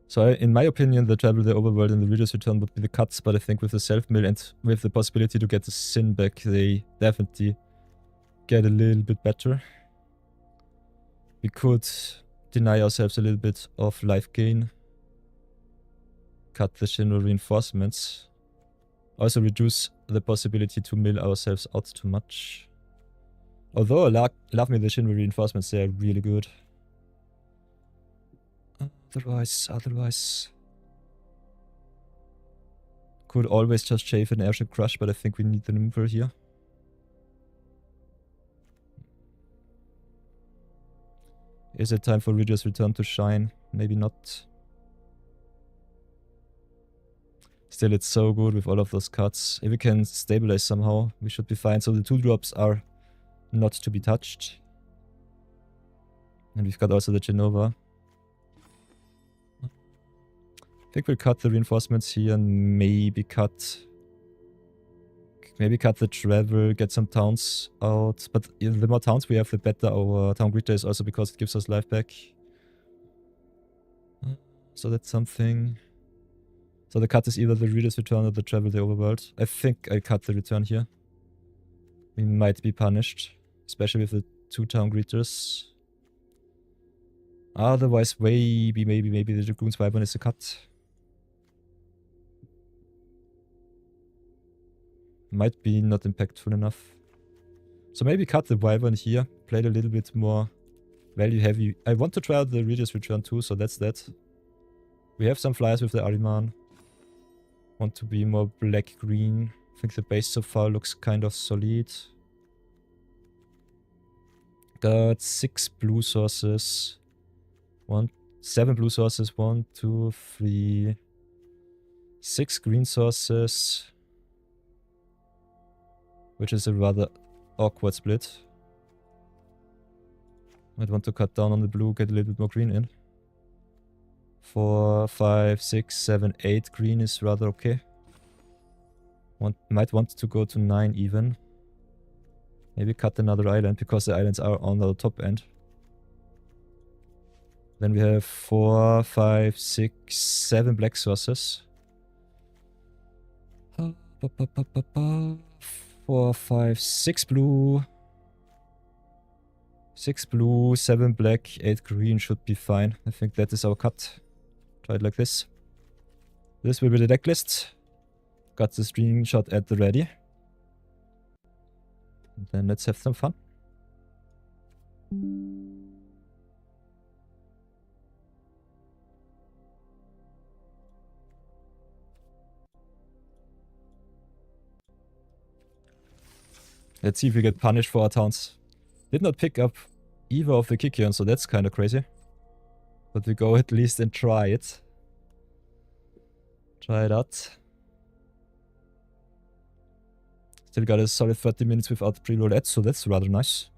So in my opinion, the Travel the Overworld and the Reader's Return would be the cuts, but I think with the self-mill and with the possibility to get the Sin back, they definitely get a little bit better. We could deny ourselves a little bit of life gain. Cut the Shinra reinforcements. Also reduce the possibility to mill ourselves out too much. Although I love me the Shinra reinforcements, they are really good. Otherwise... Could always just shave an airship crush, but I think we need the maneuver here. Is it time for Reader's Return to shine? Maybe not. Still, it's so good with all of those cuts. If we can stabilize somehow, we should be fine. So the 2 drops are not to be touched. And we've got also the Genova. I think we'll cut the reinforcements here and maybe cut the travel, get some towns out. But the more towns we have, the better our town greeter is, also because it gives us life back. So that's something. So the cut is either the Reader's Return or the Travel the Overworld. I think I cut the return here. We might be punished, especially with the 2 town greeters. Otherwise, maybe the Dragoon's Wyvern is a cut. Might be not impactful enough. So maybe cut the Wyvern here, play it a little bit more value heavy. I want to try out the Reader's Return too, so that's that. We have some flyers with the Ariman. Want to be more black-green. I think the base so far looks kind of solid. Got 6 blue sources. 7 blue sources. 1, 2, 3... 6 green sources. Which is a rather awkward split. Might want to cut down on the blue, get a little bit more green in. 4, 5, 6, 7, 8 green is rather okay. Might want to go to 9 even. Maybe cut another island, because the islands are on the top end. Then we have 4, 5, 6, 7 black sources. 4, 5, 6 blue. 6 blue, 7 black, 8 green should be fine. I think that is our cut. Try it like this. This will be the deck list. Got the screenshot at the ready. And then let's have some fun. Let's see if we get punished for our towns. Did not pick up either of the Kikion, so that's kind of crazy. But we go at least and try it. Try it out. Still got a solid 30 minutes without preload ads, so that's rather nice.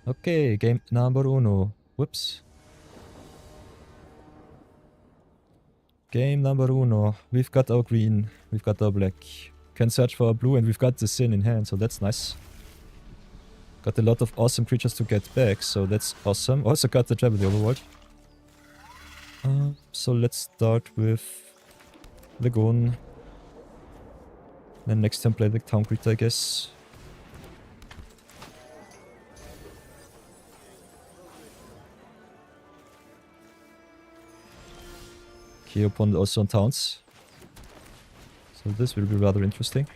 Okay, game number uno. Whoops. Game number uno. We've got our green, we've got our black. Can search for our blue, and we've got the Sin in hand, so that's nice. Got a lot of awesome creatures to get back, so that's awesome. Also got the Travel the Overworld. So let's start with the Gon. Then next time play the Town Greeter, I guess. Keopon also on towns. So this will be rather interesting.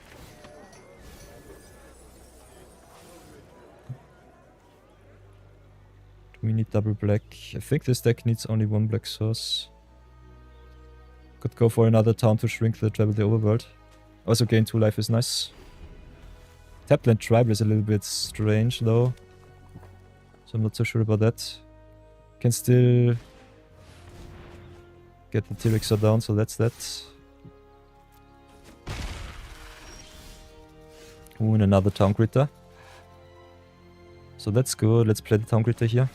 Do we need double black? I think this deck needs only 1 black source. Could go for another town to shrink the Travel the Overworld. Also gain 2 life is nice. Tapland Tribal is a little bit strange though. So I'm not so sure about that. Can still get the T-Rexer down, so that's that. Ooh, and another town critter. So that's good. Let's play the town critter here.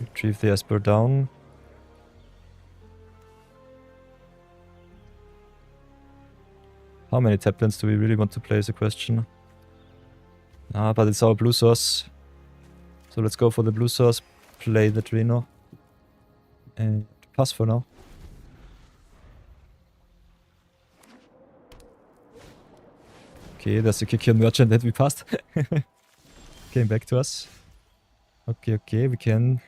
Retrieve the Esper down. How many taplines do we really want to play is a question. But it's our blue source. So let's go for the blue source, play the Cirinna, and pass for now. Okay, there's a Kikion merchant that we passed. Came back to us. Okay, we can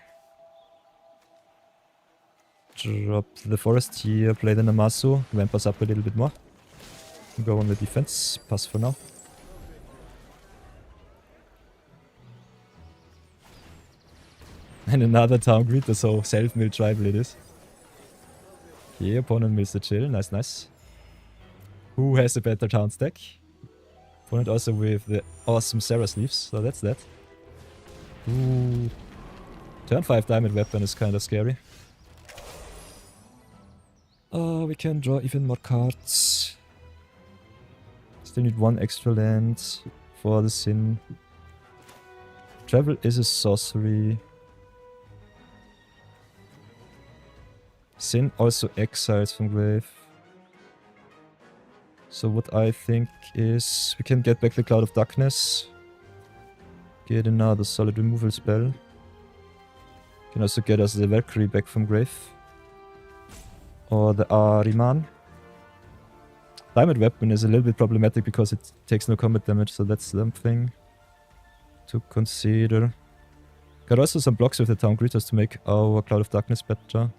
drop the forest here, play the Namasu, ramp us up a little bit more. Go on the defense, pass for now. And another town greeter, so self-milled tribal it is. Okay, opponent mills the chill, nice. Who has a better town stack? Opponent also with the awesome Sarah sleeves, so that's that. Ooh. Turn 5 diamond weapon is kinda scary. We can draw even more cards. Still need 1 extra land for the Sin. Travel is a sorcery. Sin also exiles from grave. So what I think is we can get back the Cloud of Darkness. Get another solid removal spell. Can also get us the Valkyrie back from grave. Or the Ahriman. Diamond weapon is a little bit problematic because it takes no combat damage, so that's something to consider. Got also some blocks with the town greeters to make our Cloud of Darkness better.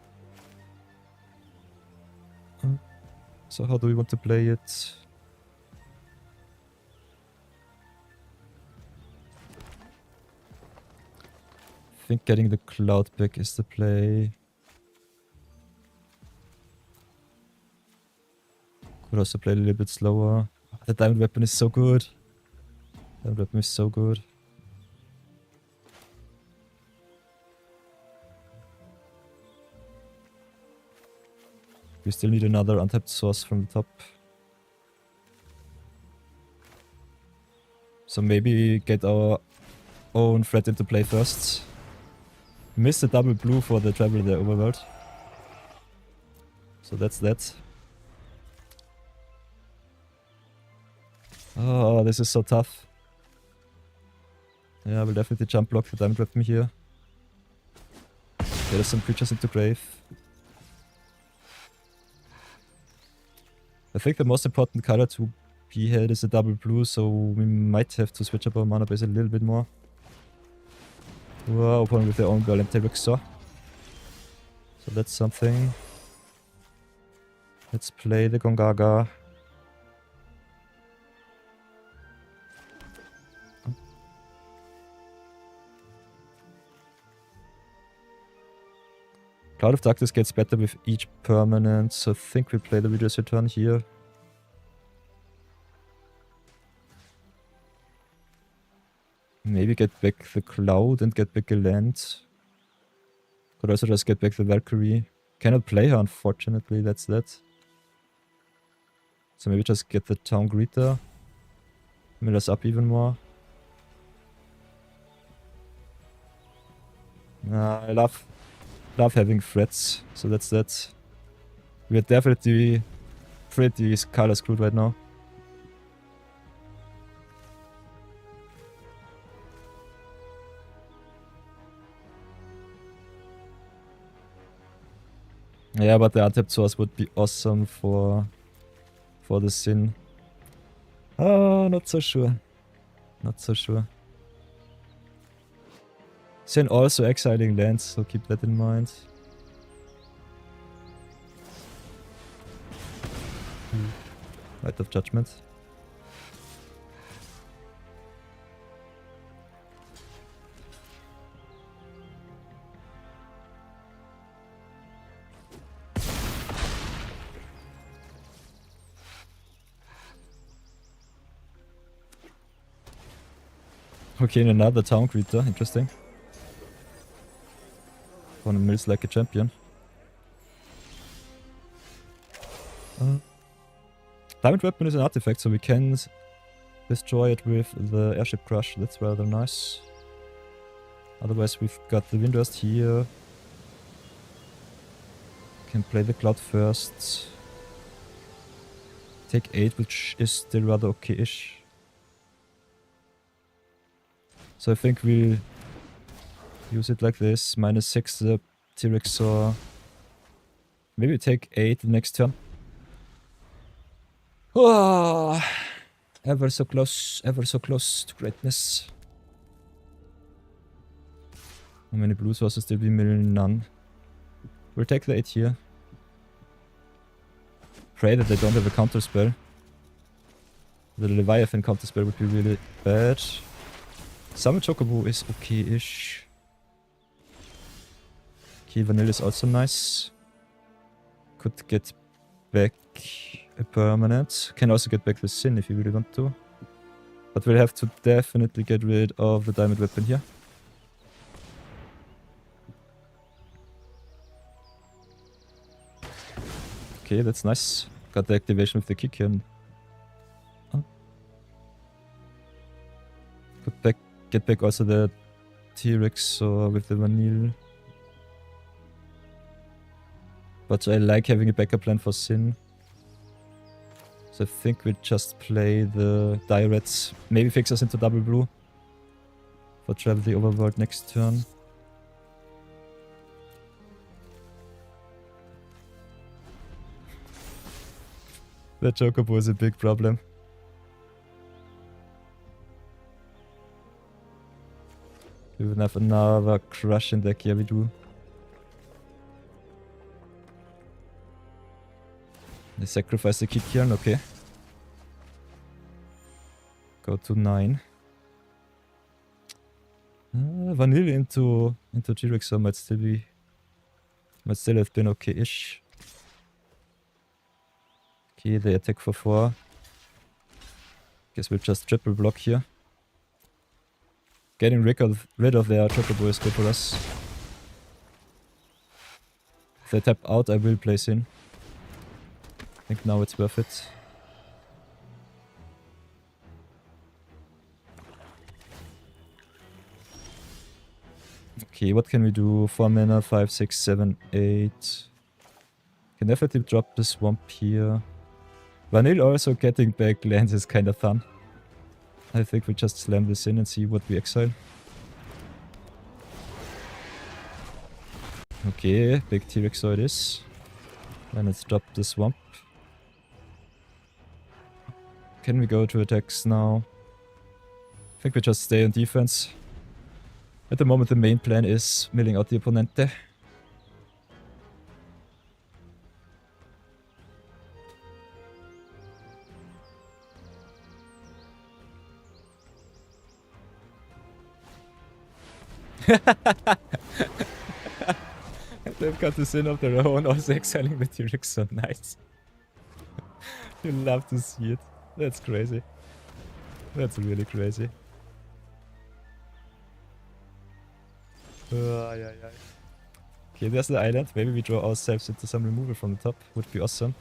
So how do we want to play it? I think getting the cloud back is the play. Could also play a little bit slower. The diamond weapon is so good. Diamond weapon is so good. We still need another untapped source from the top. So maybe get our own threat into play first. Missed the double blue for the travel the overworld. So that's that. Oh, this is so tough. Yeah, I will definitely jump block the diamond weapon here. Get us some creatures into grave. I think the most important color to be had is a double blue, so we might have to switch up our mana base a little bit more. Wow, opponent with their own Golem Terexor. So that's something. Let's play the Gongaga. Cloud of Darkness gets better with each permanent, so I think we play the Reader's Return here. Maybe get back the Cloud and get back a land. Could also just get back the Valkyrie. Cannot play her, unfortunately, that's that. So maybe just get the Town Greeter. Mill us up even more. I love having threats, so that's that. We are definitely pretty color screwed right now. Yeah, but the untapped source would be awesome for the Sin. Oh, not so sure. Not so sure. Sin also exiling lands, so keep that in mind. Light of Judgment. Okay, and another Town Creature, interesting. One mills like a champion. Diamond Weapon is an artifact, so we can destroy it with the Airship Crush. That's rather nice. Otherwise, we've got the Windburst here. Can play the Cloud first. Take 8, which is still rather okay-ish. So I think we'll use it like this. -6 the T-Rex or maybe take 8 the next turn. Oh, ever so close to greatness. How many blue sources did we mill? None. We'll take the 8 here. Pray that they don't have a counter spell. The Leviathan counter spell would be really bad. Summon Chocobo is okay-ish. Okay, Vanilla is also nice. Could get back a permanent. Can also get back the Sin if you really want to. But we'll have to definitely get rid of the Diamond Weapon here. Okay, that's nice. Got the activation with the kick here. Could get back also the T-Rex or with the Vanille. But I like having a backup plan for Sin. So I think we just play the Direts. Maybe fix us into double blue. For Travel the Overworld next turn. The Chocobo is a big problem. We will have another Crush in deck. Yeah, we do. They sacrifice the kick here, okay. Go to 9. Vanilla into T-Rex might still have been okay-ish. Okay, they attack for 4. Guess we'll just triple block here. Getting rid of their Chocobo is good for us. If they tap out, I will place in. I think now it's worth it. Okay, what can we do? 4 mana, 5, 6, 7, 8. Can definitely drop the Swamp here. Vanille also getting back lands is kinda fun. I think we just slam this in and see what we exile. Okay, big T-Rex it is. And let's drop the Swamp. Can we go to attacks now? I think we just stay on defense. At the moment the main plan is milling out the Opponente. They've got the Sin of their own, also exiling the T-Rex, so nice. You love to see it. That's crazy. That's really crazy. Okay, there's the island. Maybe we draw ourselves into some removal from the top. Would be awesome.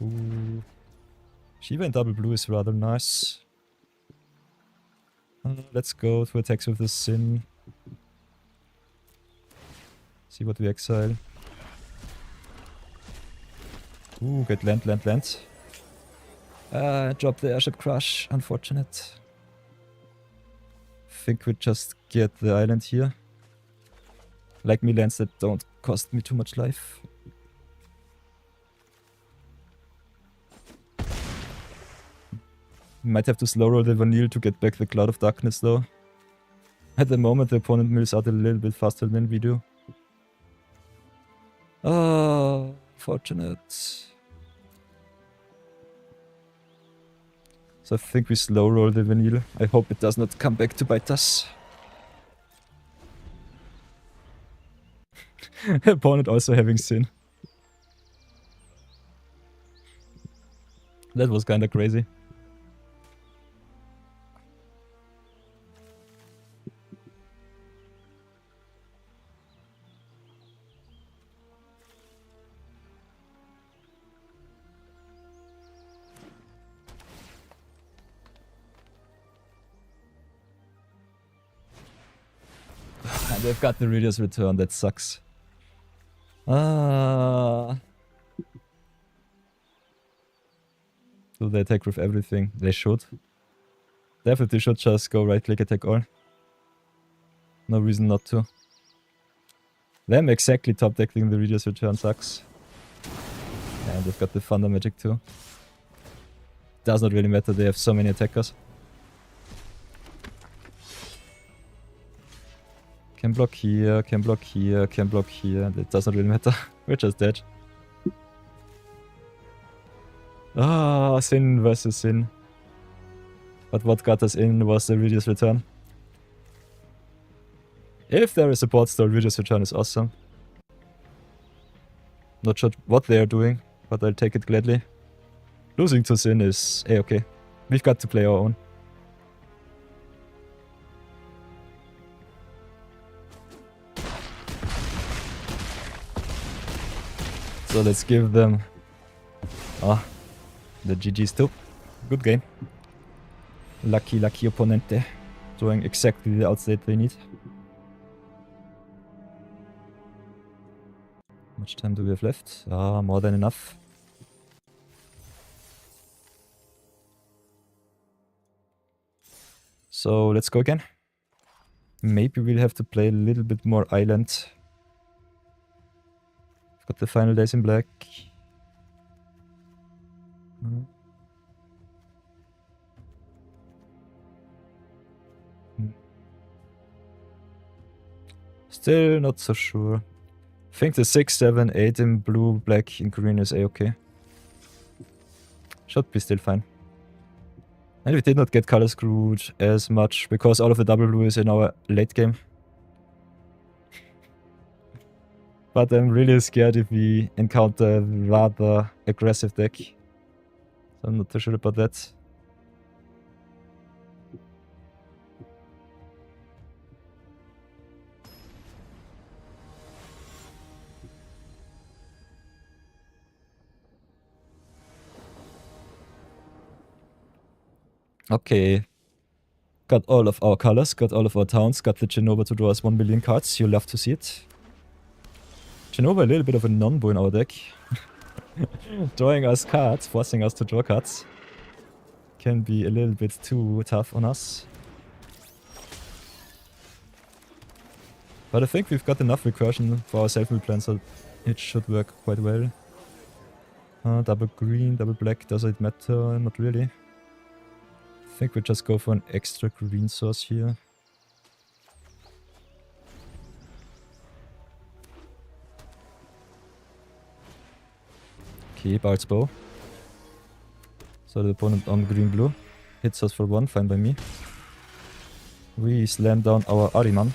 Ooh. Shiva in double blue is rather nice. Let's go to attacks with the Sin. See what we exile. Ooh, get land. Drop the Airship Crush. Unfortunate. Think we just get the island here. Like me lands that don't cost me too much life. Might have to slow roll the Vanille to get back the Cloud of Darkness though. At the moment the opponent mills out a little bit faster than we do. Oh, fortunate. So I think we slow roll the Vanille. I hope it does not come back to bite us. Opponent also having Sin. That was kinda crazy. They've got the Radius return, that sucks. Do they attack with everything? They should. Definitely should just go right click attack all. No reason not to. Them exactly top decking the Radius return sucks. And they've got the Thunder Magic too. Does not really matter, they have so many attackers. Can block here, can block here, can block here. It does not really matter. We're just dead. Ah, Sin versus Sin. But what got us in was the Radius return. If there is support still, Radius return is awesome. Not sure what they are doing, but I'll take it gladly. Losing to Sin is A-okay. We've got to play our own. So let's give them the GG's too. Good game. Lucky opponente. Doing exactly the outstate they need. How much time do we have left? More than enough. So let's go again. Maybe we'll have to play a little bit more island. I've got the final days in black. Still not so sure. I think the 6, 7, 8 in blue, black, and green is A-okay. Should be still fine. And we did not get color screwed as much because all of the double blue is in our late game. But I'm really scared if we encounter a rather aggressive deck. So I'm not too sure about that. Okay. Got all of our colors, got all of our towns, got the Genova to draw us 1 million cards. You love to see it. Genova a little bit of a non-bo in our deck. Drawing us cards, forcing us to draw cards. Can be a little bit too tough on us. But I think we've got enough recursion for our self-build plan, so it should work quite well. Double green, double black, does it matter? Not really. I think we just go for an extra green source here. Okay, Bard's Bow. So the opponent on green-blue hits us for 1, fine by me. We slam down our Ahriman.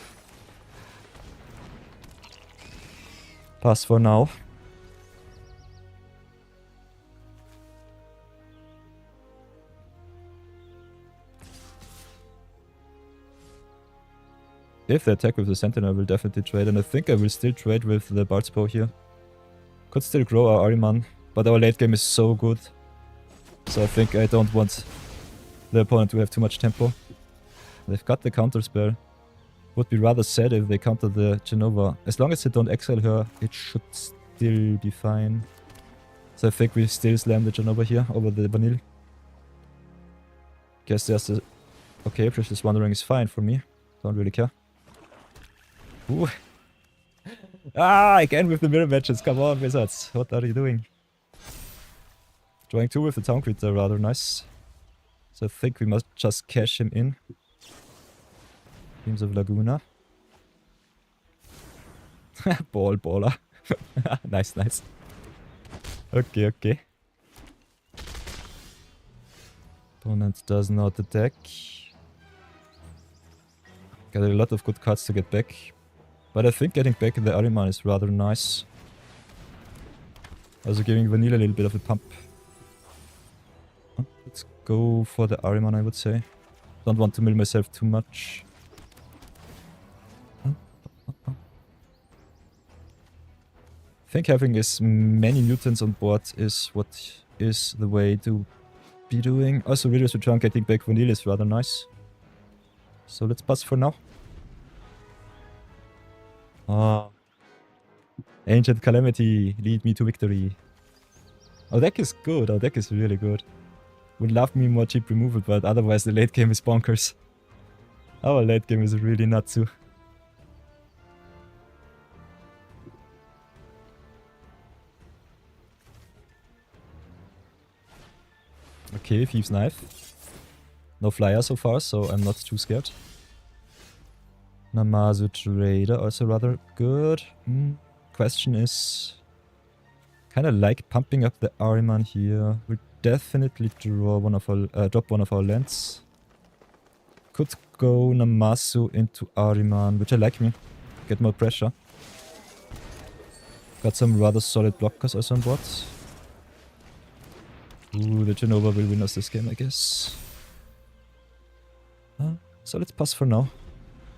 Pass for now. If they attack with the Sentinel, I will definitely trade, and I think I will still trade with the Bard's Bow here. Could still grow our Ahriman, but our late game is so good. So I think I don't want the opponent to have too much tempo. They've got the counter spell. Would be rather sad if they counter the Genova. As long as they don't exile her, it should still be fine. So I think we still slam the Genova here over the Vanille. Guess there's the... Okay, Precious Wandering is fine for me. Don't really care. Ooh. Again with the mirror matches. Come on, Wizards. What are you doing? Drawing 2 with the Town Creator, rather nice. So I think we must just cash him in. Teams of Laguna. Baller. Nice. Okay. Opponent does not attack. Got a lot of good cards to get back. But I think getting back the Ahriman is rather nice. Also giving Vanilla a little bit of a pump. Let's go for the Ahriman, I would say. Don't want to mill myself too much. I think having as many mutants on board is what is the way to be doing. Also, Radius Return getting back Vanilla is rather nice. So let's pass for now. Oh. Ancient Calamity, lead me to victory. Our deck is good, our deck is really good. Would love me more cheap removal, but otherwise the late game is bonkers. Our late game is really nuts too. Okay, Thieves Knife. No flyer so far, so I'm not too scared. Namazu Trader, also rather good. Question is... Kinda like pumping up the Ahriman here. We'll definitely draw one of our, drop one of our lands. Could go Namazu into Ahriman, which I like me. Get more pressure. Got some rather solid blockers also on board. Ooh, the Genova will win us this game, I guess. So let's pass for now.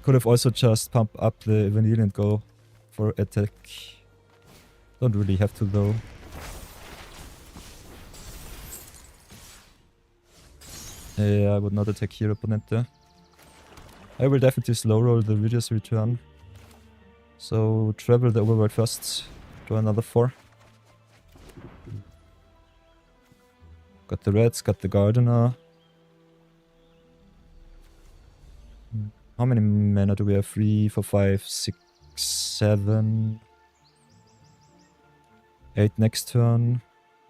Could have also just pumped up the Vanilla and go for attack. Don't really have to though. Yeah, I would not attack here, Opponente. I will definitely slow roll the Reader's Return. So travel the overworld first. Draw another 4. Got the reds, got the Gardener. How many mana do we have? 3, 4, 5, 6, 7... 8 next turn.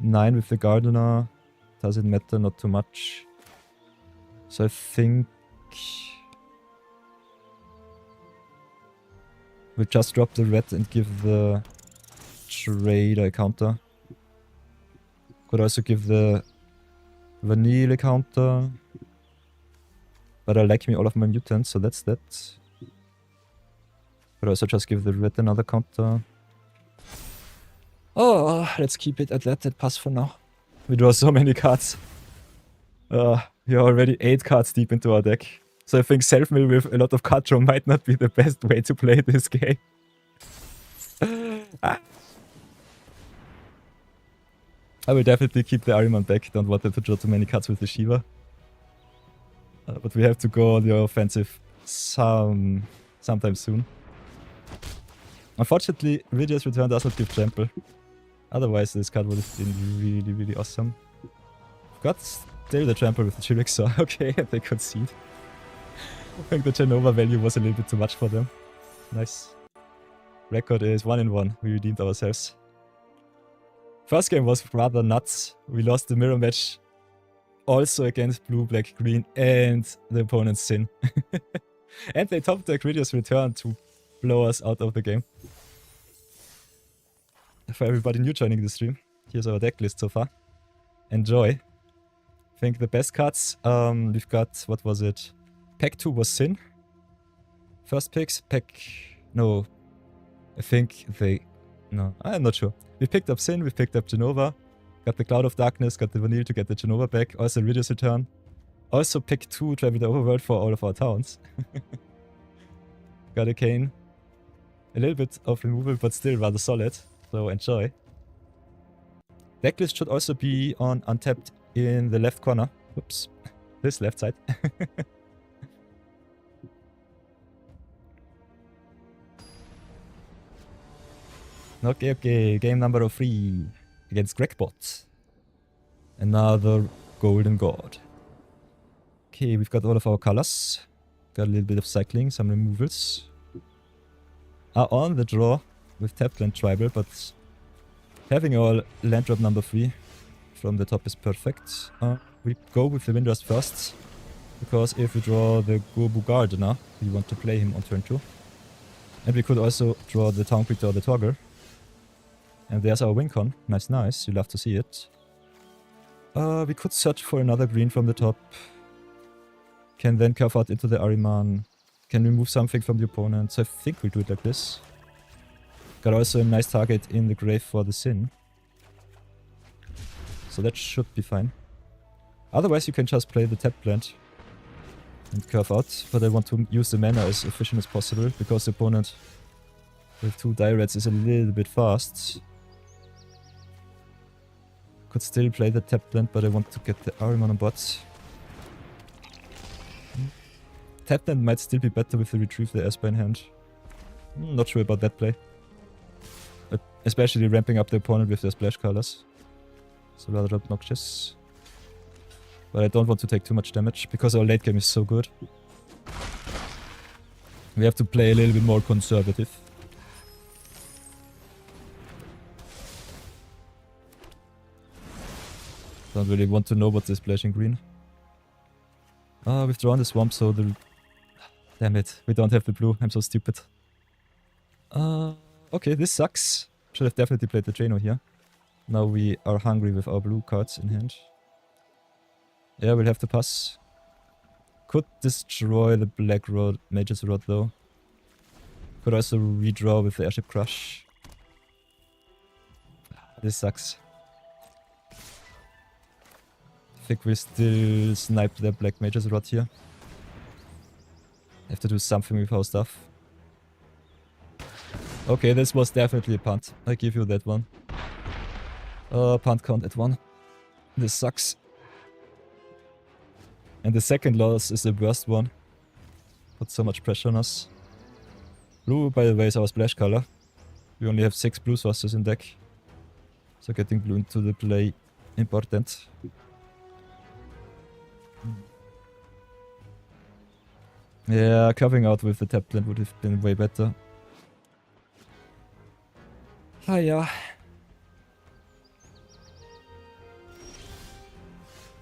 9 with the Gardener. Doesn't matter, not too much. So I think... we'll just drop the red and give the Trader a counter. Could also give the Vanilla counter. But I like me all of my mutants, so that's that. Could also just give the red another counter. Oh, let's keep it at that pass for now. We draw so many cards. We're already 8 cards deep into our deck. So I think self-mill with a lot of card draw might not be the best way to play this game. I will definitely keep the Ahriman deck. Don't want them to draw too many cards with the Shiva. But we have to go on the offensive sometime soon. Unfortunately, Reader's Return does not give Trample. Otherwise, this card would have been really, really awesome. Got still the Trample with the Chirix, so okay, they concede. I think the Genova value was a little bit too much for them. Nice. Record is 1-1. We redeemed ourselves. First game was rather nuts. We lost the mirror match also against blue, black, green, and the opponent's Sin. And they topped the Reader's Return to blow us out of the game. For everybody new joining the stream, here's our deck list so far. Enjoy. I think the best cards, we've got, what was it? Pack 2 was Sin. First picks, no. I think no, I'm not sure. We picked up Sin, we picked up Genova. Got the Cloud of Darkness, got the Vanille to get the Genova back. Also Reader's Return. Also pick 2, travel the overworld for all of our towns. Got a Cane. A little bit of removal, but still rather solid. So enjoy. Decklist should also be on untapped in the left corner. Oops. This left side. Okay. Game number 3. Against Gregbot. Another Golden God. Okay, we've got all of our colors. Got a little bit of cycling, some removals. Are on the draw with tapped land tribal, but having our land drop number 3 from the top is perfect. We go with the Windrust first, because if we draw the Gobu Gardener, we want to play him on turn 2. And we could also draw the Town Creature or the Toggle. And there's our Wincon. Nice. You love to see it. We could search for another green from the top. Can then curve out into the Ahriman. Can remove something from the opponent. So I think we'll do it like this. Got also a nice target in the grave for the Sin. So that should be fine. Otherwise you can just play the tap plant and curve out. But I want to use the mana as efficient as possible, because the opponent with 2 Direts is a little bit fast. Could still play the tap plant, but I want to get the Ahriman on board. Tap plant might still be better with the retrieve the Esper in hand. Not sure about that play. But especially ramping up the opponent with their splash colors. So rather obnoxious. But I don't want to take too much damage because our late game is so good. We have to play a little bit more conservative. Don't really want to know what they're splashing green. Ah, we've drawn the swamp, so the... Damn it, we don't have the blue. I'm so stupid. Okay, this sucks. Should have definitely played the Drano here. Now we are hungry with our blue cards in hand. Yeah, we'll have to pass. Could destroy the black rod, Mage's Rod though. Could also redraw with the Airship Crush. This sucks. I think we still snipe the black Mage's Rod here. Have to do something with our stuff. Okay, this was definitely a punt. I give you that one. Punt count at 1. This sucks. And the second loss is the worst one. Put so much pressure on us. Blue, by the way, is our splash color. We only have 6 blue sources in deck. So getting blue into the play, important. Yeah, covering out with the tap land would have been way better. Hiya.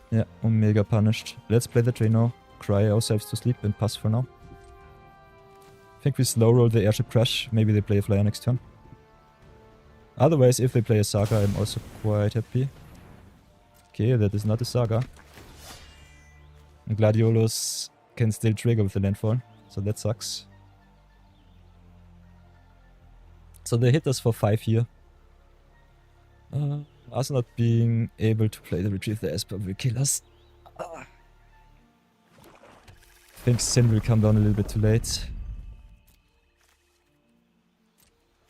Yeah, Omega punished. Let's play the Drano, cry ourselves to sleep and pass for now. I think we slow roll the Airship Crash. Maybe they play a Flyer next turn. Otherwise, if they play a Saga, I'm also quite happy. Okay, that is not a Saga. And Gladiolus can still trigger with the landfall, so that sucks. So they hit us for 5 here. Us not being able to play the Retrieve the Esper will kill us. I think Sin will come down a little bit too late.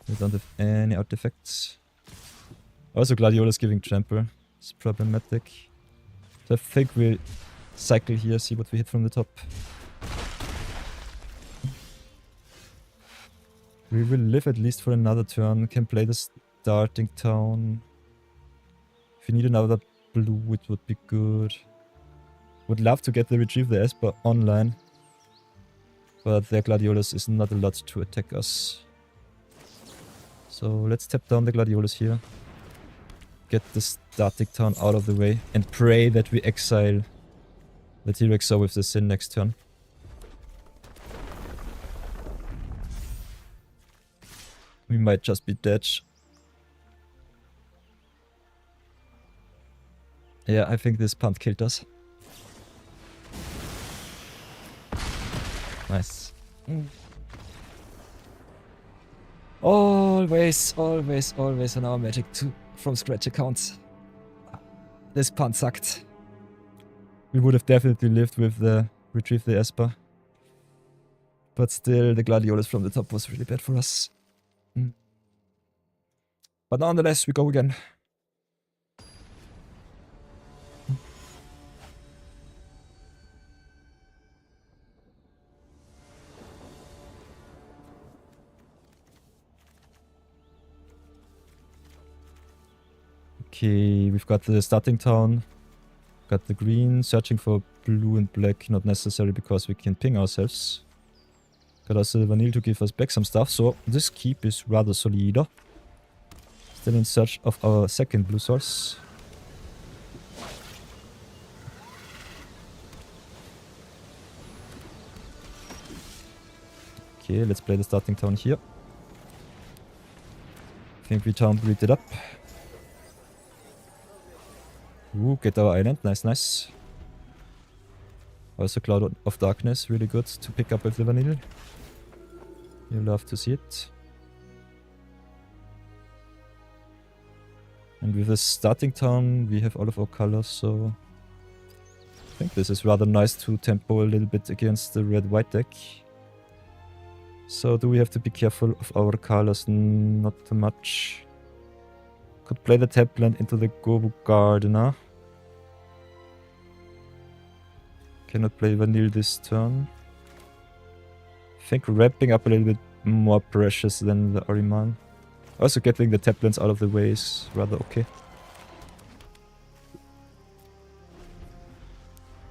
We don't have any artifacts. Also Gladiolus giving trample. It's problematic. So I think we'll cycle here, see what we hit from the top. We will live at least for another turn. Can play the starting town. If we need another blue, it would be good. Would love to get the Retrieve the Esper online. But their Gladiolus is not allowed to attack us. So let's tap down the Gladiolus here. Get the static town out of the way. And pray that we exile the T-Rexer with the Sin next turn. We might just be dead. Yeah, I think this punt killed us. Nice. Always on our Magic 2 from scratch accounts. This punt sucked. We would have definitely lived with the Retrieve the Esper. But still, the Gladiolus from the top was really bad for us. But nonetheless, we go again. Okay, we've got the starting town. Got the green, searching for blue and black, not necessary because we can ping ourselves. Got also the vanilla to give us back some stuff, so this keep is rather solid. Still in search of our second blue source. Okay, let's play the starting town here. I think we town breed it up. Ooh, get our island. Nice, nice. Also Cloud of Darkness, really good to pick up with the vanilla. You love to see it. And with the starting town, we have all of our colors, so I think this is rather nice to tempo a little bit against the red-white deck. So do we have to be careful of our colors? Not too much. Could play the Tapland into the Gobu Gardener. Cannot play Vanille this turn. I think ramping up a little bit more precious than the Ahriman. Also getting the Taplins out of the way is rather okay.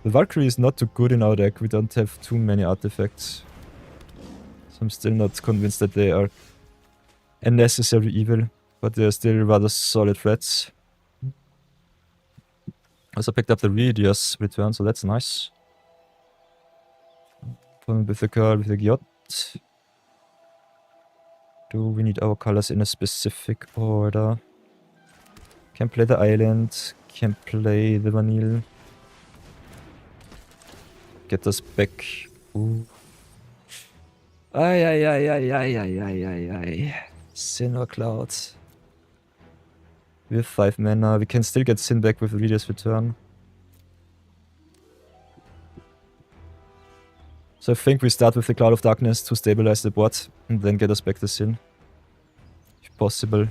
The Valkyrie is not too good in our deck, we don't have too many artifacts. So I'm still not convinced that they are a necessary evil, but they are still rather solid threats. Also picked up the Redios return, so that's nice. Pulling with the girl, with the Gyot. Do we need our colors in a specific order? Can play the island, can play the vanille. Get us back. Ooh. Ay. Sin or Cloud. We have 5 mana. We can still get Sin back with Redios return. So I think we start with the Cloud of Darkness to stabilize the board and then get us back the Sin. If possible.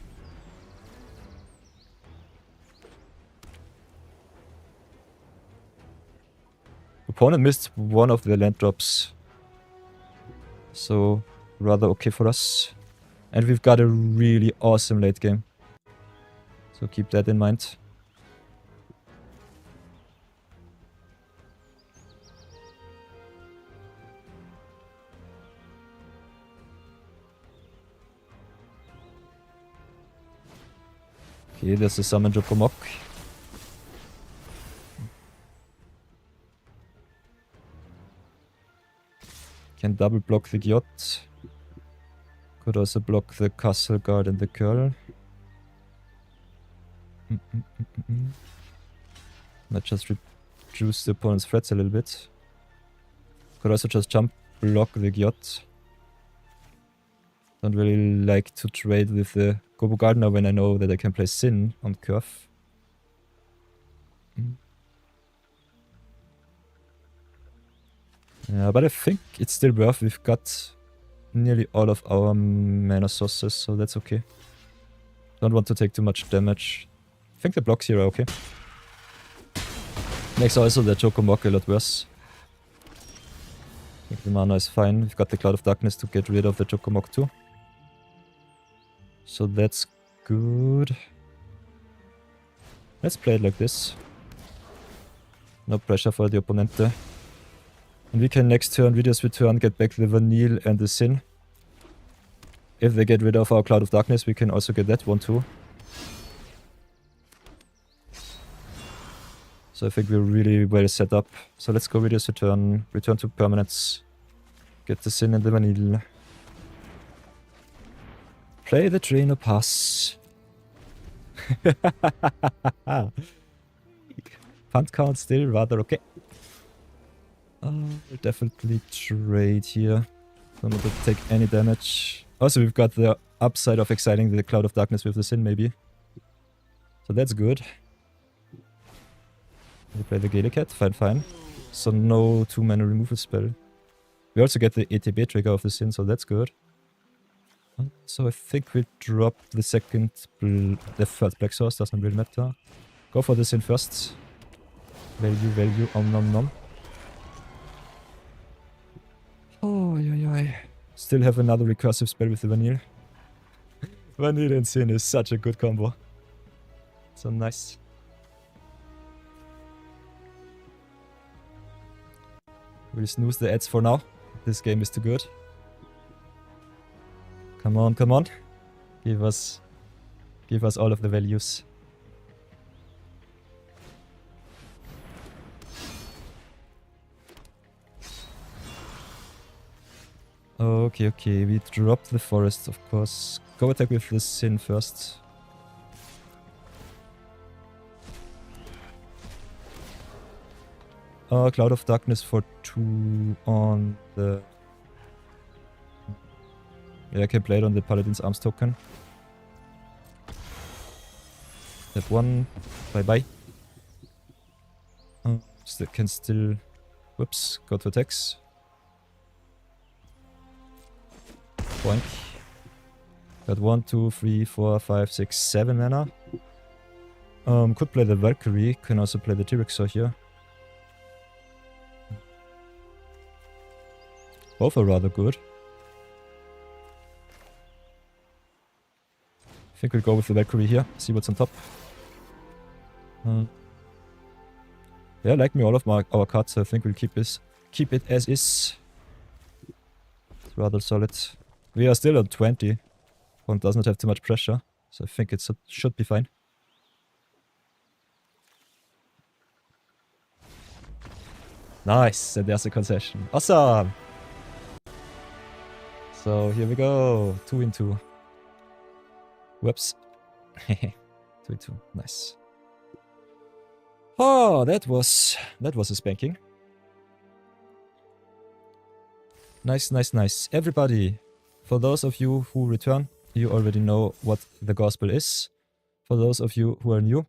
Opponent missed one of the land drops. So rather okay for us. And we've got a really awesome late game. So keep that in mind. Okay, there's a summon Jokomok. Can double block the Gyot. Could also block the Castle Guard and the Curl. Might just reduce the opponent's threats a little bit. Could also just jump block the Gyot. Don't really like to trade with the Gobu Gardener when I know that I can play Sin on curve. Yeah, but I think it's still worth. We've got nearly all of our mana sources, so that's okay. Don't want to take too much damage. I think the blocks here are okay. Makes also the Jokomok a lot worse. I think the mana is fine. We've got the Cloud of Darkness to get rid of the Jokomok too. So that's good. Let's play it like this. No pressure for the opponent there. And we can next turn, Redios return, get back the Vanille and the Sin. If they get rid of our Cloud of Darkness, we can also get that one too. So I think we're really well set up. So let's go Redios return, return to permanents. Get the Sin and the Vanille. Play the Trainer Pass. Punt count still rather okay. We'll definitely trade here. Don't want to take any damage. Also, we've got the upside of exiling the Cloud of Darkness with the Sin, maybe. So that's good. We play the Galicat, fine. So no 2-mana removal spell. We also get the ETB trigger of the Sin, so that's good. So I think we drop the the third Black Source, doesn't really matter. Go for the Sin first. Value, nom. Oh, yeah. Still have another recursive spell with the Vanille. Vanille and Sin is such a good combo. So nice. We'll snooze the ads for now. This game is too good. Come on. Give us all of the values. Okay, we drop the forest, of course. Go attack with the Sin first. Cloud of Darkness for 2 on the... Yeah, I can play it on the Paladin's Arms token. That one. Bye. Can still... Whoops, go to attacks. Boink. Got 1, 2, 3, 4, 5, 6, 7 mana. Could play the Valkyrie, can also play the T-Rexor here. Both are rather good. think we'll go with the Valkyrie here. See what's on top. Yeah, like me all of our cards. So I think we'll keep it as is. It's rather solid. We are still on 20. One does not have too much pressure, so I think it should be fine. Nice, and there's a concession. Awesome! So here we go. 2 in 2. Whoops. 2 in 2. Nice. Oh, that was a spanking. Nice, nice, nice. Everybody, for those of you who return, you already know what the gospel is. For those of you who are new,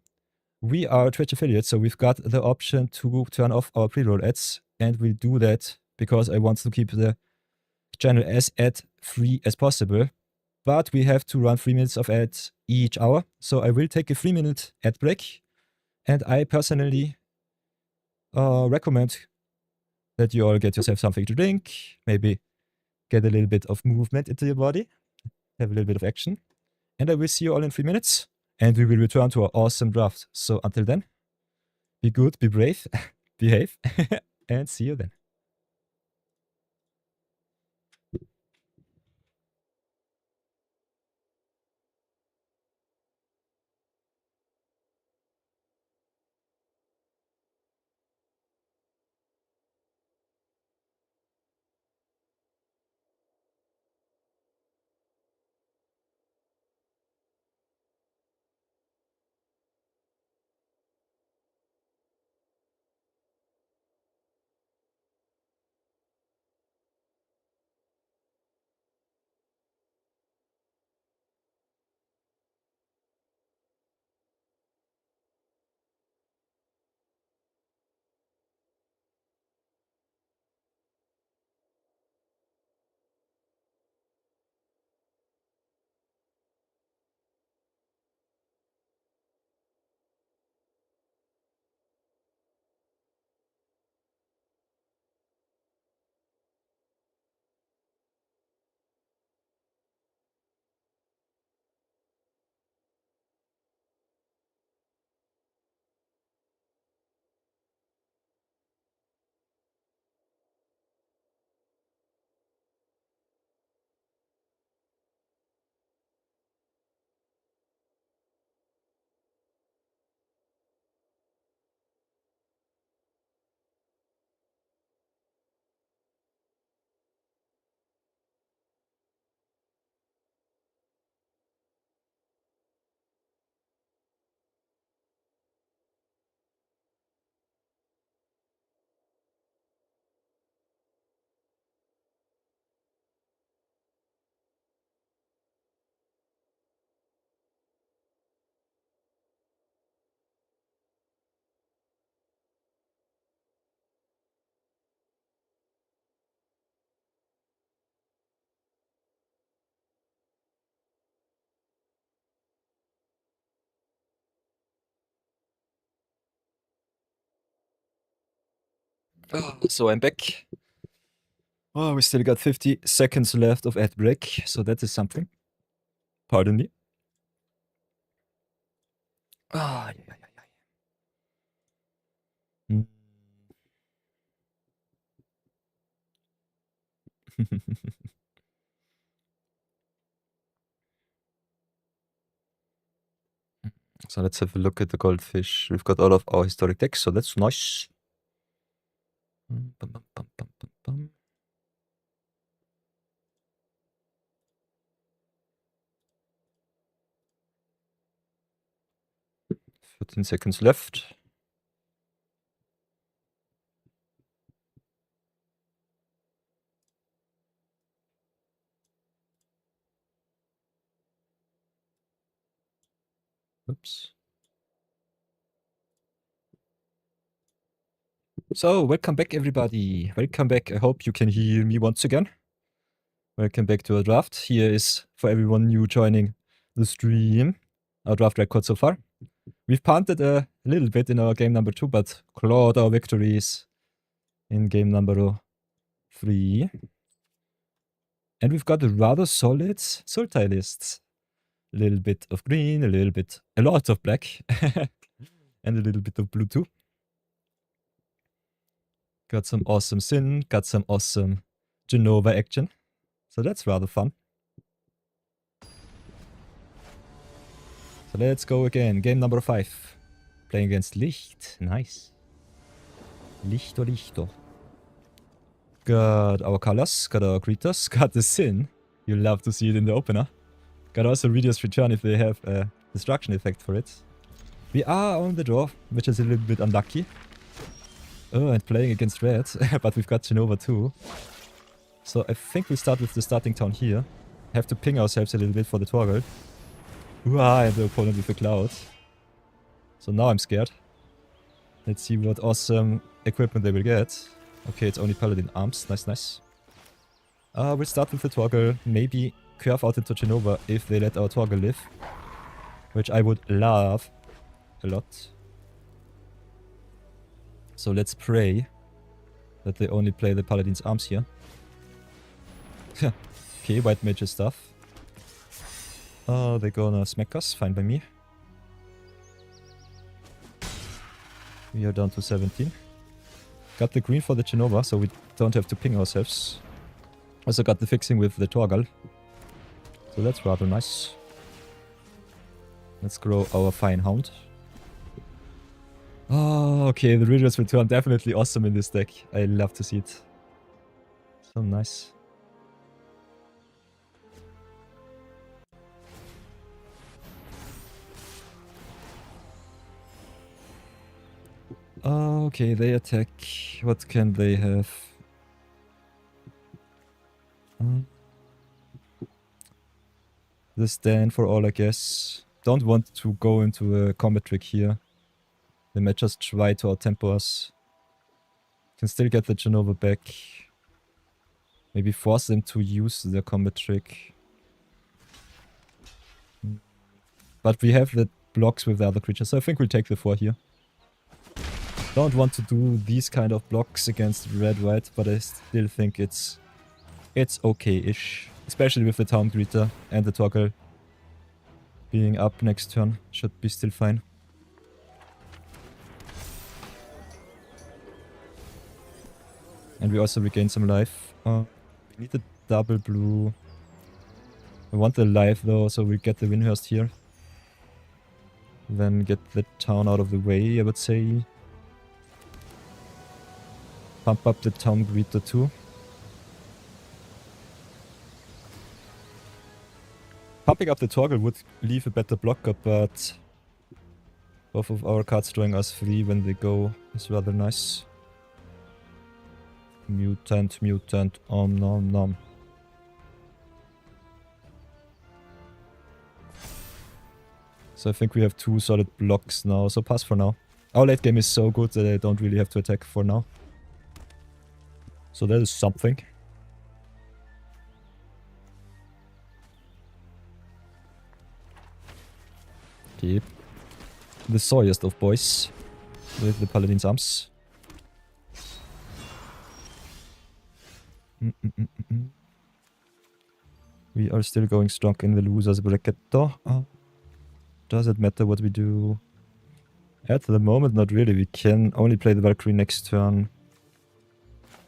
we are Twitch affiliates, so we've got the option to turn off our pre-roll ads, and we'll do that because I want to keep the channel as ad-free as possible. But we have to run 3 minutes of ads each hour, so I will take a 3-minute ad break. And I personally recommend that you all get yourself something to drink, maybe get a little bit of movement into your body, have a little bit of action. And I will see you all in 3 minutes, and we will return to our awesome draft. So until then, be good, be brave, behave, and see you then. So I'm back. Oh, we still got 50 seconds left of ad break, so that is something. Pardon me. Ah, yeah. So let's have a look at the goldfish. We've got all of our historic decks, so that's nice. 13 seconds left. Oops. So, welcome back, everybody. Welcome back. I hope you can hear me once again. Welcome back to our draft. Here is, for everyone new joining the stream, our draft record so far. We've punted a little bit in our game number 2, but clawed our victories in game number 3. And we've got a rather solid Sultai list. A little bit of green, a lot of black, and a little bit of blue too. Got some awesome Sin, got some awesome Genova action. So that's rather fun. So let's go again. Game number 5. Playing against Licht. Nice. Lichter, Lichter. Got our colors, got our creatures, got the Sin. You love to see it in the opener. Got also Radius Return if they have a destruction effect for it. We are on the draw, which is a little bit unlucky. Oh, and playing against red, but we've got Genova too. So I think we start with the starting town here. Have to ping ourselves a little bit for the Torgal. Ooh-ah, and the opponent with a cloud. So now I'm scared. Let's see what awesome equipment they will get. Okay, it's only Paladin arms. Nice, nice. We'll start with the Torgal. Maybe curve out into Genova if they let our Torgal live. Which I would love a lot. So let's pray that they only play the Paladin's arms here. Okay, white mage stuff. Oh, they're gonna smack us. Fine by me. We are down to 17. Got the green for the Genova, so we don't have to ping ourselves. Also got the fixing with the Torgal. So that's rather nice. Let's grow our fine hound. Oh, okay, the Radius Return definitely awesome in this deck. I love to see it. So nice. Okay, they attack. What can they have? The stand for all, I guess. Don't want to go into a combat trick here. They might just try to outtempo us. Can still get the Genova back. Maybe force them to use their combat trick. But we have the blocks with the other creatures, so I think we'll take the 4 here. Don't want to do these kind of blocks against red-white, but I still think it's okay-ish. Especially with the Town Greeter and the Torgal being up next turn. Should be still fine. And we also regain some life. We need the double blue. I want the life though, so we get the Windhurst here. Then get the town out of the way, I would say. Pump up the Town Greeter too. Pumping up the Torgal would leave a better blocker, but both of our cards drawing us free when they go is rather nice. Mutant, mutant, nom nom. So I think we have 2 solid blocks now, so pass for now. Our late game is so good that I don't really have to attack for now. So that is something. Okay. The sorriest of boys with the Paladin's arms. We are still going strong in the losers bracket though. Does it matter what we do? At the moment, not really. We can only play the Valkyrie next turn.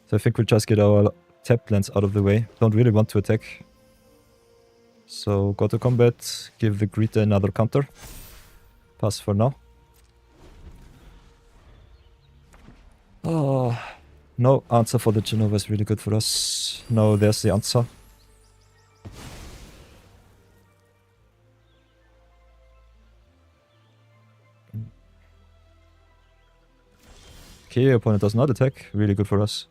So I think we'll just get our tapped lands out of the way. Don't really want to attack. So go to combat, give the Greeter another counter. Pass for now. Oh, no answer for the Genova is really good for us. No, there's the answer. Okay, opponent does not attack. Really good for us.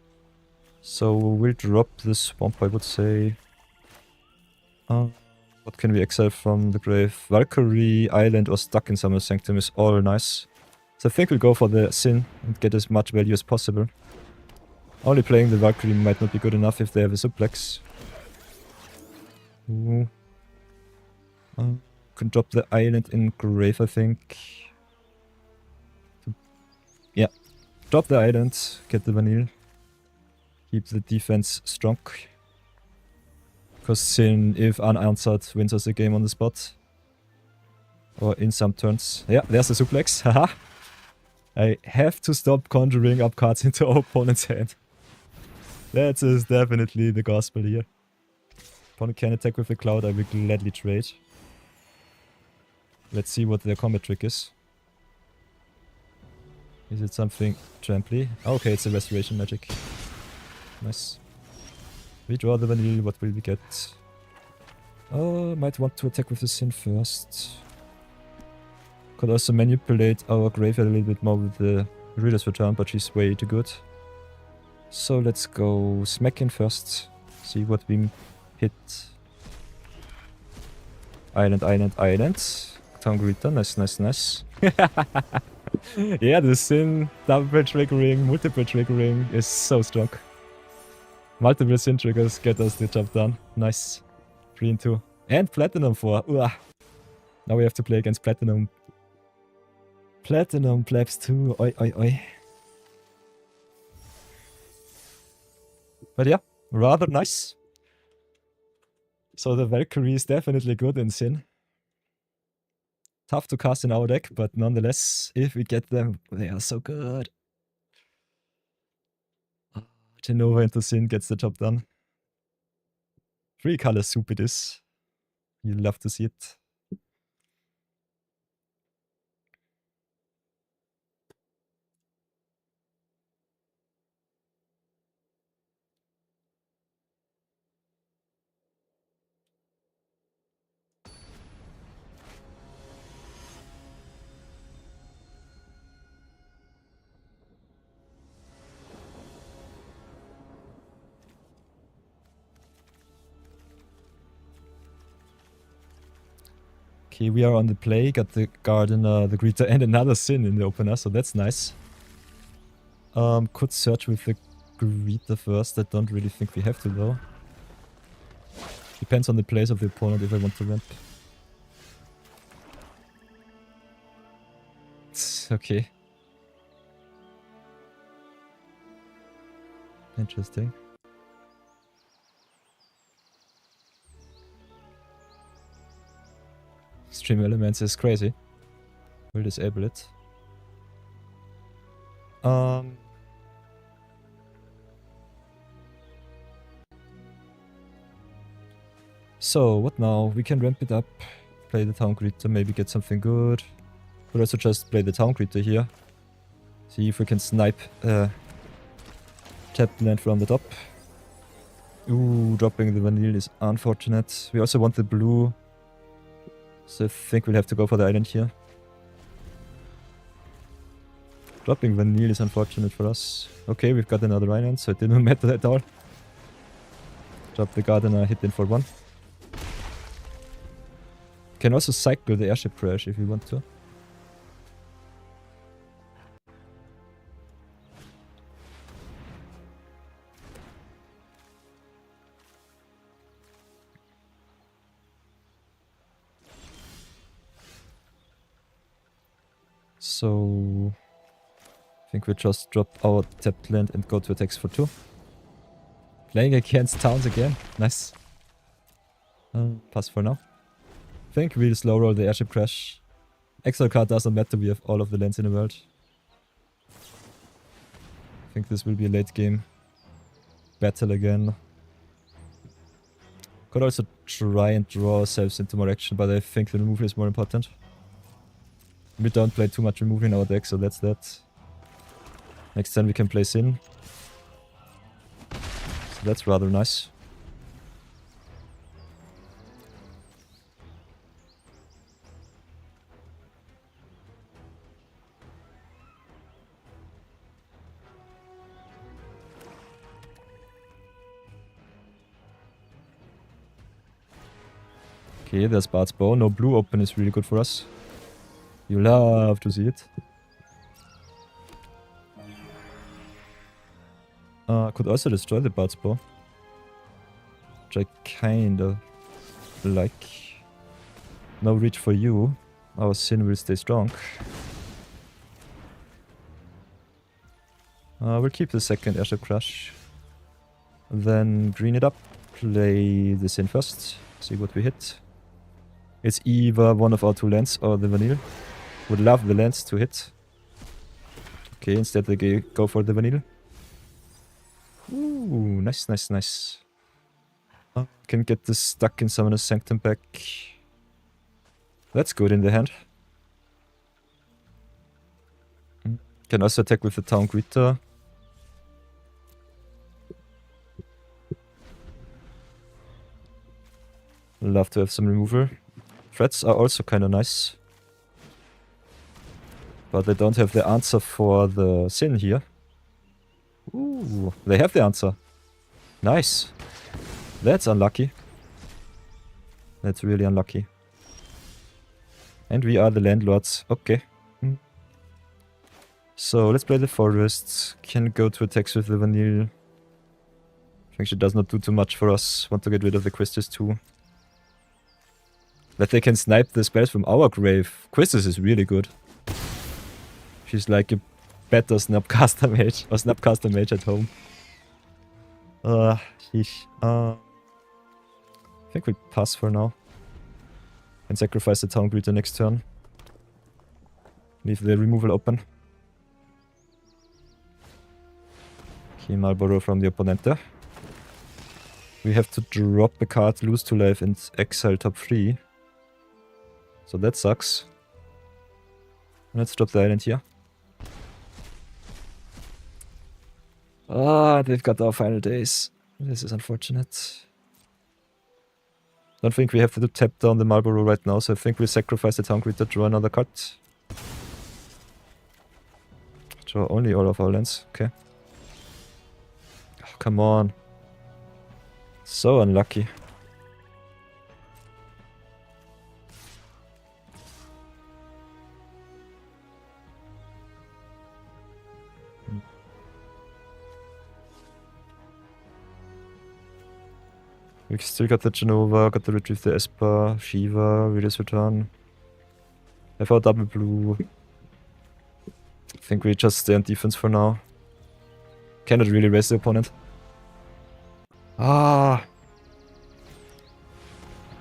So we'll drop the swamp, I would say. What can we exile from the grave? Valkyrie, Island, or Stuck in Summer Sanctum is all nice. So I think we'll go for the Sin and get as much value as possible. Only playing the Valkyrie might not be good enough if they have a suplex. Ooh. Can drop the Island in grave, I think. Yeah. Drop the Island, get the Vanille. Keep the defense strong. Because Sin, if unanswered, wins us the game on the spot. Or in some turns. Yeah, there's the suplex. Haha. I have to stop conjuring up cards into opponent's hand. That is definitely the gospel here. Opponent can attack with the cloud, I will gladly trade. Let's see what their combat trick is. Is it something tramply? Okay, it's a restoration magic. Nice. We draw the vanilla, what will we get? Oh, might want to attack with the Sin first. Could also manipulate our graveyard a little bit more with the Reader's Return, but she's way too good. So let's go smack in first. See what we hit. Island, island, island. Tangrita, nice, nice, nice. Yeah, the Sin double triggering, multiple triggering is so strong. Multiple Sin triggers get us the job done. Nice. 3 and 2. And Platinum 4. Uah. Now we have to play against Platinum. Platinum plebs too. Oi, oi, oi. But yeah, rather nice. So the Valkyrie is definitely good in Sin. Tough to cast in our deck, but nonetheless, if we get them, they are so good. Genova into Sin gets the job done. 3 color soup it is. You love to see it. Okay, we are on the play, got the Gardener, the Greeter, and another Sin in the opener, so that's nice. Could search with the Greeter first, I don't really think we have to though. Depends on the place of the opponent if I want to ramp. Okay. Interesting. Extreme Elements is crazy. We'll disable it. So, what now? We can ramp it up, play the Town Greeter, maybe get something good. We'll also just play the Town Greeter here. See if we can snipe tapped land from the top. Ooh, dropping the Vanille is unfortunate. We also want the blue. So I think we'll have to go for the island here. Dropping Vanille is unfortunate for us. Okay, we've got another island, so it didn't matter at all. Drop the Gardener, hit in for 1. Can also cycle the airship crash if you want to. So I think we just drop our tapped land and go to attacks for 2. Playing against towns again. Nice. Pass for now. I think we'll slow roll the airship crash. Exile card doesn't matter, we have all of the lands in the world. I think this will be a late game battle again. Could also try and draw ourselves into more action, but I think the removal is more important. We don't play too much removal in our deck, so that's that. Next turn we can play Sin. So that's rather nice. Okay, there's Bard's Bow. No blue open is really good for us. You love to see it. Could also destroy the Bard's Bow. Which I kinda like. No reach for you. Our Sin will stay strong. We'll keep the second Airship Crash. Then green it up. Play the Sin first. See what we hit. It's either one of our two lands or the vanille. Would love the lands to hit. Okay, instead they go for the vanille. Ooh, nice, nice, nice. Can get this stuck in Summoner's Sanctum back. That's good in the hand. Can also attack with the Town Greeter. Love to have some removal. Threats are also kind of nice. But they don't have the answer for the Sin here. Ooh, they have the answer. Nice. That's unlucky. That's really unlucky. And we are the landlords. Okay. So let's play the forest. Can go to attacks with the vanille. I think she does not do too much for us. Want to get rid of the Quistis too. That they can snipe the spells from our grave. Quistis is really good. She's like a better Snapcaster mage. Or Snapcaster mage at home. Sheesh. I think we'll pass for now. And sacrifice the Town Greeter next turn. Leave the removal open. Okay, Marlborough from the opponent there. We have to drop a card, lose 2 life, and exile top 3. So that sucks. Let's drop the island here. They've got our final days. This is unfortunate. Don't think we have to tap down the Marlborough right now, so I think we sacrifice the Town Greeter, draw another card. Draw only all of our lands, okay. Oh, come on. So unlucky. We still got the Genova, got to retrieve the Esper, Shiva, Reader's Return. Have our double blue. I think we just stay on defense for now. Cannot really raise the opponent.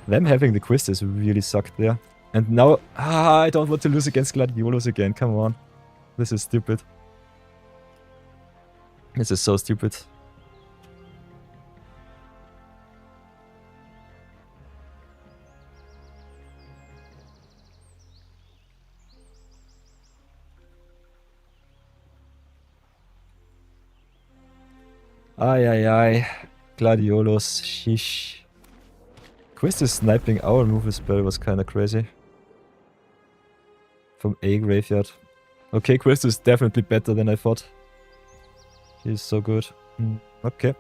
Them having the Quistis really sucked there. And now, I don't want to lose against Gladiolos again, come on. This is stupid. This is so stupid. Ay. Gladiolos, sheesh. Quistis sniping our removal spell was kinda crazy. From a graveyard. Okay, Quistis is definitely better than I thought. He's so good. Okay.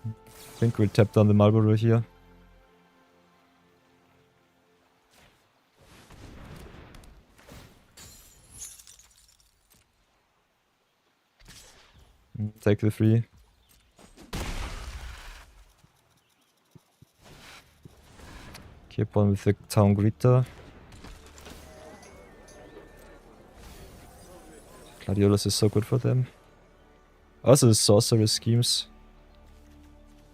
I think we'll tap down the Marlborough here. Take the 3. Keep on with the Town Greeter. Gladiolos is so good for them. Also the Sorcerer schemes.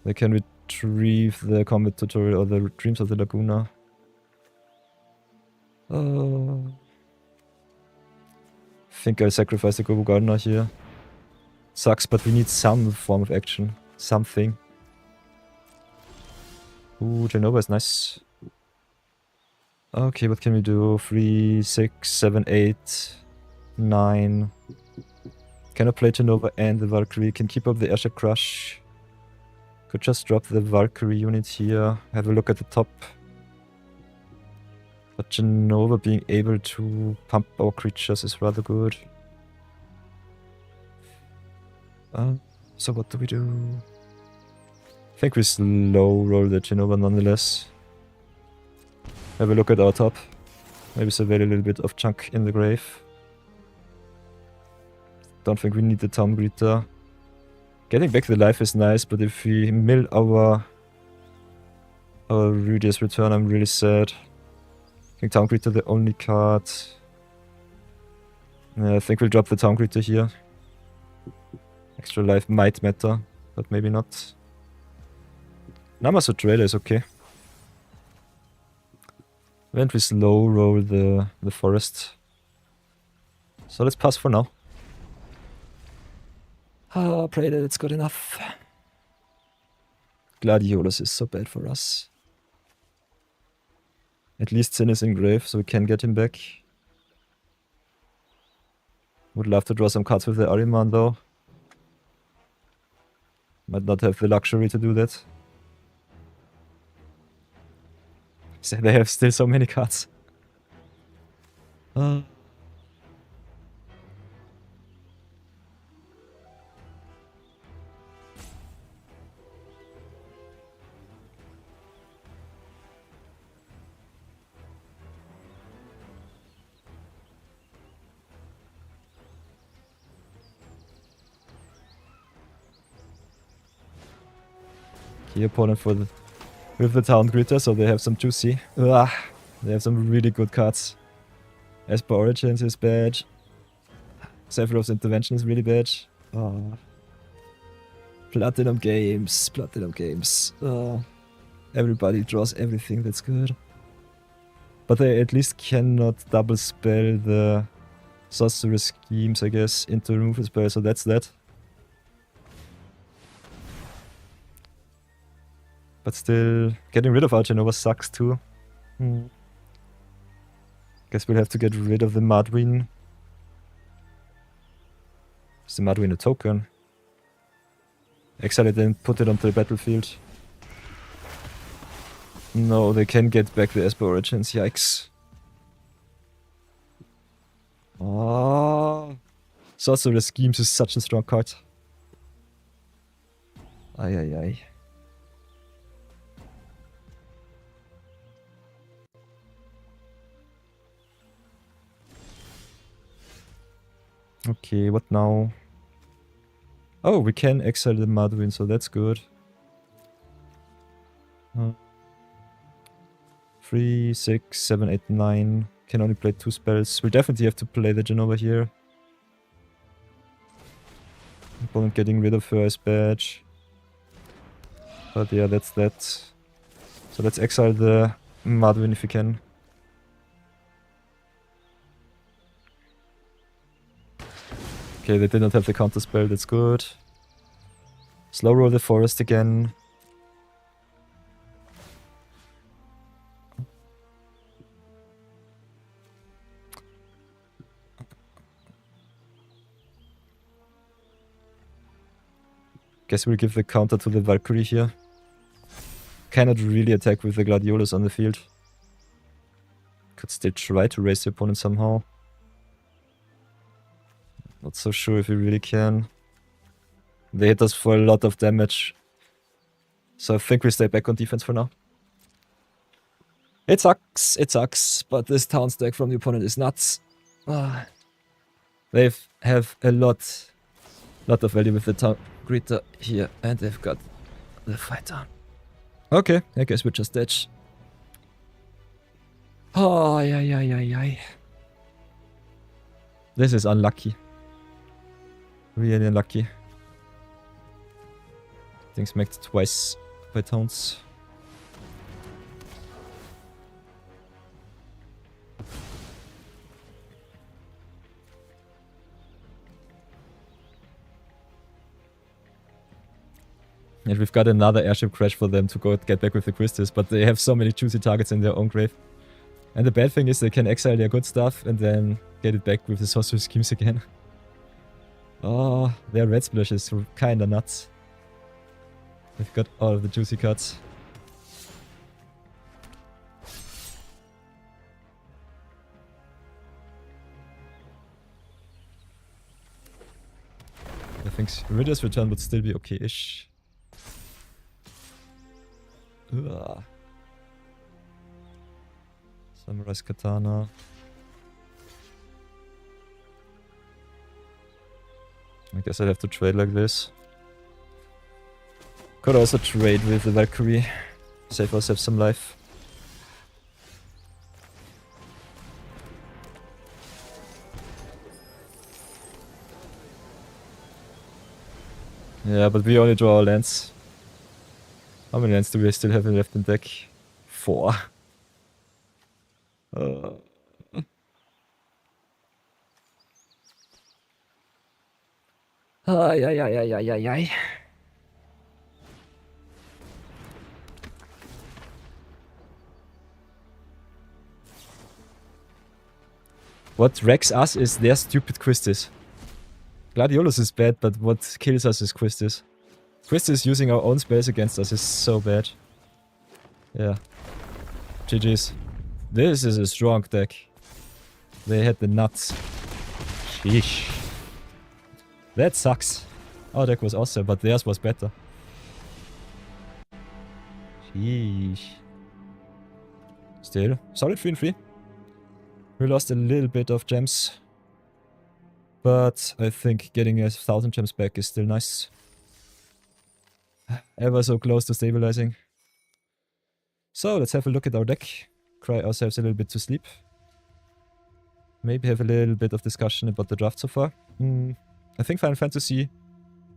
They can retrieve the Combat Tutorial or the Dreams of the Laguna. I think I'll sacrifice the Gobu Gardener here. Sucks, but we need some form of action. Something. Ooh, Genova is nice. Okay, what can we do? 3, 6, 7, 8, 9. Cannot play Genova and the Valkyrie. Can keep up the Airship Crush. Could just drop the Valkyrie unit here. Have a look at the top. But Genova being able to pump our creatures is rather good. So what do we do? I think we slow roll the Genova nonetheless. Have a look at our top. Maybe survey a little bit of junk in the grave. Don't think we need the Town Greeter. Getting back the life is nice, but if we mill our Rudia's Return, I'm really sad. I think Town Greeter the only card. Yeah, I think we'll drop the Town Greeter here. Extra life might matter, but maybe not. Namazo trailer is okay. When we slow roll the forest. So let's pass for now. Pray that it's good enough. Gladiolus is so bad for us. At least Sin is in grave, so we can get him back. Would love to draw some cards with the Ariman though. Might not have the luxury to do that. So they have still so many cards. Key opponent for the with the Town Gritter, so they have some juicy. They have some really good cards. Esper Origins is bad. Sephiroth's Intervention is really bad. Platinum Games. Platinum Games. Everybody draws everything that's good. But they at least cannot double spell the Sorceress Schemes, I guess, into remove a spell, so that's that. But still, getting rid of Archinova sucks too. Guess we'll have to get rid of the Madwin. Is the Madwin a token? Exile it and put it onto the battlefield. No, they can get back the Esper Origins, yikes. Sorcerer's Schemes is such a strong card. Ay. Okay, what now? Oh, we can exile the Madwin, so that's good. 3, 6, 7, 8, 9. Can only play 2 spells. We'll definitely have to play the Genova here. Opponent getting rid of her as badge. But yeah, that's that. So let's exile the Madwin if we can. Okay, they did not have the counter spell, that's good. Slow roll the forest again. Guess we'll give the counter to the Valkyrie here. Cannot really attack with the Gladiolus on the field. Could still try to raise the opponent somehow. Not so sure if we really can. They hit us for a lot of damage. So I think we stay back on defense for now. It sucks, but this town stack from the opponent is nuts. They have a lot of value with the town greeter here, and they've got the fight down. Okay, I guess we're just dead. Ay. This is unlucky. Really unlucky. Getting smacked twice by towns. And we've got another airship crash for them to go get back with the crystals, but they have so many juicy targets in their own grave. And the bad thing is they can exile their good stuff and then get it back with the Sorcerer's Schemes again. Oh, their red splash is kinda nuts. They've got all of the juicy cards. I think Ridder's return would still be okay-ish. Samurai's Katana. I guess I'd have to trade like this. Could also trade with the Valkyrie. Save ourselves some life. Yeah, but we only draw our lands. How many lands do we still have left in deck? 4. Ay, ay, ay, ay, ay, ay, ay. What wrecks us is their stupid Quistis. Gladiolus is bad, but what kills us is Quistis. Quistis using our own spells against us is so bad. Yeah. GG's. This is a strong deck. They had the nuts. Sheesh. That sucks. Our deck was awesome, but theirs was better. Sheesh. Still, solid 3-3. We lost a little bit of gems. But I think getting 1,000 gems back is still nice. Ever so close to stabilizing. So, let's have a look at our deck. Cry ourselves a little bit to sleep. Maybe have a little bit of discussion about the draft so far. I think Final Fantasy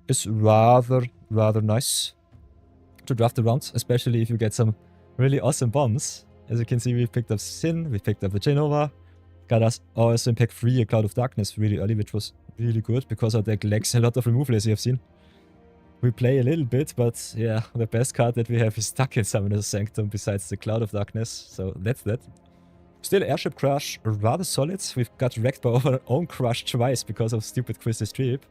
is rather nice to draft around, especially if you get some really awesome bombs. As you can see, we've picked up Sin, we picked up the Genova, got us also in pack 3 a Cloud of Darkness really early, which was really good because our deck lacks a lot of removal, as you have seen. We play a little bit, but yeah, the best card that we have is stuck in Summoner's Sanctum besides the Cloud of Darkness, so that's that. Still, Airship Crush, rather solid. We've got wrecked by our own Crush twice because of stupid Quistis Trip.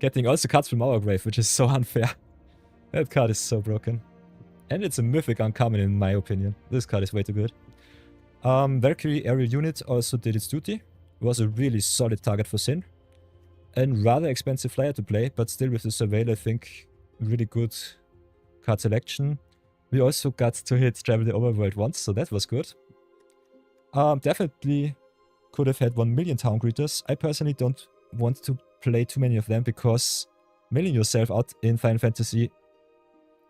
Getting also cards from our grave, which is so unfair. That card is so broken. And it's a mythic uncommon in my opinion. This card is way too good. Valkyrie Aerial Unit also did its duty. Was a really solid target for Sin. And rather expensive flyer to play, but still with the Surveil I think really good card selection. We also got to hit Travel the Overworld once, so that was good. Definitely could have had 1 million Town Greeters. I personally don't want to play too many of them because milling yourself out in Final Fantasy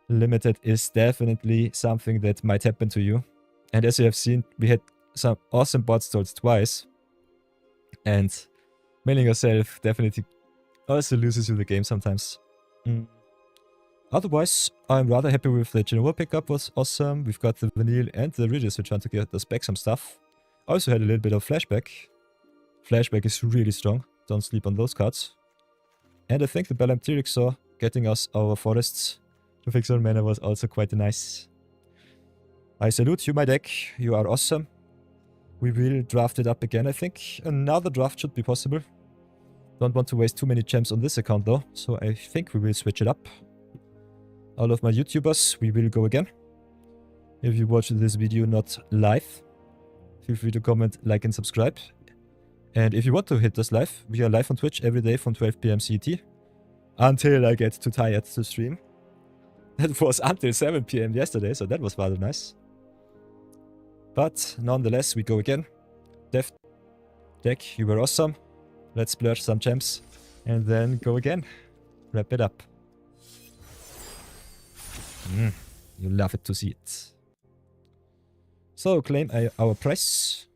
Limited is definitely something that might happen to you. And as you have seen, we had some awesome bot stalls twice. And milling yourself definitely also loses you the game sometimes. Otherwise, I'm rather happy with the Genova pickup, was awesome. We've got the Vanille and the Regis, which trying to get us back some stuff. Also had a little bit of Flashback. Flashback is really strong. Don't sleep on those cards. And I think the Balam Tyrixor getting us our forests to fix our mana was also quite nice. I salute you, my deck. You are awesome. We will draft it up again, I think. Another draft should be possible. Don't want to waste too many gems on this account though, so I think we will switch it up. All of my YouTubers, we will go again. If you watch this video not live, feel free to comment, like and subscribe. And if you want to hit us live, we are live on Twitch every day from 12 PM CET. Until I get too tired to stream. That was until 7 PM yesterday, so that was rather nice. But nonetheless, we go again. Death deck, you were awesome. Let's splurge some gems. And then go again. Wrap it up. You love it to see it. So, claim our price.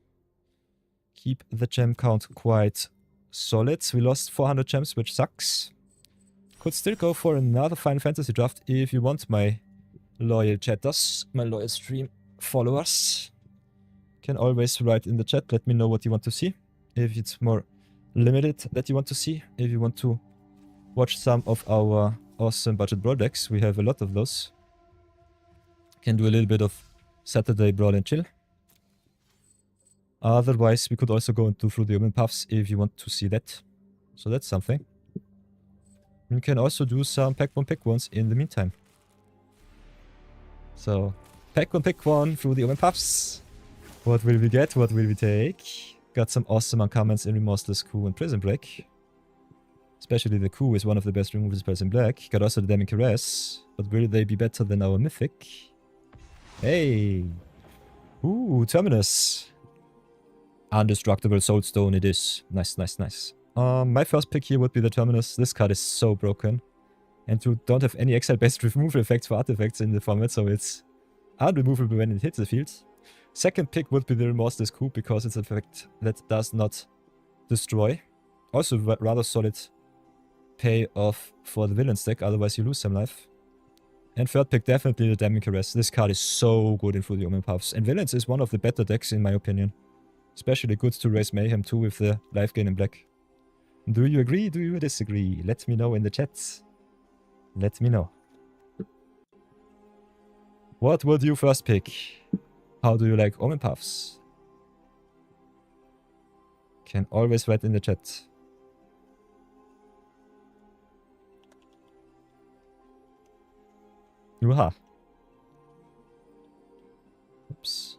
Keep the gem count quite solid. We lost 400 gems, which sucks. Could still go for another Final Fantasy draft if you want, my loyal chatters, my loyal stream followers. Can always write in the chat, let me know what you want to see. If it's more limited that you want to see. If you want to watch some of our awesome budget Brawl Decks, we have a lot of those. Can do a little bit of Saturday Brawl and Chill. Otherwise, we could also go into Through the Omen Paths if you want to see that. So that's something. We can also do some pack 1 pick 1s in the meantime. So, pack 1 pick 1 Through the Omen Paths. What will we get? What will we take? Got some awesome uncommons in Remorseless Coup and Prison Break. Especially the Coup is one of the best removal spells in black. Got also the Damning Caress. But will they be better than our Mythic? Hey! Ooh, Terminus. Indestructible Soulstone it is. Nice, nice, nice. My first pick here would be the Terminus. This card is so broken. And you don't have any exile-based removal effects for artifacts in the format, so it's unremovable when it hits the field. Second pick would be the Remorseless Coup, because it's an effect that does not destroy. Also rather solid pay off for the villain deck, otherwise you lose some life. And third pick, definitely the Damning Caress. This card is so good in Through the Omen Paths. And Villains is one of the better decks in my opinion. Especially good to raise Mayhem too with the life gain in black. Do you agree? Do you disagree? Let me know in the chats. Let me know. What would you first pick? How do you like Omen Paths? Can always write in the chat. Yuha. Oops.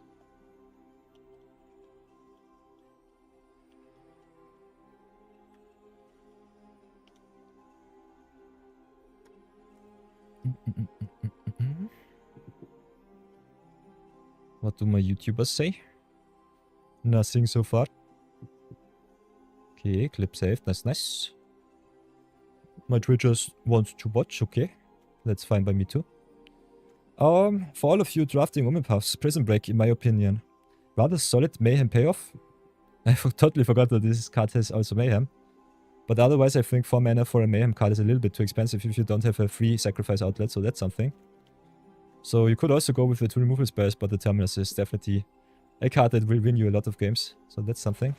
What do my YouTubers say? Nothing so far. Okay, clip saved. That's nice. My Twitchers want to watch. Okay, that's fine by me too. For all of you drafting Omen Paths, Prison Break, in my opinion, rather solid Mayhem payoff. I totally forgot that this card has also Mayhem. But otherwise, I think 4 mana for a Mayhem card is a little bit too expensive if you don't have a free sacrifice outlet, so that's something. So you could also go with the 2 removal spells, but the Terminus is definitely a card that will win you a lot of games. So that's something.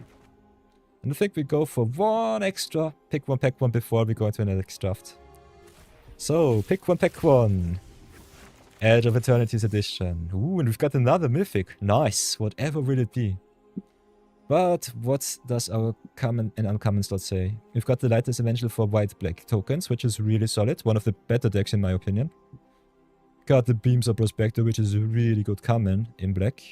And I think we go for 1 extra pick 1, pack 1 before we go into an next draft. So, pick 1, pack 1. Edge of Eternity's edition. Ooh, and we've got another mythic. Nice. Whatever will it be? But what does our common and uncommon slot say? We've got the Lightest Evangel for white-black tokens, which is really solid. One of the better decks in my opinion. Got the Beams of Prospector, which is a really good common in black.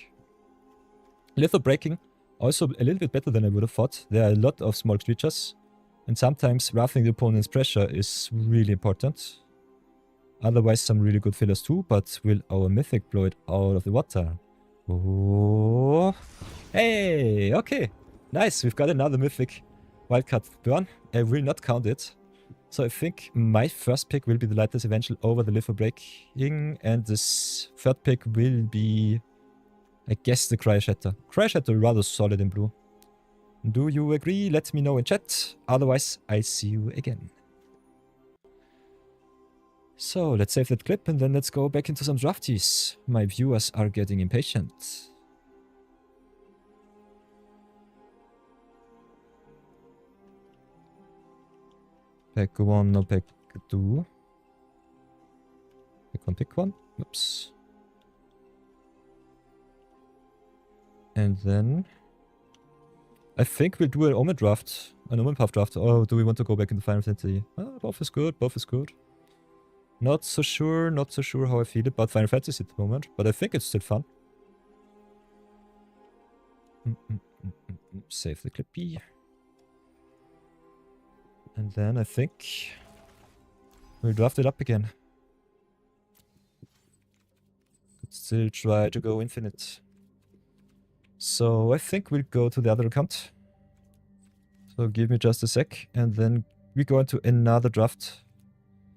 Lethal Breaking, also a little bit better than I would have thought. There are a lot of small creatures. And sometimes roughing the opponent's pressure is really important. Otherwise some really good fillers too, but will our mythic blow it out of the water? Oh, hey, okay. Nice, we've got another mythic wildcard burn. I will not count it. So I think my first pick will be the Lightest Evangel over the Lethal Breaking. And this third pick will be, I guess, the Cry Shatter. Cry Shatter rather solid in blue. Do you agree? Let me know in chat. Otherwise, I see you again. So, let's save that clip and then let's go back into some drafties. My viewers are getting impatient. Pack 1, no pack 2. Pick 1. Oops. And then I think we'll do an Omen draft. An Omen Path draft. Oh, do we want to go back into Final Fantasy? Both is good, both is good. Not so sure how I feel about Final Fantasy at the moment, but I think it's still fun. Save the clippy. And then I think we'll draft it up again. Could still try to go infinite. So I think we'll go to the other account. So give me just a sec, and then we go into another draft.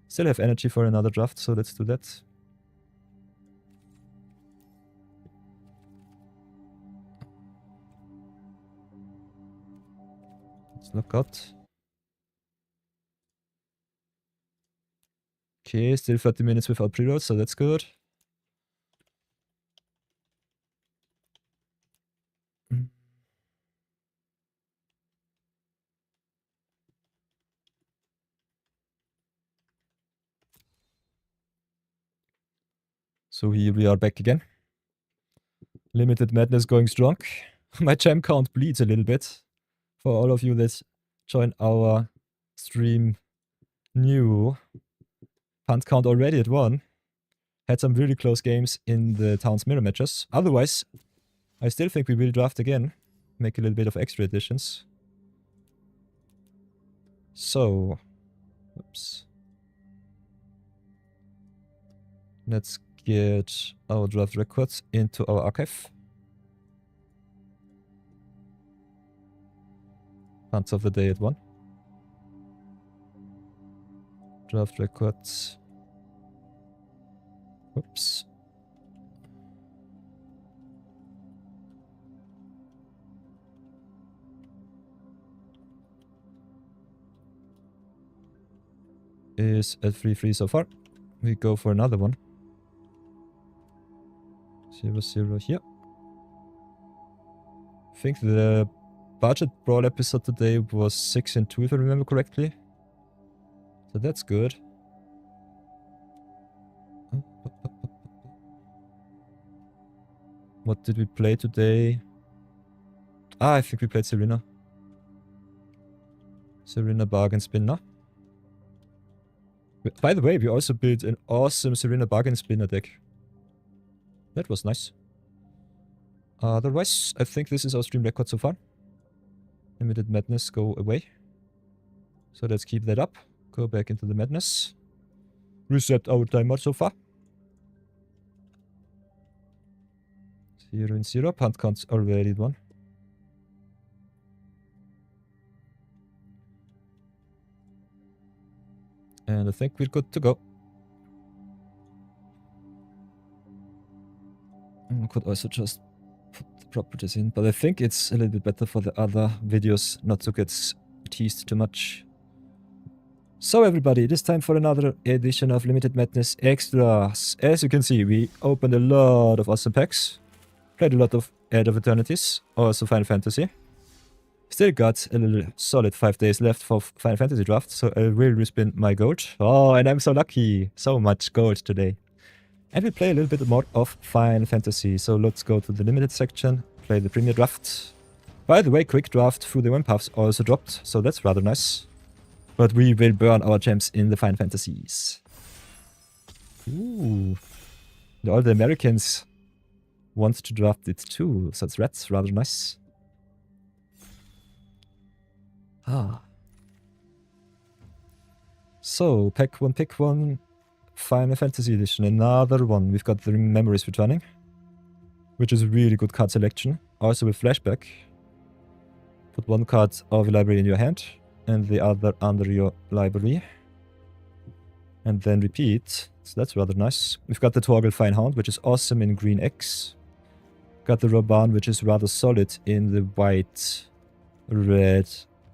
Still have energy for another draft, so let's do that. Let's look out. Okay, still 30 minutes without preload, so that's good. So here we are back again. Limited Madness going strong. My gem count bleeds a little bit. For all of you that join our stream new. Punt count already at 1. Had some really close games in the Town's mirror matches. Otherwise, I still think we will draft again. Make a little bit of extra additions. So, oops. Let's get our draft records into our archive. Punts of the day at 1. Draft records. Oops. is at 3-3 so far. We go for another one. 0-0 here. I think the budget brawl episode today was 6-2 if I remember correctly. So that's good. What did we play today? I think we played Cirinna. Cirinna bargain spinner. By the way, we also built an awesome Cirinna bargain spinner deck. That was nice. Otherwise, I think this is our stream record so far. Limited madness go away. So let's keep that up. Go back into the madness. Reset our timer so far. 0-0. Punt counts already one. And I think we're good to go. I could also just put the properties in, but I think it's a little bit better for the other videos not to get teased too much. So everybody, it is time for another edition of Limited Madness Extras. As you can see, we opened a lot of awesome packs. Played a lot of Edge of Eternities, also Final Fantasy. Still got a little solid 5 days left for Final Fantasy draft, so I will respin my gold. Oh, and I'm so lucky! So much gold today. And we'll play a little bit more of Final Fantasy, so let's go to the limited section, play the premier draft. By the way, quick draft through the one paths also dropped, so that's rather nice. But we will burn our gems in the Final Fantasies. Ooh. And all the Americans want to draft it too, so that's rather nice. So, pack one, pick one. Final Fantasy Edition, another one. We've got the Memories returning, which is a really good card selection. Also with Flashback. Put one card of your library in your hand, and the other under your library. And then repeat. So that's rather nice. We've got the Torgal Finehound, which is awesome in green X. Got the Roban, which is rather solid in the white-red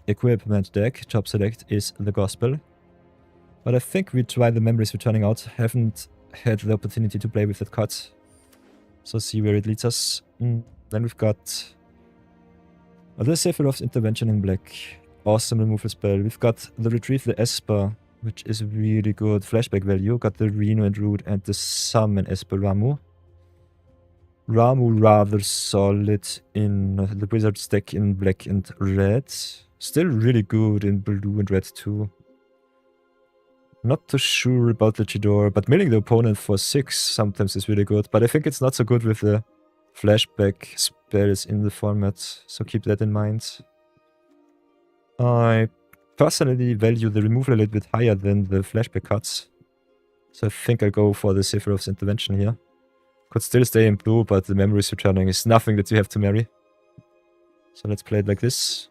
equipment deck. Top select is the Gospel. But I think we try the Memories returning out. Haven't had the opportunity to play with that card. So see where it leads us. Then we've got the Sephiroth's Intervention in black. Awesome removal spell. We've got the Retrieve the Esper, which is really good flashback value. Got the Reno and Root and the Summon Esper Ramu. Ramu rather solid in the Wizard's deck in black and red. Still really good in blue and red too. Not too sure about the Chidor, but milling the opponent for 6 sometimes is really good. But I think it's not so good with the flashback spells in the format, so keep that in mind. I personally value the removal a little bit higher than the flashback cards. So I think I'll go for the Sephiroth's Intervention here. Could still stay in blue, but the Memories returning is nothing that you have to marry. So let's play it like this.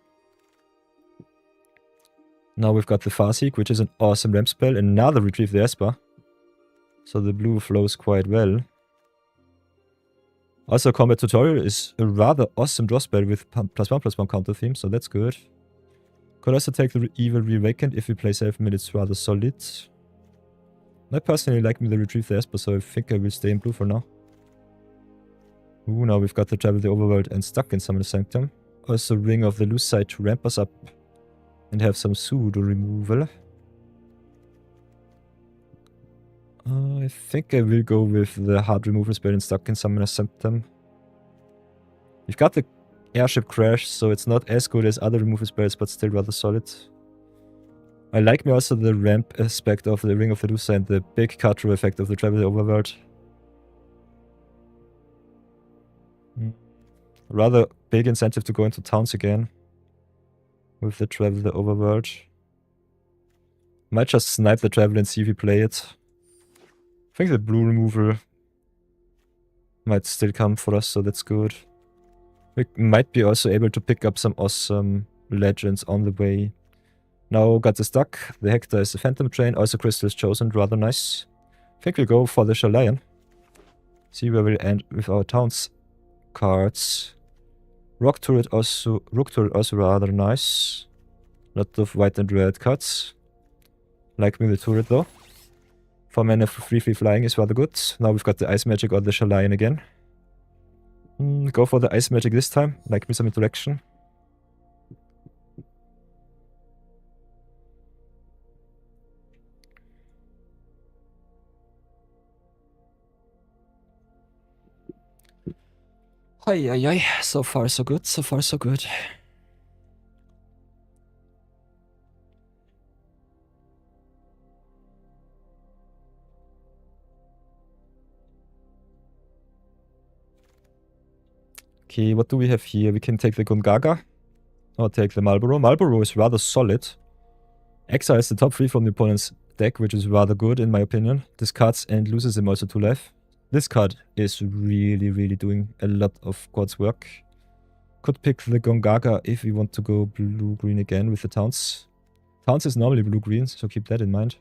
Now we've got the Farseek, which is an awesome ramp spell. Another Retrieve the Esper. So the blue flows quite well. Also, Combat Tutorial is a rather awesome draw spell with +1/+1 counter theme, so that's good. Could also take the Evil Reawakened if we play self-mid, it's rather solid. I personally like me the Retrieve the Esper, so I think I will stay in blue for now. Ooh, now we've got to travel the overworld and stuck in Summon the Sanctum. Also Ring of the Loose Side to ramp us up and have some pseudo removal. I think I will go with the hard removal spell and stuck in Summon a Sanctum. We've got the Airship Crash, so it's not as good as other removal spells, but still rather solid. I like me also the ramp aspect of the Ring of the Loose Side and the big card draw effect of the Travel the Overworld. Rather big incentive to go into towns again with the Travel the Overworld. Might just snipe the Travel and see if we play it. I think the blue removal might still come for us, so that's good. We might be also able to pick up some awesome legends on the way. Now got the Stuck, the Hector is the Phantom Train, also Crystal's Chosen, rather nice. I think we'll go for the Shalayan. See where we'll end with our towns cards. Rook Turret also rather nice. Lot of white and red cards. Like with the turret though. 4 mana for 3/3 flying is rather good. Now we've got the Ice Magic or the Shalion again. Go for the Ice Magic this time. Like me some interaction. Ay. So far so good. So far so good. Okay, what do we have here? We can take the Gongaga. Or take the Marlboro. Marlboro is rather solid. Exiles the top 3 from the opponent's deck, which is rather good in my opinion. Discards and loses him also to life. This card is really doing a lot of God's work. Could pick the Gongaga if we want to go blue-green again with the Towns. Towns is normally blue-green, so keep that in mind.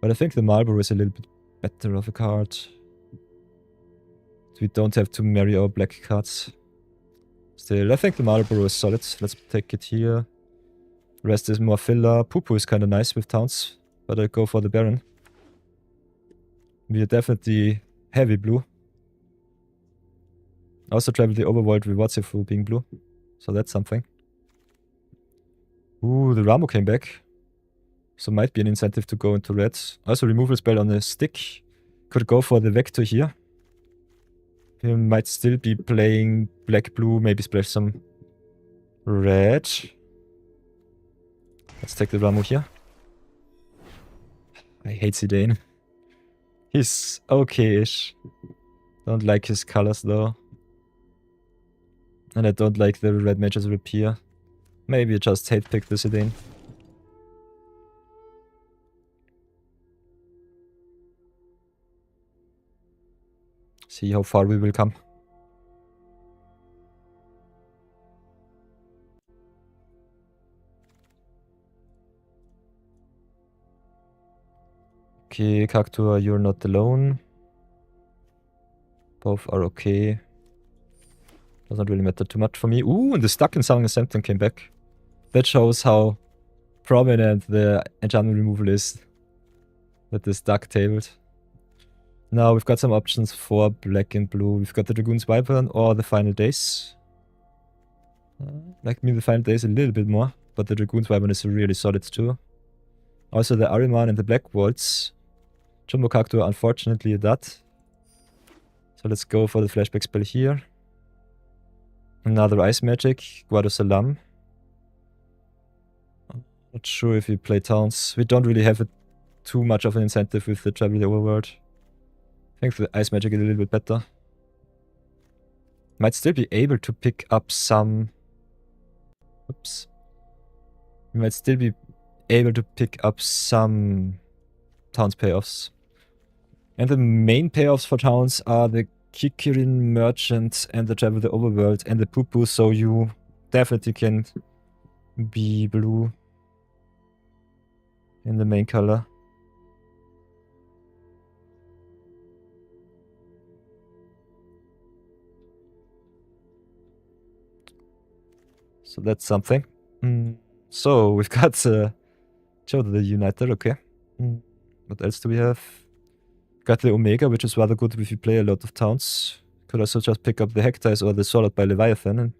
But I think the Marlboro is a little bit better of a card. We don't have to marry our black cards. Still, I think the Marlboro is solid. Let's take it here. Rest is more filler. Poo-Poo is kind of nice with Towns, but I go for the Baron. We are definitely heavy blue. Also travel the overworld rewards you for being blue. So that's something. Ooh, the Ramo came back. So might be an incentive to go into red. Also removal spell on a stick. Could go for the Vector here. We might still be playing black-blue, maybe splash some red. Let's take the Ramo here. I hate Zidane. He's okay-ish. Don't like his colors though. And I don't like the red mages repair. Maybe just hate pick the Zidane. See how far we will come. Okay, Cactua, you're not alone. Both are okay. Doesn't really matter too much for me. Ooh, and the Stuck in Summoning Symptom came back. That shows how prominent the enchantment removal is. That is Stuck tabled. Now we've got some options for black and blue. We've got the Dragoon's Wyvern or the Final Days. Like me, the Final Days a little bit more, but the Dragoon's Wyvern is really solid too. Also the Ahriman and the Black Waltz. Jumbo Cactua, unfortunately, a dot. So let's go for the Flashback spell here. Another Ice Magic, Guado Salam. Not sure if we play Towns. We don't really have too much of an incentive with the Travel the Overworld. I think the Ice Magic is a little bit better. Might still be able to pick up some... Oops. We might still be able to pick up some Towns payoffs. And the main payoffs for Towns are the Kikirin Merchant and the Travel the Overworld and the Poo-Poo, so you definitely can be blue in the main color. So that's something. So we've got Joe the Uniter, okay. What else do we have? Got the Omega, which is rather good if you play a lot of Towns. Could also just pick up the Hectice or the Swallowed by Leviathan and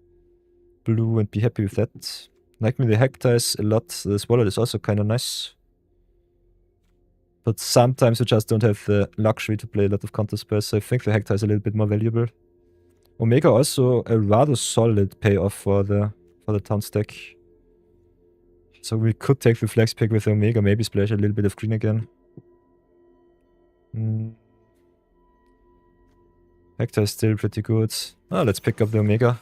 blue and be happy with that. Like me the Hectice a lot. The Swallowed is also kind of nice. But sometimes you just don't have the luxury to play a lot of counter spells, so I think the Hectice is a little bit more valuable. Omega also a rather solid payoff for the Towns deck. So we could take the flex pick with the Omega, maybe splash a little bit of green again. Hector is still pretty good. Oh, let's pick up the Omega.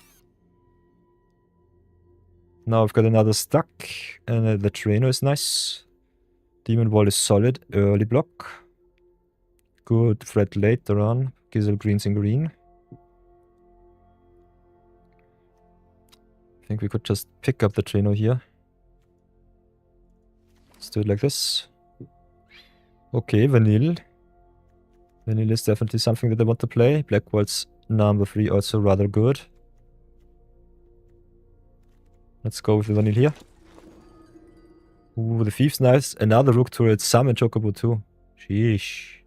Now I've got another Stuck, and the Trainer is nice. Demon Wall is solid, early block. Good threat later on. Gizzle greens in green. I think we could just pick up the Trainer here. Let's do it like this. Okay, Vanille. Vanille is definitely something that I want to play. Black Waltz number 3 also rather good. Let's go with the Vanille here. Ooh, the Thief's Knife, another Rook Turret, summon Chocobo too. Sheesh.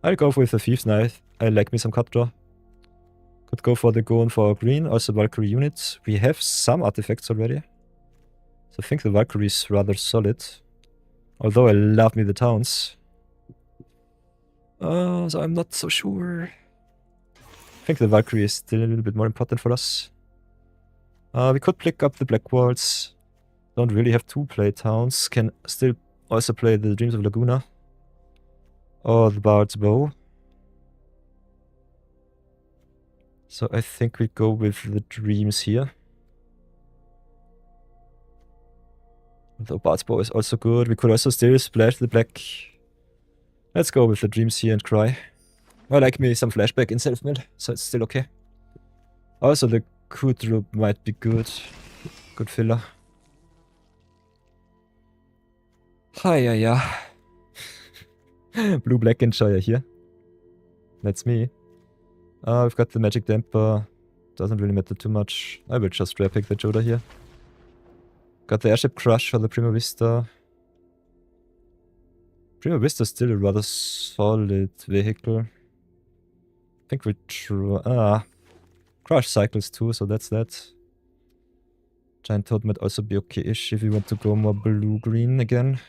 I'll go with the Thief's Knife. I like me some cut draw. Could go for the Goon for green, also Valkyrie units. We have some artifacts already. So I think the Valkyrie is rather solid. Although I love me the towns. So I'm not so sure. I think the Valkyrie is still a little bit more important for us. We could pick up the Black Walls. Don't really have to play towns. Can still also play the Dreams of Laguna. Or the Bard's Bow. So I think we go with the Dreams here. Though Bard's Bow is also good. We could also still splash the black. Let's go with the Dreams here and cry. I like me some Flashback in self-mid, so it's still okay. Also the Kudrup might be good. Good filler. Hi. Blue-Black Enjoyer here. That's me. We've got the Magic Damper. Doesn't really matter too much. I will just rare pick the Joda here. Got the Airship Crush for the Prima Vista. Prima Vista is still a rather solid vehicle. I think we try... Crush cycles too, so that's that. Giant Toad might also be okay-ish if we want to go more blue-green again.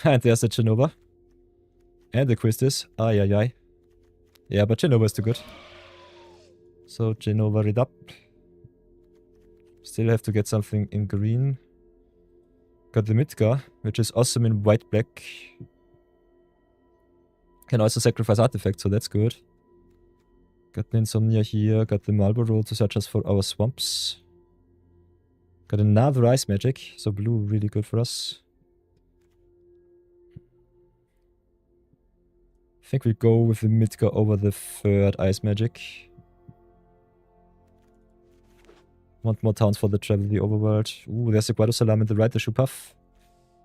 And there's the Genova. And the Quistis. Ay. Yeah, but Genova is too good. So Genova read up. Still have to get something in green. Got the Midgar, which is awesome in white-black. Can also sacrifice artifacts, so that's good. Got the Insomnia here, got the Marlborough to search us for our swamps. Got another Ice Magic, so blue really good for us. I think we go with the Midgar over the third Ice Magic. Want more towns for the travel the overworld. Ooh, there's the Guado Salam and the right, the Shoe Puff.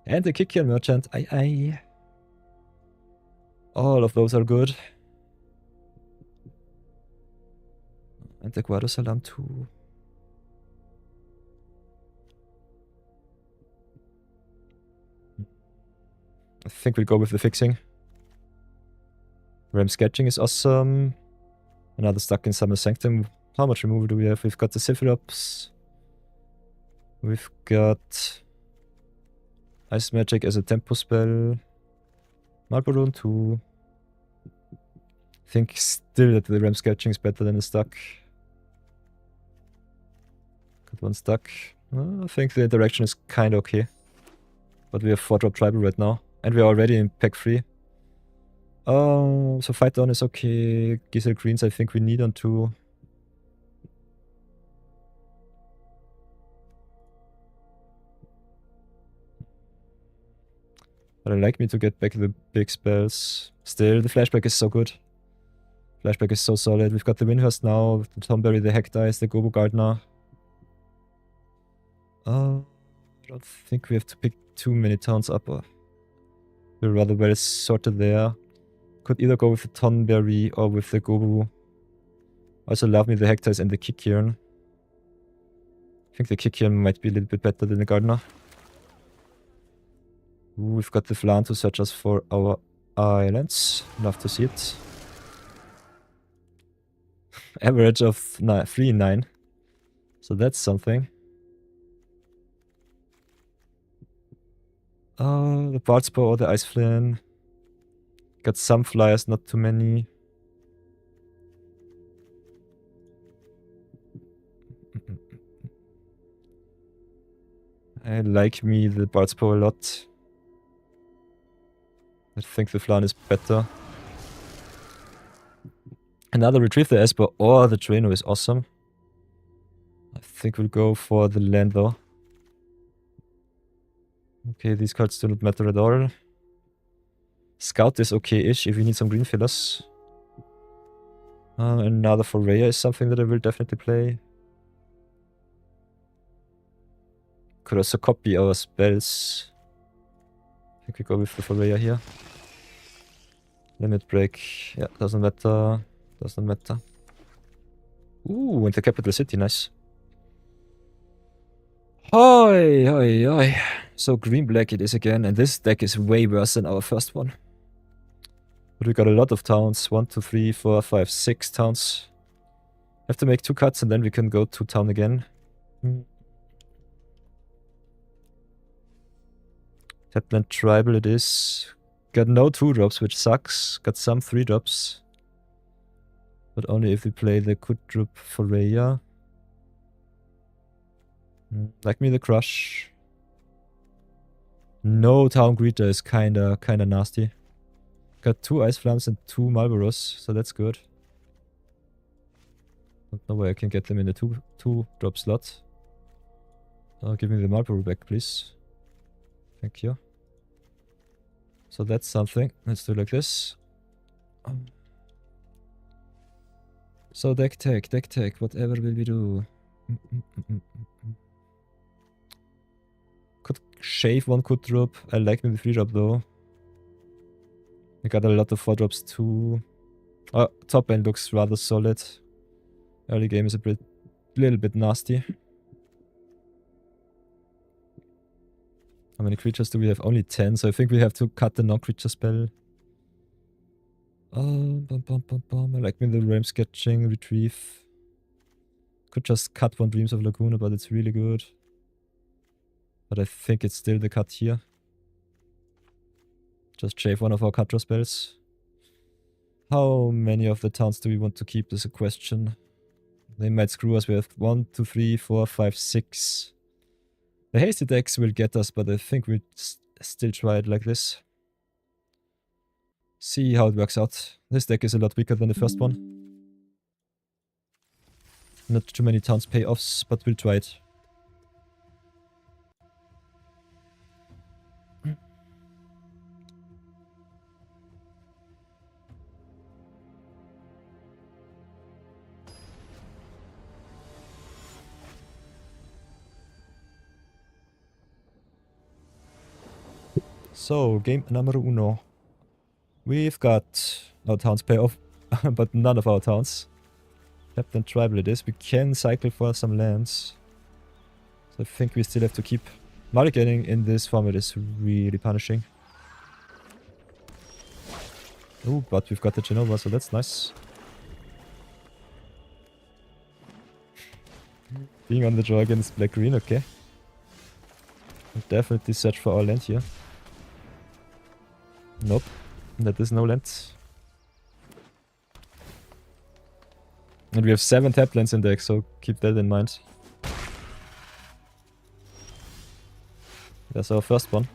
And the Kikian Merchant. Aye. All of those are good. And the Guado Salam too. I think we'll go with the fixing. Ram Sketching is awesome. Another Stuck in Summer Sanctum. How much removal do we have? We've got the Sephirops. We've got Ice Magic as a tempo spell. Marlborough 2. I think still that the Ram Sketching is better than the Stuck. Got one Stuck. I think the interaction is kinda okay. But we have 4-drop Tribal right now. And we're already in pack 3. So Fight Down is okay. Giselle Greens I think we need on 2. But I like me to get back the big spells. Still, the Flashback is so good. Flashback is so solid. We've got the Windhurst now, the Tomberry, the Heck Dice, the Gobo Gardener. I don't think we have to pick too many towns up. We're rather well sorted there. Could either go with the Tonberry or with the Gobu. Also love me the Heck Dice and the Kikian. I think the Kikian might be a little bit better than the Gardener. Ooh, we've got the Flan to search us for our islands. Love to see it. Average of 3 in 9. So that's something. The Bard's Bow or the Ice Flame. Got some flyers, not too many. I like me the Bard's Bow a lot. I think the Flan is better. Another Retrieve the Esper or the Drano is awesome. I think we'll go for the land though. Okay, these cards do not matter at all. Scout is okay-ish if you need some green fillers. Another Foray is something that I will definitely play. Could also copy our spells. I think we go with the Foray here. Limit Break. Yeah, doesn't matter. Doesn't matter. Ooh, and the Capital City, nice. Oi. So green-black it is again, and this deck is way worse than our first one. But we got a lot of towns. 1, 2, 3, 4, 5, 6 towns. Have to make 2 cuts and then we can go to town again. Tapland Tribal it is. Got no 2-drops, which sucks. Got some 3-drops. But only if we play the Kudrup for Raya. Like me the Crush. No Town Greeter is kinda nasty. Got 2 Ice Flames and 2 Malboros, so that's good. Don't know where I can get them in the 2-drop slot. Give me the Marlboro back, please. Thank you. So that's something. Let's do like this. So deck tech, whatever will we do? Could shave one Kudrup. I like maybe 3-drop though. We got a lot of 4-drops too. Top end looks rather solid. Early game is a little bit nasty. How many creatures do we have? Only 10, so I think we have to cut the non-creature spell. I like me the Realm Sketching, Retrieve. Could just cut one Dreams of Laguna, but it's really good. But I think it's still the cut here. Just shave one of our cut draw spells. How many of the towns do we want to keep is a question. They might screw us. We have 1, 2, 3, 4, 5, 6. The hasty decks will get us, but I think we'll still try it like this. See how it works out. This deck is a lot weaker than the first one. Not too many towns pay offs, but we'll try it. So, game number uno. We've got our towns pay off, but none of our towns. Captain Tribal it is. We can cycle for some lands. So I think we still have to keep mulliganing in this format is really punishing. Oh, but we've got the Genova, so that's nice. Being on the draw against black-green, okay. We'll definitely search for our land here. Nope, that is no land. And we have 7 tap lands in deck, so keep that in mind. That's our first one.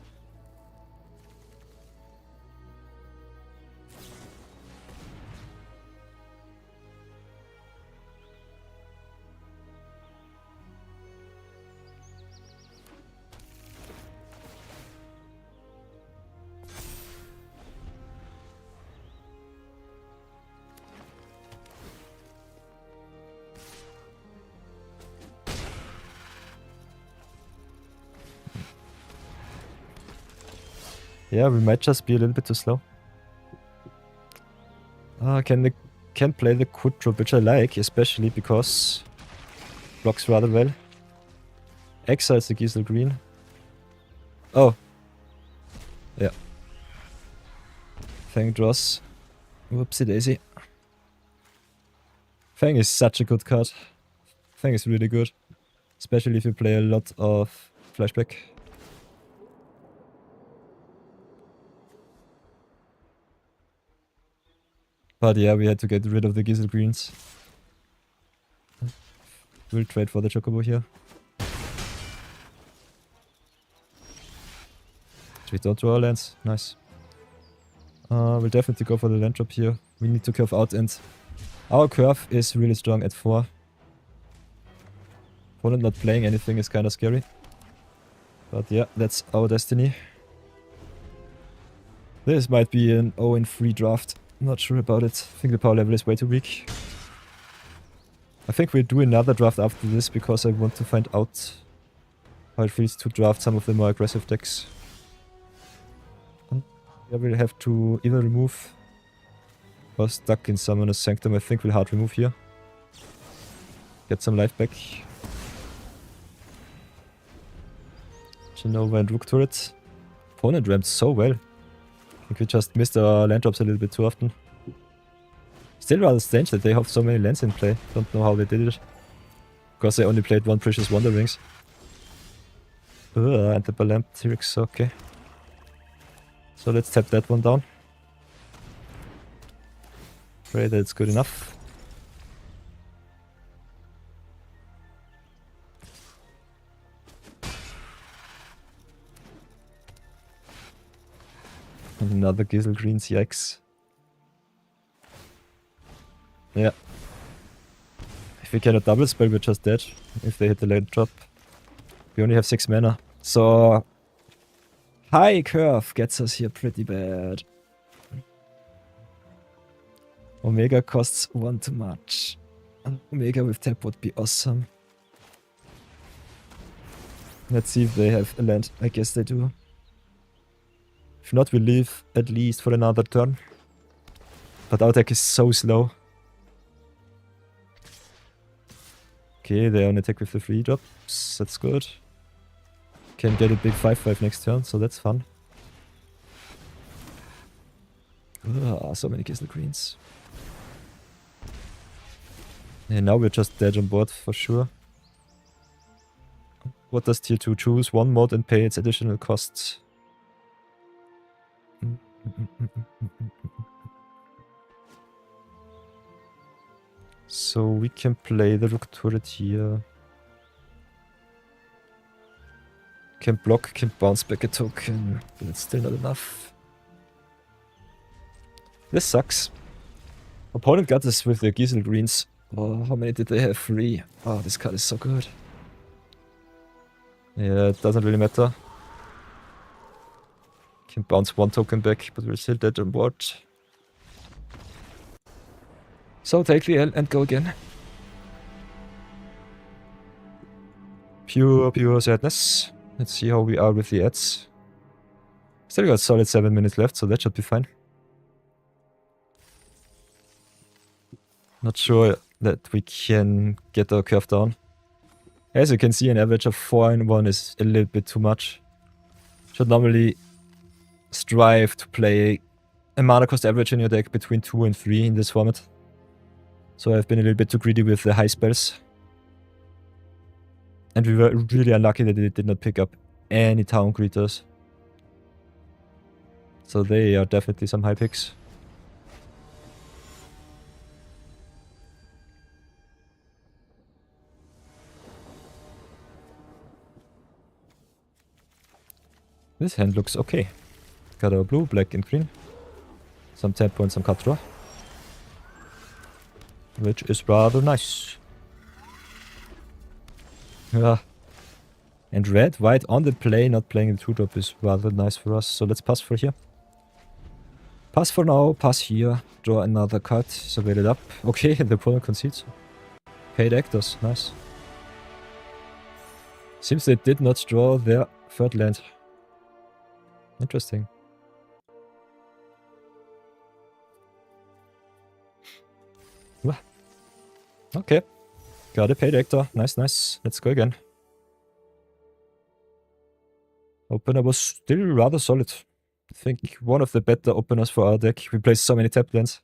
Yeah, we might just be a little bit too slow. Can play the Kudrup, which I like, especially because blocks rather well. Exiles the Gisel Green. Oh. Yeah. Fang draws. Whoopsie daisy. Fang is such a good card. Fang is really good. Especially if you play a lot of Flashback. But yeah, we had to get rid of the Gisel Greens. We'll trade for the Chocobo here. We don't draw our lands. Nice. We'll definitely go for the land drop here. We need to curve out, and our curve is really strong at 4. Opponent not playing anything is kind of scary. But yeah, that's our destiny. This might be an 0-3 draft. Not sure about it. I think the power level is way too weak. I think we'll do another draft after this because I want to find out how it feels to draft some of the more aggressive decks. Yeah, we'll have to either remove or stuck in Summoner's Sanctum. I think we'll hard remove here. Get some life back. Genova and Rook turret. Opponent ramped so well. I think we just missed our land drops a little bit too often. Still rather strange that they have so many lands in play. Don't know how they did it. Because they only played one Precious Wonder Rings. And the Balamp T-Rex, okay. So let's tap that one down. Pray that it's good enough. Another Gizzle Greens, yikes. Yeah. If we cannot double spell, we're just dead. If they hit the land drop. We only have 6 mana. So... high curve gets us here pretty bad. Omega costs 1 too much. Omega with tap would be awesome. Let's see if they have a land. I guess they do. If not, we leave at least for another turn. But our deck is so slow. Okay, they only attack with the 3 drops. That's good. Can get a big 5-5 next turn, so that's fun. So many Gizzle Greens. And now we're just dead on board for sure. What does tier 2 choose? 1 mod and pay its additional costs. So we can play the Rook turret here. Can block, can bounce back a token, but it's still not enough. This sucks. Opponent got this with their Gizzle Greens. Oh, how many did they have? 3. Oh, this card is so good. Yeah, it doesn't really matter. Can bounce 1 token back, but we're still dead on board. So take the L and go again. Pure sadness. Let's see how we are with the ads. Still got solid 7 minutes left, so that should be fine. Not sure that we can get our curve down. As you can see, an average of 4 in 1 is a little bit too much. Should normally strive to play a mana cost average in your deck between 2 and 3 in this format. So I've been a little bit too greedy with the high spells. And we were really unlucky that it did not pick up any town creatures. So they are definitely some high picks. This hand looks okay. Got our blue, black and green. Some tempo and some cut draw. Which is rather nice. Yeah. And red, white on the play, not playing the 2-drop is rather nice for us. So let's pass for here. Pass for now, pass here. Draw another card, survey it up. Okay, the opponent concedes. Paid actors, nice. Seems they did not draw their 3rd land. Interesting. Okay. Got a paid actor. Nice, nice. Let's go again. Opener was still rather solid. I think one of the better openers for our deck. We play so many tap lands.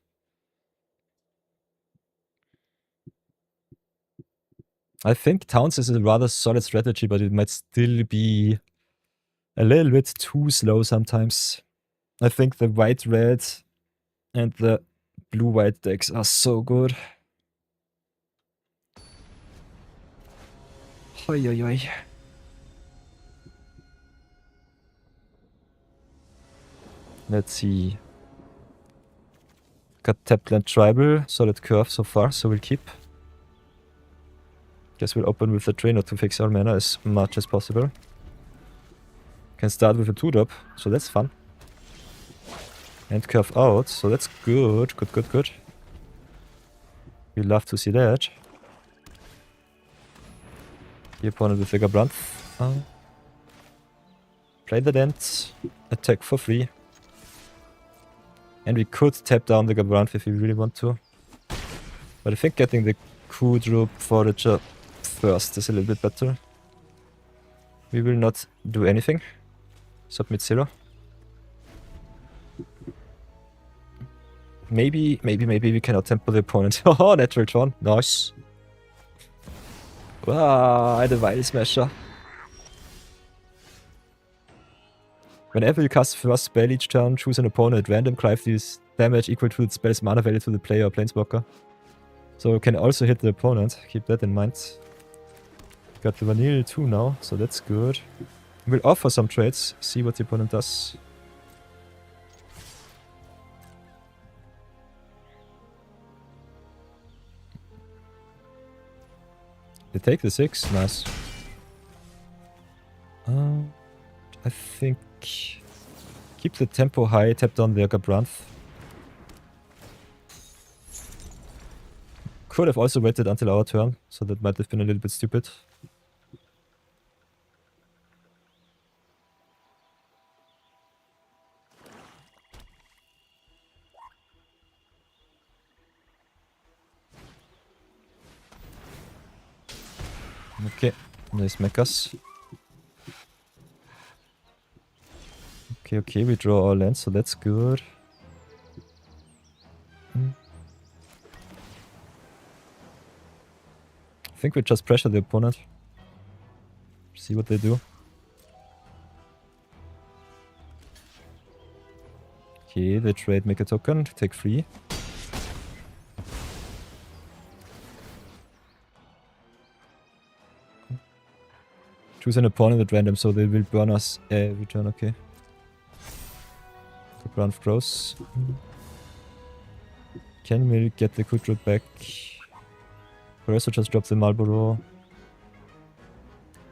I think Towns is a rather solid strategy, but it might still be a little bit too slow sometimes. I think the white-red and the blue-white decks are so good. Oi, oi, oi. Let's see. Got Tapland Tribal, solid curve so far, so we'll keep. Guess we'll open with the trainer to fix our mana as much as possible. Can start with a 2-drop, so that's fun. And curve out, so that's good, good. We love to see that. The opponent with the Gabrant. Play the dent, attack for free. And we could tap down the Gabrant if we really want to. But I think getting the Kudrup Forager first is a little bit better. We will not do anything. Submit 0. Maybe we cannot tempo the opponent. Oh, natural turn. Nice. Ah, the Wild Smasher. Whenever you cast first spell each turn, choose an opponent at random, drive this damage equal to the spell's mana value to the player or planeswalker. So you can also hit the opponent, keep that in mind. Got the vanilla 2 now, so that's good. We'll offer some trades, see what the opponent does. They take the 6, nice. I think keep the tempo high, tap down the Gabranth. Could have also waited until our turn, so that might have been a little bit stupid. Okay, nice mechas. Okay, we draw our lands, so that's good. I think we just pressure the opponent. See what they do. Okay, they trade make a token, take 3. Choose an opponent at random, so they will burn us every turn, okay. The ground grows. Can we get the Kudra back? Or also just drop the Marlboro.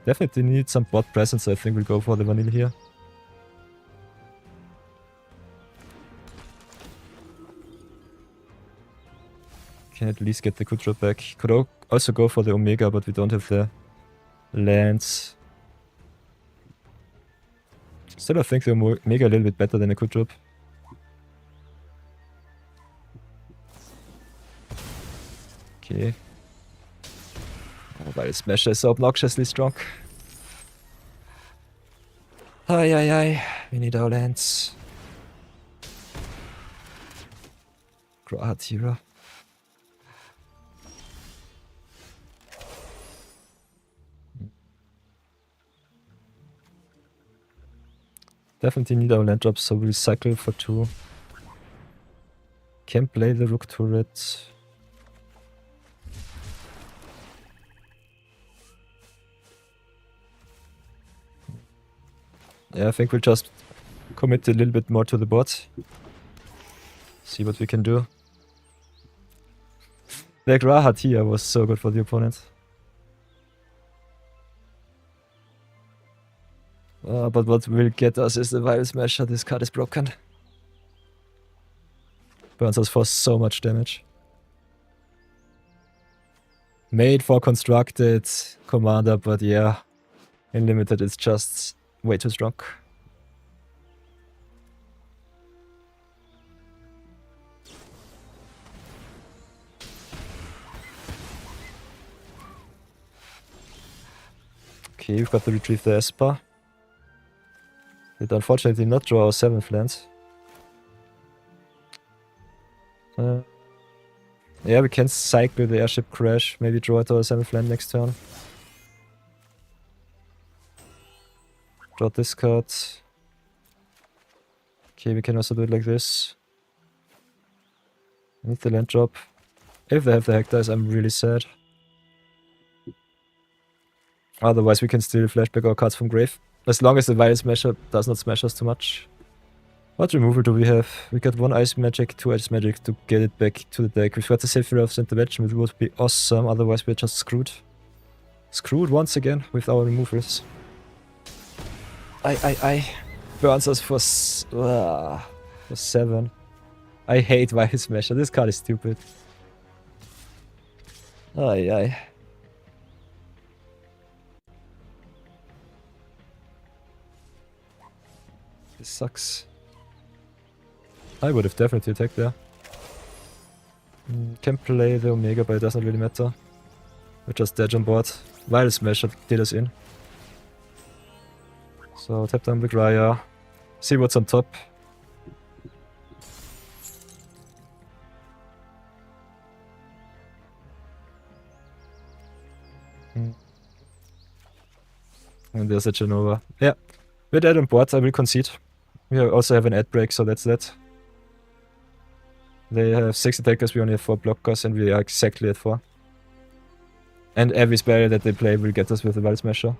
Definitely need some bot presence, so I think we'll go for the vanilla here. Can at least get the Kudra back. Could also go for the Omega, but we don't have the lands. Still, I think the Omega a little bit better than a Kudra. Okay. Oh, Wild Smasher is so obnoxiously strong. Aye. We need our lands. Grahatira. Definitely need our land drops, so we'll cycle for 2. Can play the Rook turret. Yeah, I think we'll just commit a little bit more to the bot. See what we can do. The Grahatia was so good for the opponent. But what will get us is the Wild Smasher. This card is broken. Burns us for so much damage. Made for constructed commander, but yeah, in limited it's just way too strong. Okay, we've got to retrieve the Esper. Did unfortunately not draw our 7th land. Yeah, we can cycle the airship crash, maybe draw it to our 7th land next turn. Draw this card. Okay, we can also do it like this. I need the land drop. If they have the Hectors, I'm really sad. Otherwise, we can still flashback our cards from grave. As long as the Wild Smasher does not smash us too much. What removal do we have? We got 1 Ice Magic, 2 Ice Magic to get it back to the deck. We've got the Sephiroth's intervention, which would be awesome. Otherwise, we're just screwed. Screwed once again with our removals. Burns us for 7. I hate Wild Smasher. This card is stupid. Aye. This sucks. I would have definitely attacked there. Can play the Omega, but it doesn't really matter. We're just dead on board. Wild Smasher did us in. So tap down the Graya. See what's on top. And there's a Genova. Yeah. With that on board, I will concede. We also have an ad break, so that's that. They have 6 attackers, we only have 4 blockers, and we are exactly at 4. And every barrier that they play will get us with the Wild Smasher.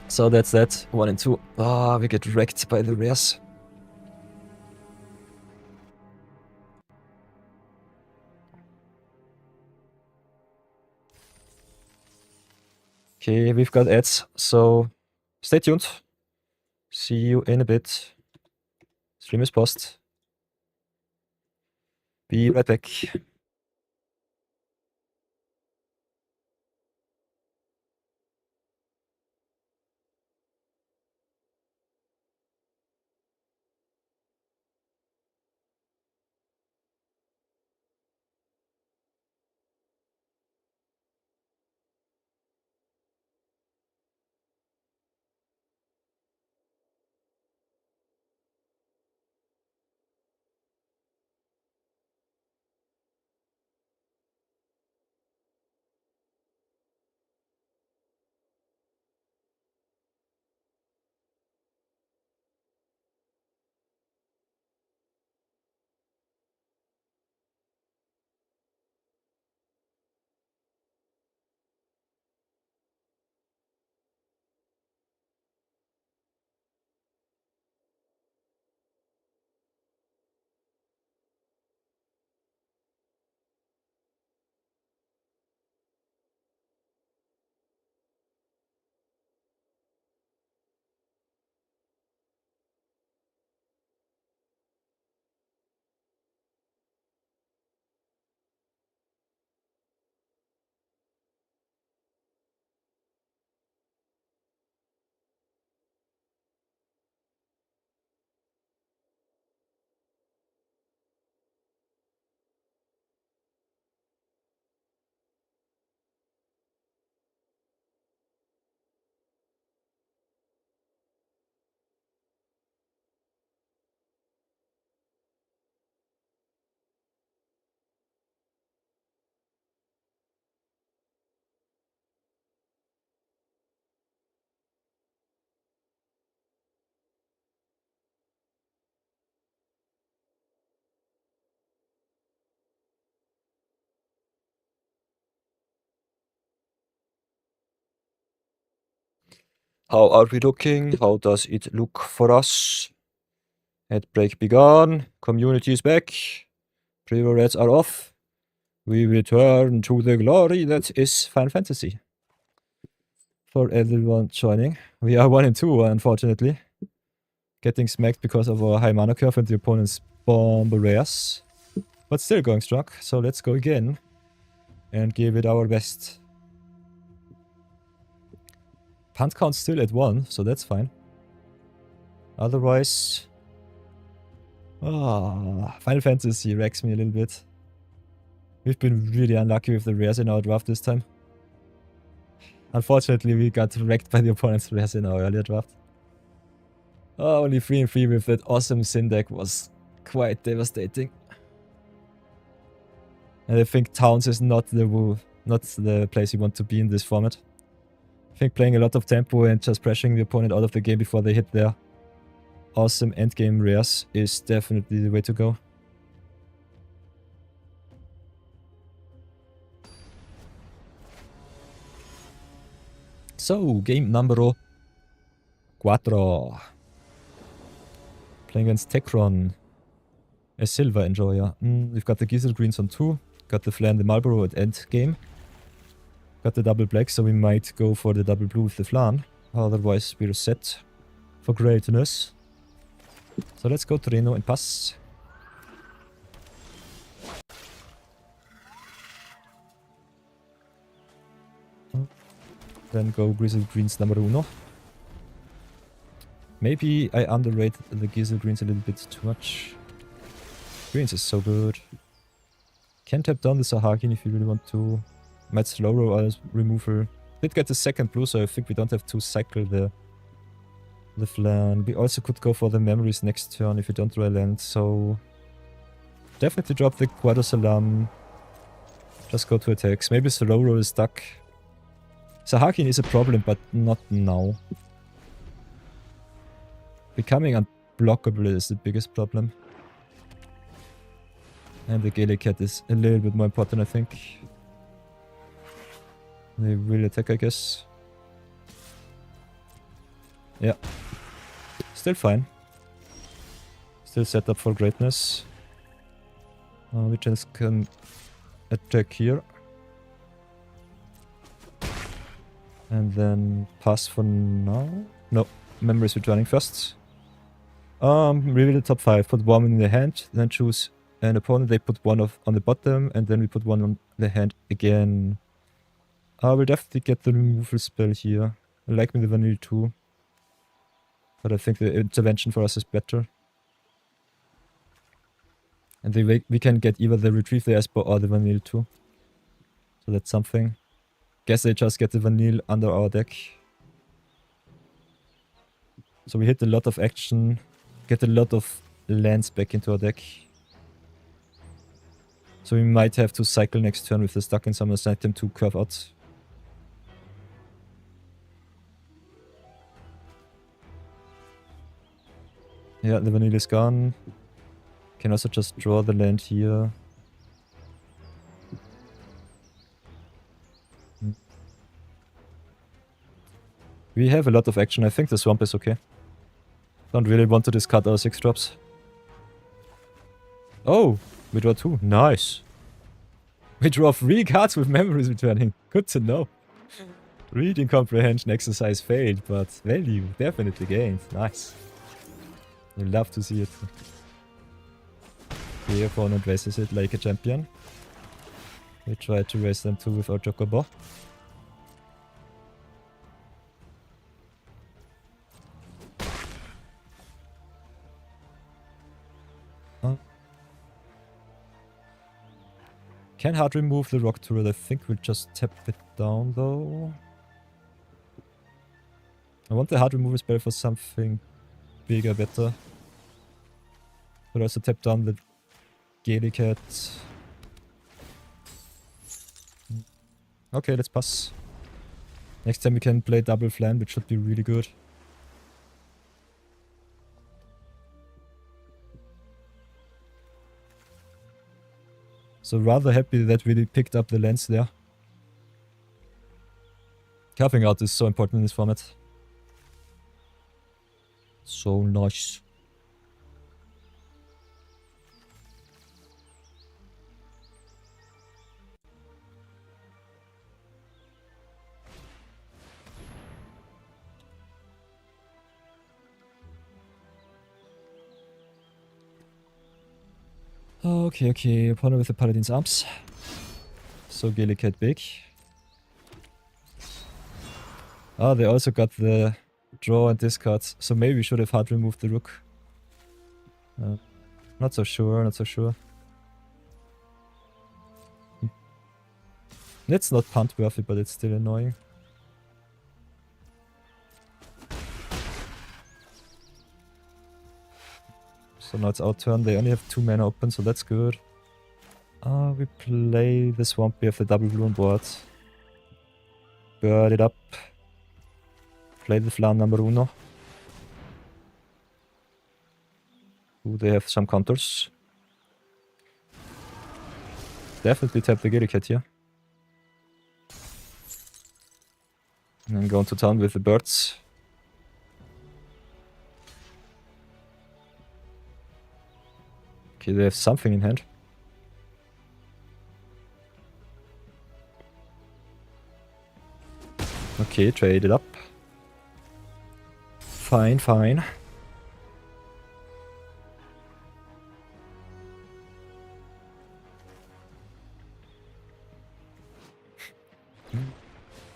So that's that. 1 and 2. Ah, we get wrecked by the rares. Okay, we've got ads, so stay tuned. See you in a bit. Stream is paused. Be right back. How are we looking? How does it look for us? Ad break begun. Community is back. Pre-war ads are off. We return to the glory that is Final Fantasy. For everyone joining. We are 1 and 2, unfortunately. Getting smacked because of our high mana curve and the opponent's bomb rares. But still going strong, so let's go again. And give it our best. Punt count still at 1, so that's fine. Otherwise... Final Fantasy wrecks me a little bit. We've been really unlucky with the rares in our draft this time. Unfortunately, we got wrecked by the opponent's rares in our earlier draft. Only 3 and 3 with that awesome Sin deck was quite devastating. And I think Towns is not the place you want to be in this format. I think playing a lot of tempo and just pressuring the opponent out of the game before they hit their awesome endgame rares is definitely the way to go. So, game number 4. Playing against Tekron, a silver enjoyer. We've got the Gizzard Greens on 2, got the Flare and the Marlboro at end game. Got the double black, so we might go for the double blue with the Flan. Otherwise, we're set for greatness. So let's go Cirinna and pass. Then go Gizzard Greens number 1. Maybe I underrate the Gizzard Greens a little bit too much. Greens is so good. Can tap down the Sahagin if you really want to. Might slow roll as removal. Did get the second blue, so I think we don't have to cycle the flan. We also could go for the memories next turn if we don't draw land, so definitely drop the Quadro Salam. Just go to attacks. Maybe slow roll is stuck. Sahakin is a problem, but not now. Becoming unblockable is the biggest problem. And the Gaelic Cat is a little bit more important, I think. They will attack, I guess. Yeah. Still fine. Still set up for greatness. We just can attack here. And then pass for now. No, memories returning first. Reveal the top 5. Put 1 in the hand, then choose an opponent. They put 1 on the bottom, and then we put 1 on the hand again. We'll definitely get the removal spell here. I like me the vanilla too. But I think the intervention for us is better. And we can get either the retrieve the Esper or the vanilla too. So that's something. Guess they just get the vanilla under our deck. So we hit a lot of action. Get a lot of lands back into our deck. So we might have to cycle next turn with the stuck in Summer's Item to curve out. Yeah, the vanilla is gone. Can also just draw the land here. We have a lot of action. I think the swamp is okay. Don't really want to discard our 6 drops. Oh, we draw 2. Nice. We draw 3 cards with memories returning. Good to know. Reading comprehension exercise failed, but value definitely gained. Nice. You love to see it. The opponent raises it like a champion. We try to raise them too with our Chocobo. Can hard remove the rock turret. I think we'll just tap it down though. I want the hard removal spell for something bigger, better. But also tap down the Gaelic Cat. Okay, let's pass. Next time we can play double flan, which should be really good. So rather happy that we picked up the lands there. Carving out is so important in this format. So nice. Okay. Opponent with the Paladin's Arms. So Gaelic Cat big. Ah, they also got the draw and discards. So maybe we should have hard removed the rook. Not so sure. It's not punt worthy, but it's still annoying. So now it's our turn. They only have 2 mana open, so that's good. We play the swamp. We have the double blue on board. Bird it up. Play the flan number 1. Ooh, they have some counters. Definitely tap the Gaelic Cat here. And then going to town with the birds. Okay, they have something in hand. Okay, trade it up. Fine.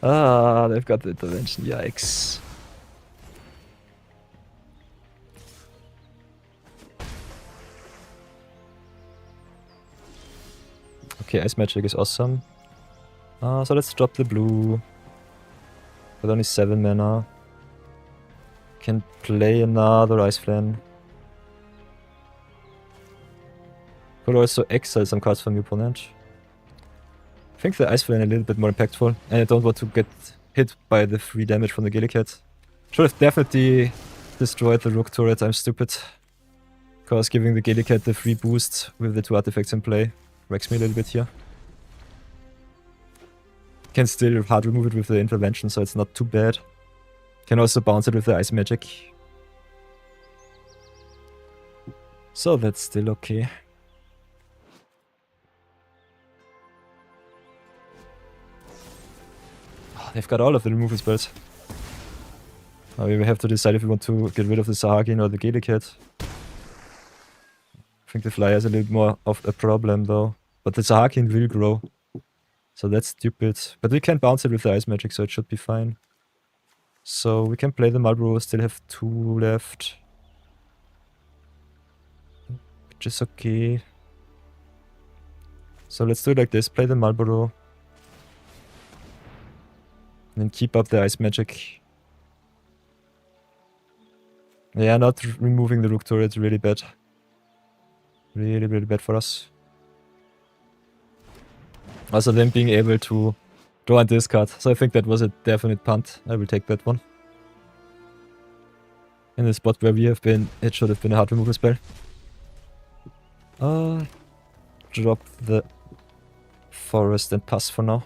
Ah, they've got the intervention, yikes. Okay, Ice Magic is awesome. So let's drop the blue. Got only 7 mana. Can play another Ice Flame. Could also exile some cards from your opponent. I think the Ice Flame is a little bit more impactful, and I don't want to get hit by the free damage from the Gillicat. Should have definitely destroyed the Rook turret, I'm stupid. Because giving the Gillicat the free boost with the 2 artifacts in play wrecks me a little bit here. Can still hard remove it with the intervention, so it's not too bad. Can also bounce it with the Ice Magic. So that's still okay. Oh, they've got all of the removal spells. Now we have to decide if we want to get rid of the Sahagin or the Gillicat. I think the Flyer is a little more of a problem though. But the Sahagin will grow. So that's stupid. But we can bounce it with the Ice Magic, so it should be fine. So we can play the Malboro, still have 2 left. Which is okay. So let's do it like this, play the Malboro. And then keep up the Ice Magic. Yeah, not removing the Rook turret is really bad. Really, really bad for us. Also them being able to draw and discard. So I think that was a definite punt. I will take that one. In the spot where we have been, it should have been a hard removal spell. Drop the forest and pass for now.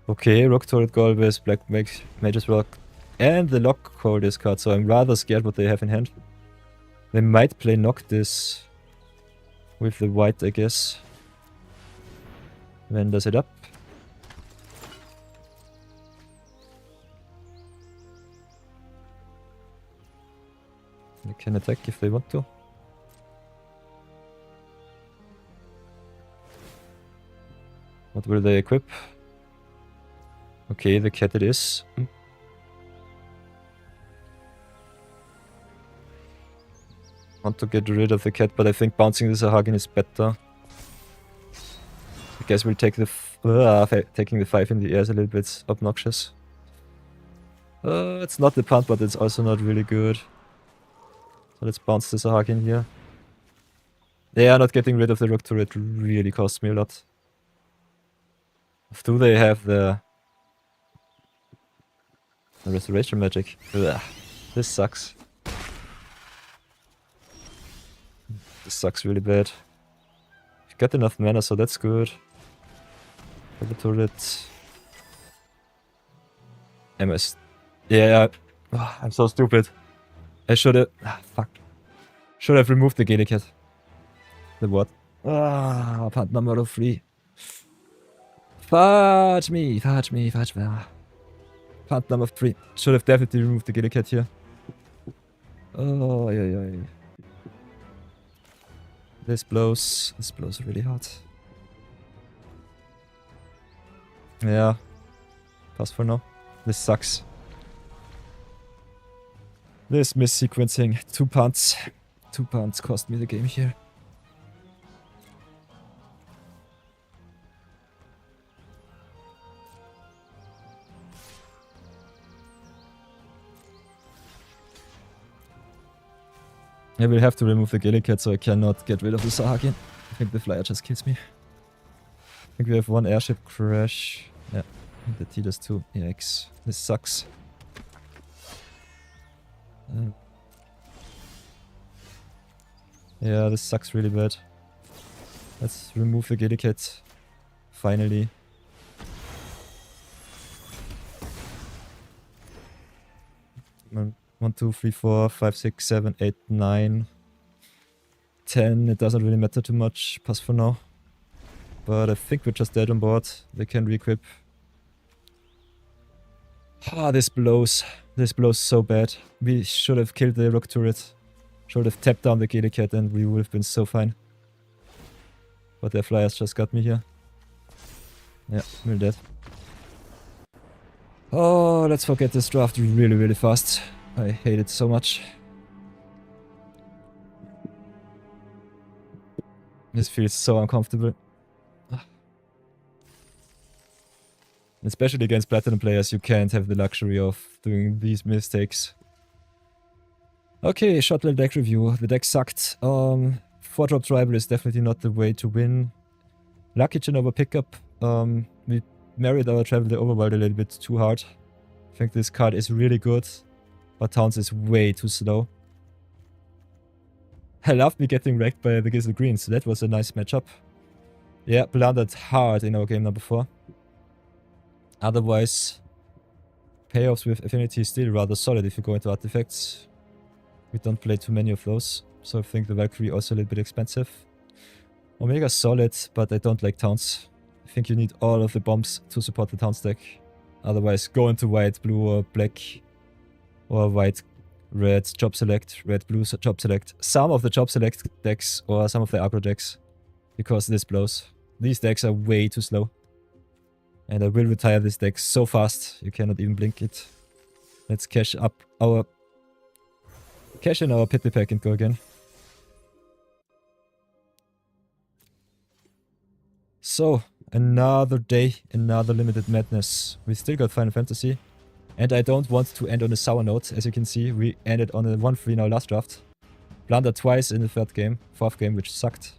Okay, Rock Turret Goal with Black Mage's Rock and the Lock Call discard, so I'm rather scared what they have in hand. They might play Noctis with the white, I guess. Then does it up. They can attack if they want to. What will they equip? Okay, the cat it is. Want to get rid of the cat, but I think bouncing the Sahagin is better. I guess we'll take the taking the 5 in the air is a little bit obnoxious. It's not the punt, but it's also not really good. So let's bounce the Sahagin here. Yeah, not getting rid of the Rook turret really costs me a lot. Do they have the Restoration Magic? Ugh, this sucks. This sucks really bad. We've got enough mana, so that's good. For the turret. MS. Yeah, I'm so stupid. I should have. Fuck. Should have removed the Gillicat. The what? Punt number 3. Fudge me, fudge me, fudge me. Punt number 3. Should have definitely removed the Gillicat here. Oh, yeah. This blows really hard. Yeah. Pass for now. This sucks. This mis-sequencing. 2 punts. 2 punts cost me the game here. I will have to remove the Gillicat, so I cannot get rid of the Sahagin. I think the Flyer just kills me. I think we have 1 airship crash. Yeah, the T does 2. Yikes. This sucks. Yeah, this sucks really bad. Let's remove the Gillicat. Finally. One, 2, 3, 4, 5, 6, 7, 8, 9, 10. It doesn't really matter too much. Pass for now. But I think we're just dead on board. They can re-equip. This blows. This blows so bad. We should have killed the Rook turret. Should have tapped down the Gillicat and we would have been so fine. But their Flyers just got me here. Yeah, we're dead. Oh, let's forget this draft really, really fast. I hate it so much. This feels so uncomfortable. Especially against Platinum players, you can't have the luxury of doing these mistakes. Okay, short little deck review. The deck sucked. 4-drop tribal is definitely not the way to win. Lucky Chin over pickup. We married our travel the overworld a little bit too hard. I think this card is really good, but Towns is way too slow. I loved me getting wrecked by the Gizzle Greens. That was a nice matchup. Yeah, blundered hard in our game number 4. Otherwise, payoffs with Affinity is still rather solid if you go into artifacts. We don't play too many of those, so I think the Valkyrie also a little bit expensive. Omega solid, but I don't like Towns. I think you need all of the bombs to support the Towns deck. Otherwise, go into white, blue, or black, or white, red, job select, red, blue, job select. Some of the job select decks, or some of the aggro decks, because this blows. These decks are way too slow. And I will retire this deck so fast, you cannot even blink it. Let's cash in our Pitney pack and go again. So, another day, another limited madness. We still got Final Fantasy. And I don't want to end on a sour note. As you can see, we ended on a 1-3 in our last draft. Blundered twice in the fourth game, which sucked.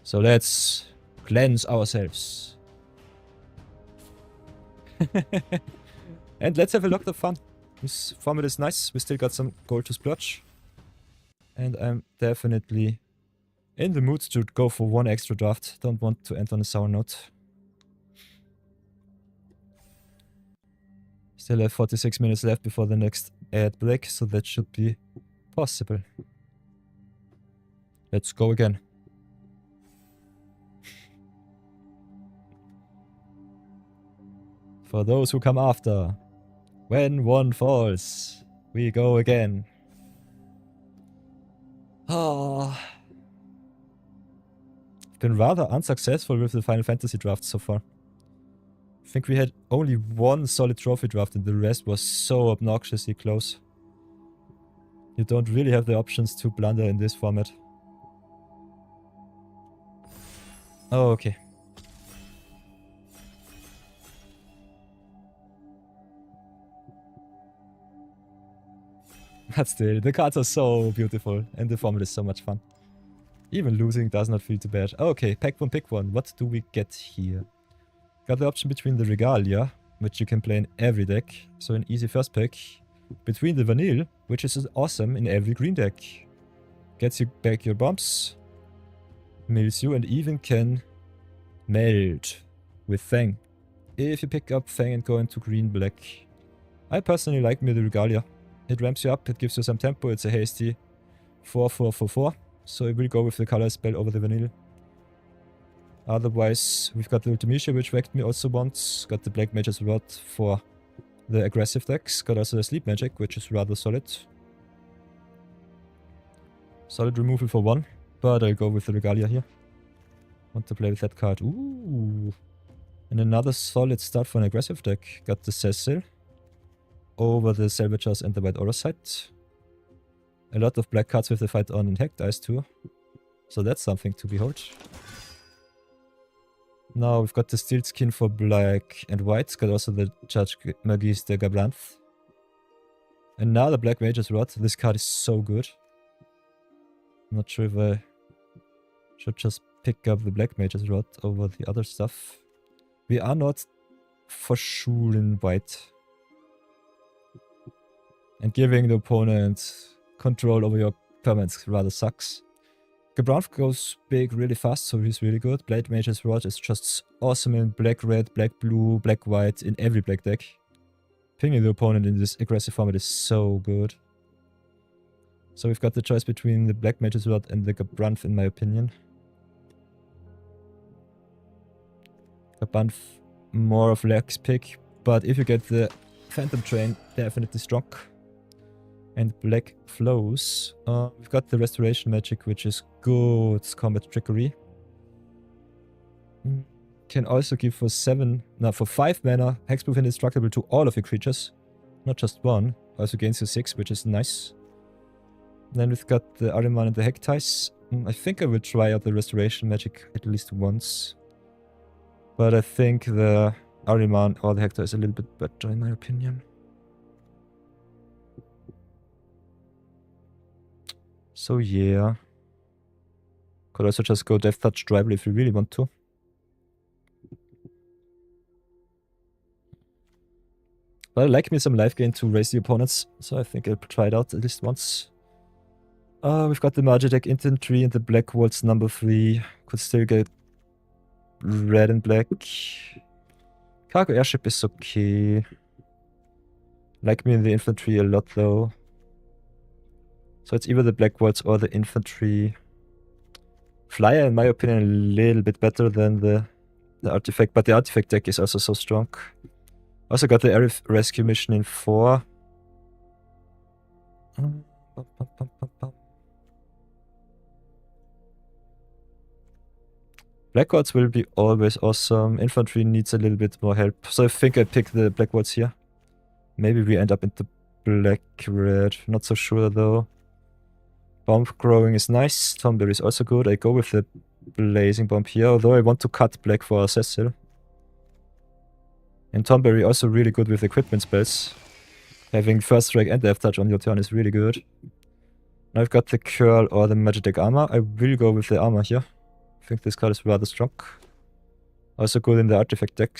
So let's cleanse ourselves. And let's have a lot of fun. This format is nice. We still got some gold to splurge. And I'm definitely in the mood to go for one extra draft. Don't want to end on a sour note. Still have 46 minutes left before the next ad break, so that should be possible. Let's go again. For those who come after, when one falls, we go again. Oh. I've been rather unsuccessful with the Final Fantasy draft so far. I think we had only one solid trophy draft and the rest was so obnoxiously close. You don't really have the options to blunder in this format. Oh, okay. But still, the cards are so beautiful and the format is so much fun. Even losing does not feel too bad. Okay, pack one, pick one. What do we get here? Got the option between the Regalia, which you can play in every deck, so an easy first pick. Between the Vanille, which is awesome in every green deck. Gets you back your bombs, mills you, and even can melt with Fang. If you pick up Fang and go into green-black. I personally like me the Regalia. It ramps you up, it gives you some tempo, it's a hasty 4-4-4-4. So I will go with the color spell over the Vanille. Otherwise, we've got the Ultimecia, which wrecked me also once. Got the Black Mage's Rod for the aggressive decks. Got also the Sleep Magic, which is rather solid. Solid removal for 1, but I'll go with the Regalia here. Want to play with that card. Ooh. And another solid start for an aggressive deck. Got the Cecil over the Salvagers and the White Aura Sight. A lot of black cards with the fight on and hack dice too. So that's something to behold. Now we've got the Steel Skin for black and white. Got also the Judge Magis de Gablanth. Another Black Mage's Rod. This card is so good. I'm not sure if I should just pick up the Black Mage's Rod over the other stuff. We are not for sure in white. And giving the opponent control over your permanents rather sucks. Gabranth goes big really fast, so he's really good. Blade Mage's Rod is just awesome in black, red, black, blue, black, white, in every black deck. Pinging the opponent in this aggressive format is so good. So we've got the choice between the Black Mage's Rod and the Gabranth in my opinion. Gabranth more of Lex pick, but if you get the Phantom Train, definitely strong. And black flows. We've got the Restoration Magic, which is good combat trickery. Can also give for 5 mana Hexproof and Indestructible to all of your creatures. Not just one. Also gains you 6, which is nice. Then we've got the Ariman and the Hektice. I think I will try out the Restoration Magic at least once. But I think the Ariman or the Hector is a little bit better in my opinion. So yeah. Could also just go Death Touch Tribal if you really want to. But I like me some life gain to raise the opponents, so I think I'll try it out at least once. We've got the Magitech Infantry and the Black Waltz number 3. Could still get red and black. Cargo Airship is okay. Like me in the infantry a lot though. So it's either the Black Waltz or the infantry. Flyer, in my opinion, a little bit better than the artifact, but the artifact deck is also so strong. Also got the Air Rescue mission in 4. Black Waltz will be always awesome. Infantry needs a little bit more help. So I think I pick the Black Waltz here. Maybe we end up into black-red. Not so sure though. Bomb growing is nice. Tomberry is also good. I go with the blazing bomb here, although I want to cut black for Cecil. And Tomberry also really good with equipment spells. Having first strike and death touch on your turn is really good. Now I've got the curl or the Magitech armor. I will go with the armor here. I think this card is rather strong. Also good in the artifact deck.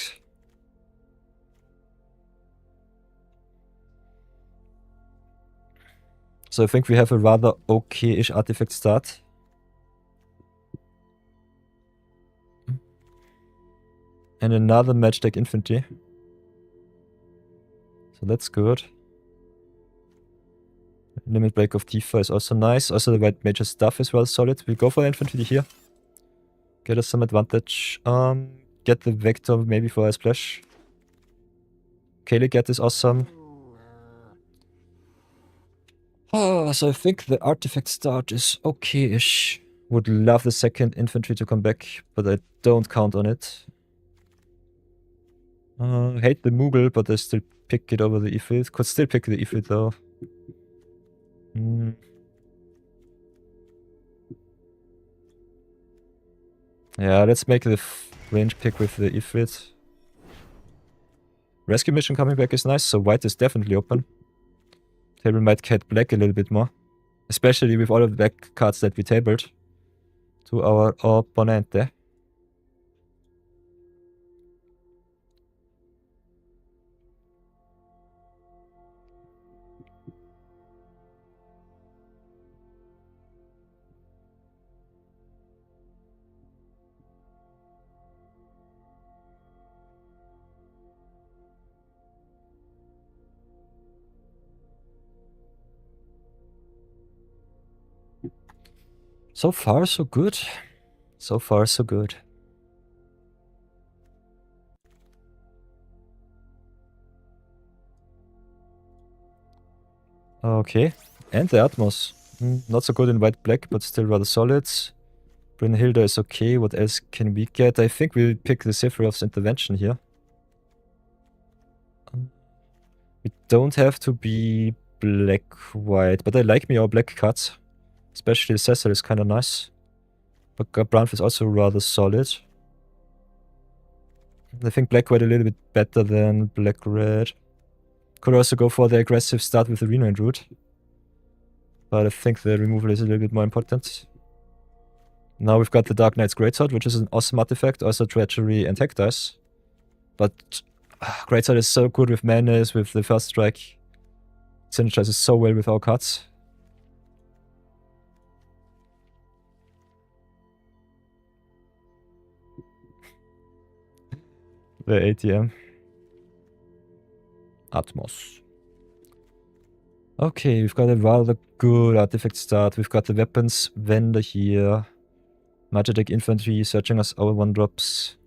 So I think we have a rather okay-ish artifact start. And another Magitech infantry. So that's good. Limit break of Tifa is also nice. Also the white major stuff is well solid. We go for the infantry here. Get us some advantage. Get the vector maybe for a splash. Kaylee get is awesome. So I think the artifact start is okay-ish. Would love the second infantry to come back, but I don't count on it. Hate the Moogle, but I still pick it over the Ifrit. Could still pick the Ifrit though. Yeah, let's make the range pick with the Ifrit. Rescue mission coming back is nice, so white is definitely open. Table might get black a little bit more. Especially with all of the black cards that we tabled to our opponente. So far, so good. So far, so good. Okay. And the Atmos. Not so good in white-black, but still rather solid. Brynhilda is okay. What else can we get? I think we'll pick the Sephiroth's intervention here. We don't have to be black-white, but I like me our black cards. Especially the Cecil is kind of nice. But Brownf is also rather solid. I think black-white a little bit better than black-red. Could also go for the aggressive start with the Reno and Root. But I think the removal is a little bit more important. Now we've got the Dark Knight's Greatsword, which is an awesome artifact. Also Treachery and Tech Dice. But Greatsword is so good with Menace, with the first strike. It synergizes so well with our cards. The ATM. Atmos. Okay, we've got a rather good artifact start. We've got the weapons vendor here. Magitech infantry searching us our 1-drops.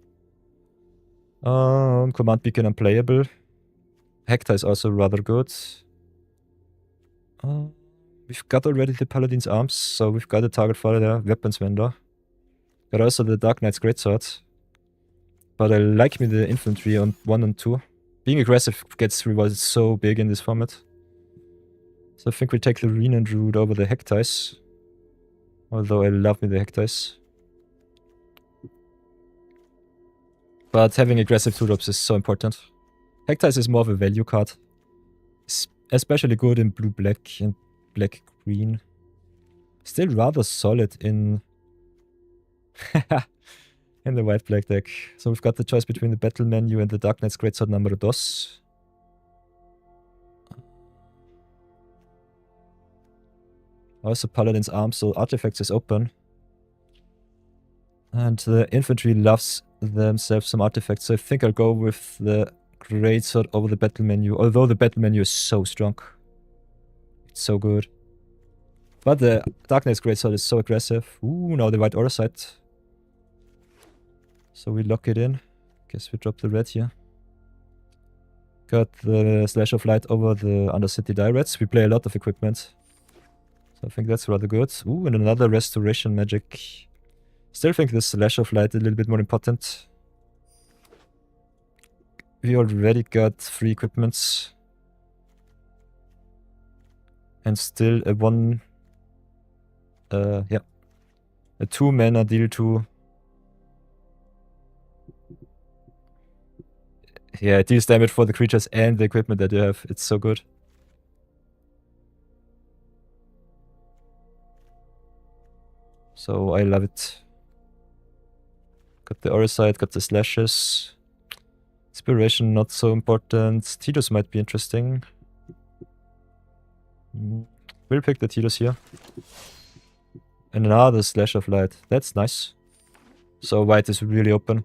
Command beacon unplayable. Hector is also rather good. We've got already the Paladin's Arms, so we've got a target for the weapons vendor. Got also the Dark Knight's Greatsword. But I like me the infantry on 1 and 2. Being aggressive gets rewarded so big in this format. So I think we take the Renan Root over the Hectice. Although I love me the Hectice. But having aggressive 2-drops is so important. Hectice is more of a value card. Especially good in blue-black and black-green. Still rather solid in... in the white-black deck. So we've got the choice between the battle menu and the Dark Knight's Greatsword number 2. Also Paladin's Arms, so artifacts is open. And the infantry loves themselves some artifacts, so I think I'll go with the Greatsword over the battle menu, although the battle menu is so strong. It's so good. But the Dark Knight's Greatsword is so aggressive. Ooh, now the white aura sight. So we lock it in. Guess we drop the red here. Got the Slash of Light over the Undercity Direts. We play a lot of equipment. So I think that's rather good. Ooh, and another Restoration Magic. Still think the Slash of Light is a little bit more important. We already got 3 equipments. And still a 2 mana deal 2. Yeah, it deals damage for the creatures and the equipment that you have. It's so good. So I love it. Got the aura sight, got the slashes. Inspiration not so important. Tidus might be interesting. We'll pick the Tidus here. And another Slash of Light. That's nice. So white is really open.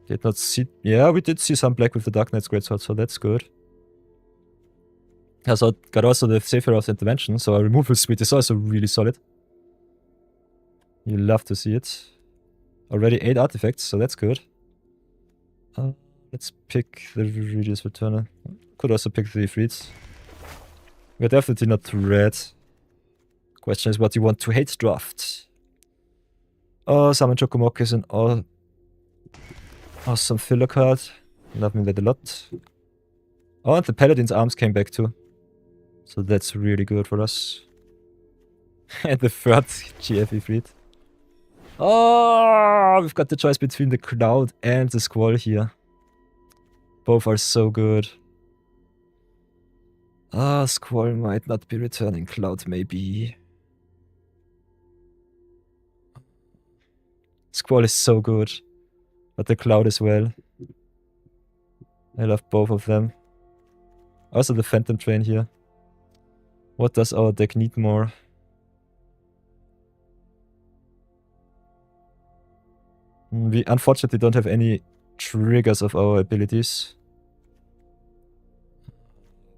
Did not see... Yeah, we did see some black with the Dark Knight's Greatsword, so that's good. So got also the Sephiroth's Intervention, so our removal speed is also really solid. You love to see it. Already 8 artifacts, so that's good. Let's pick the Regius Returner. Could also pick the Ifrits. We're definitely not red. Question is what you want to hate draft. Oh, Summon Chocomock is an awesome filler card. Loving that a lot. Oh, and the Paladin's Arms came back too. So that's really good for us. And the third GF Ifrit. Oh, we've got the choice between the Cloud and the Squall here. Both are so good. Ah, Squall might not be returning. Cloud maybe. Squall is so good. But the Cloud as well. I love both of them. Also the Phantom Train here. What does our deck need more? We unfortunately don't have any triggers of our abilities.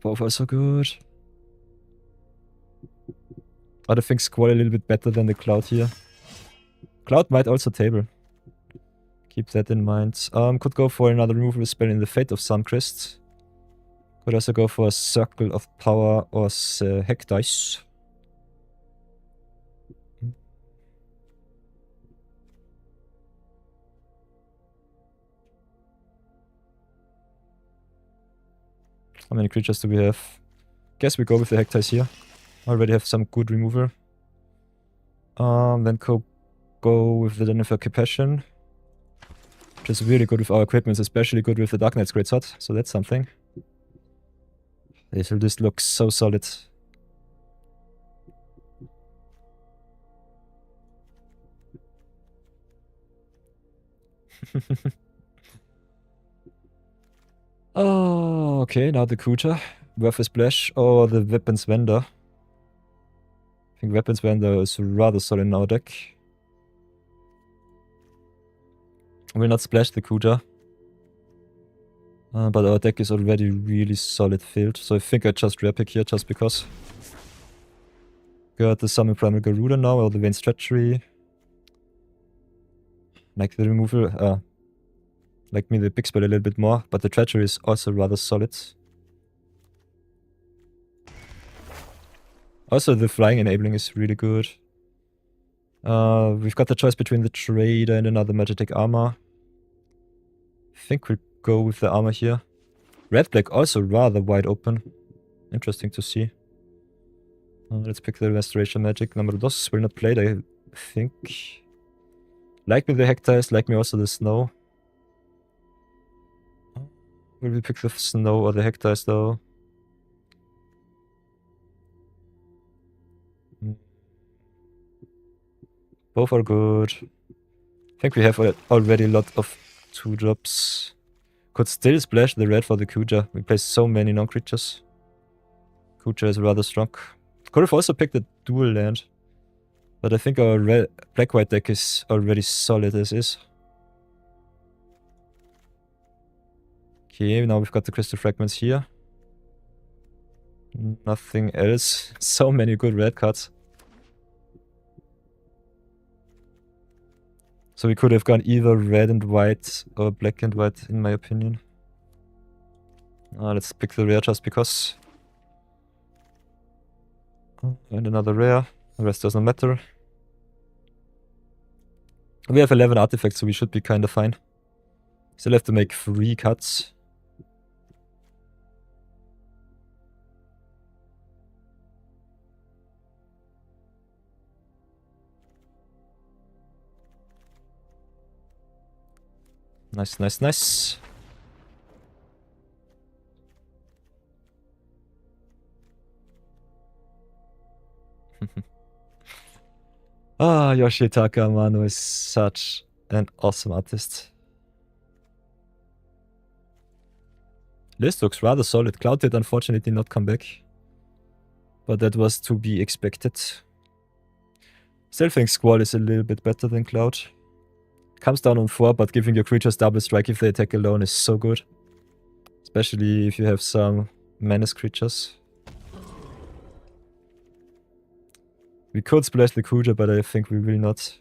Both are so good. I think Squall a little bit better than the Cloud here. Cloud might also table. Keep that in mind. Could go for another removal spell in the Fate of Suncrist. Could also go for a Circle of Power or Hectice. How many creatures do we have? Guess we go with the Hectice here. Already have some good removal. Then go with the Jennifer Compassion. Which is really good with our equipment, especially good with the Dark Knight's Greatsword. So that's something. This will just look so solid. Oh, okay, now the Kuta. Worth a splash or the Weapons Vendor. I think Weapons Vendor is rather solid in our deck. Will not splash the Kuta. But our deck is already really solid filled, so I think I just rare pick here just because. Got the Summon Primal Garuda now, or the Vane's Treachery. Like the removal, like me the big spell a little bit more, but the Treachery is also rather solid. Also the Flying Enabling is really good. We've got the choice between the Trader and another Magitek Armor. I think we'll go with the armor here. Red-black also rather wide open. Interesting to see. Let's pick the Restoration Magic. Number 2 will not play, I think. Like me the Hectice, like me also the Snow. Will we pick the snow or the hectares though? Both are good. I think we have already a lot of 2-drops. Could still splash the red for the Kuja. We play so many non-creatures. Kuja is rather strong. Could have also picked a dual land. But I think our black-white deck is already solid as is. Okay, now we've got the crystal fragments here. Nothing else. So many good red cards. So we could have gone either red and white or black and white, in my opinion. Let's pick the rare just because. And another rare. The rest doesn't matter. We have 11 artifacts, so we should be kind of fine. Still have to make 3 cuts. Nice, nice, nice. Yoshitaka Amano is such an awesome artist. List looks rather solid. Cloud did unfortunately not come back. But that was to be expected. Still think Squall is a little bit better than Cloud. Comes down on 4, but giving your creatures double strike if they attack alone is so good. Especially if you have some menace creatures. We could splash the Kuja, but I think we will not.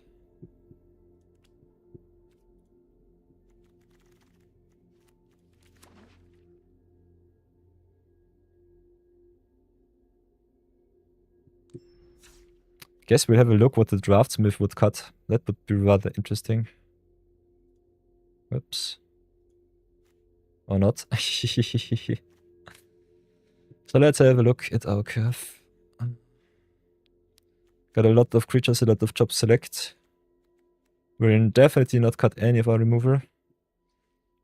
Guess we'll have a look what the draftsmith would cut. That would be rather interesting. Whoops. Or not. So let's have a look at our curve. Got a lot of creatures, a lot of job select. We'll definitely not cut any of our remover.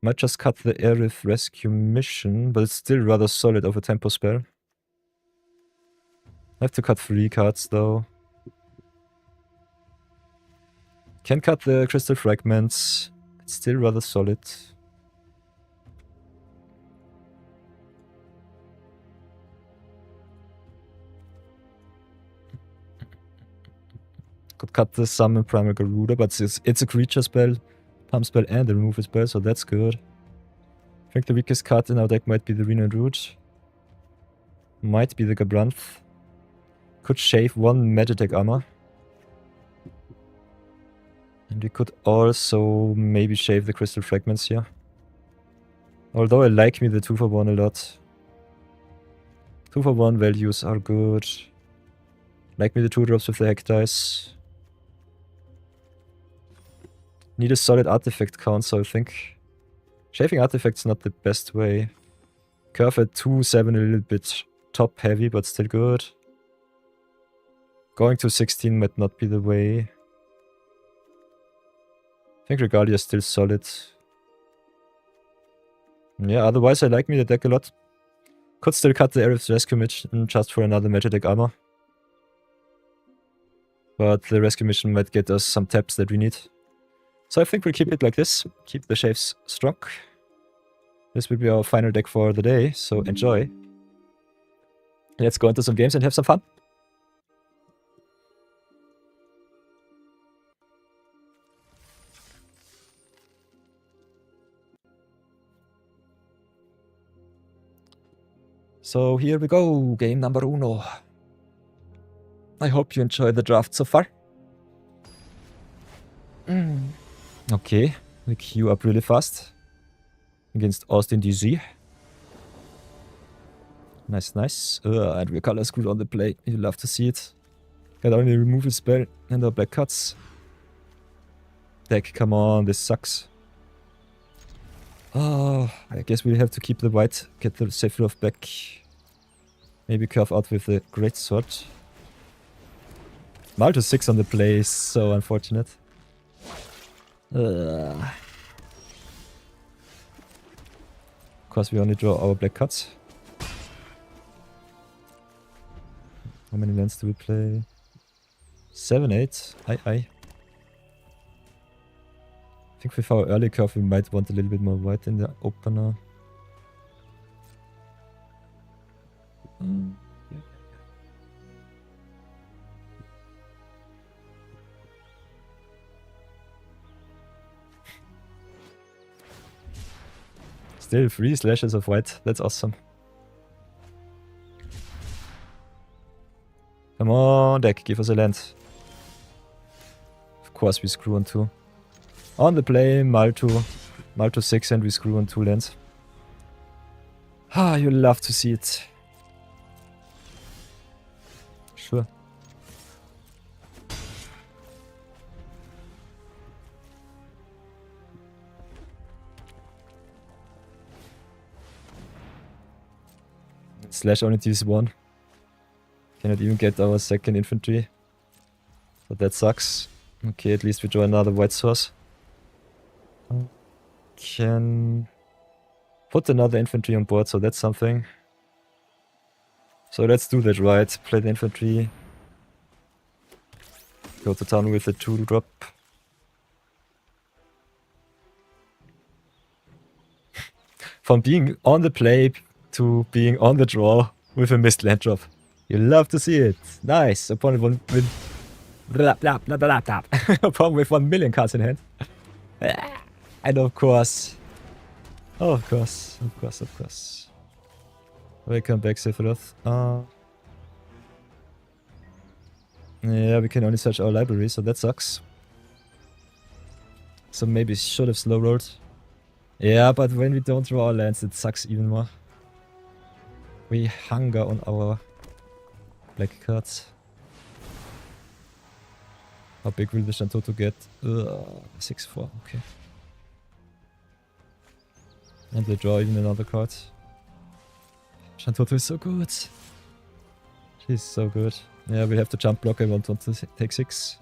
Might just cut the Aerith Rescue Mission, but it's still rather solid of a tempo spell. I have to cut 3 cards though. Can cut the Crystal Fragments. It's still rather solid. Could cut the Summon Primal Garuda, but it's a creature spell, pump spell and a removal spell, so that's good. I think the weakest card in our deck might be the Reno Root. Might be the Gabranth. Could shave 1 Magitech armor. And we could also maybe shave the Crystal Fragments here. Although I like me the 2-for-1 a lot. 2-for-1 values are good. Like me the 2-drops with the Heck Dice. Need a solid artifact count, so I think shaving artifacts not the best way. Curve at 2-7 a little bit top heavy, but still good. Going to 16 might not be the way. I think Regalia is still solid. Yeah, otherwise I like me the deck a lot. Could still cut the Aerith's Rescue Mission just for another Magitech armor. But the Rescue Mission might get us some taps that we need. So I think we'll keep it like this. Keep the shaves strong. This will be our final deck for the day, so enjoy. Let's go into some games and have some fun. So here we go, game number 1. I hope you enjoy the draft so far. Okay, we queue up really fast. Against Austin DC. Nice, nice. And we're color screwed on the play. You love to see it. Got only a removal spell and our black cuts. Deck, come on, this sucks. Oh, I guess we'll have to keep the white, get the Sephiroth back. Maybe curve out with the Greatsword. Malto 6 on the play is so unfortunate. Could course, we only draw our black cards. How many lands do we play? 7, 8. Aye. I think with our early curve, we might want a little bit more white in the opener. Still 3 slashes of white. That's awesome. Come on, deck. Give us a land. Of course, we screw on 2. On the play, Malto 6, and we screw on 2 lands. Ah, you love to see it. Sure. Slash only deals 1. Cannot even get our second infantry. But that sucks. Okay, at least we draw another white source. Can put another infantry on board, so that's something. So let's do that right. Play the infantry. Go to town with a 2-drop. From being on the play to being on the draw with a missed land drop. You love to see it. Nice. Opponent with opponent with 1 million cards in hand. And of course. Welcome back, Sephiroth. Yeah, we can only search our library, so that sucks. So maybe should have slow rolled. Yeah, but when we don't draw our lands, it sucks even more. We hunger on our black cards. How big will the Shantoto get? 6-4, okay. And they draw even another card. Shantoto is so good. She's so good. Yeah, we have to jump block. I want to take 6.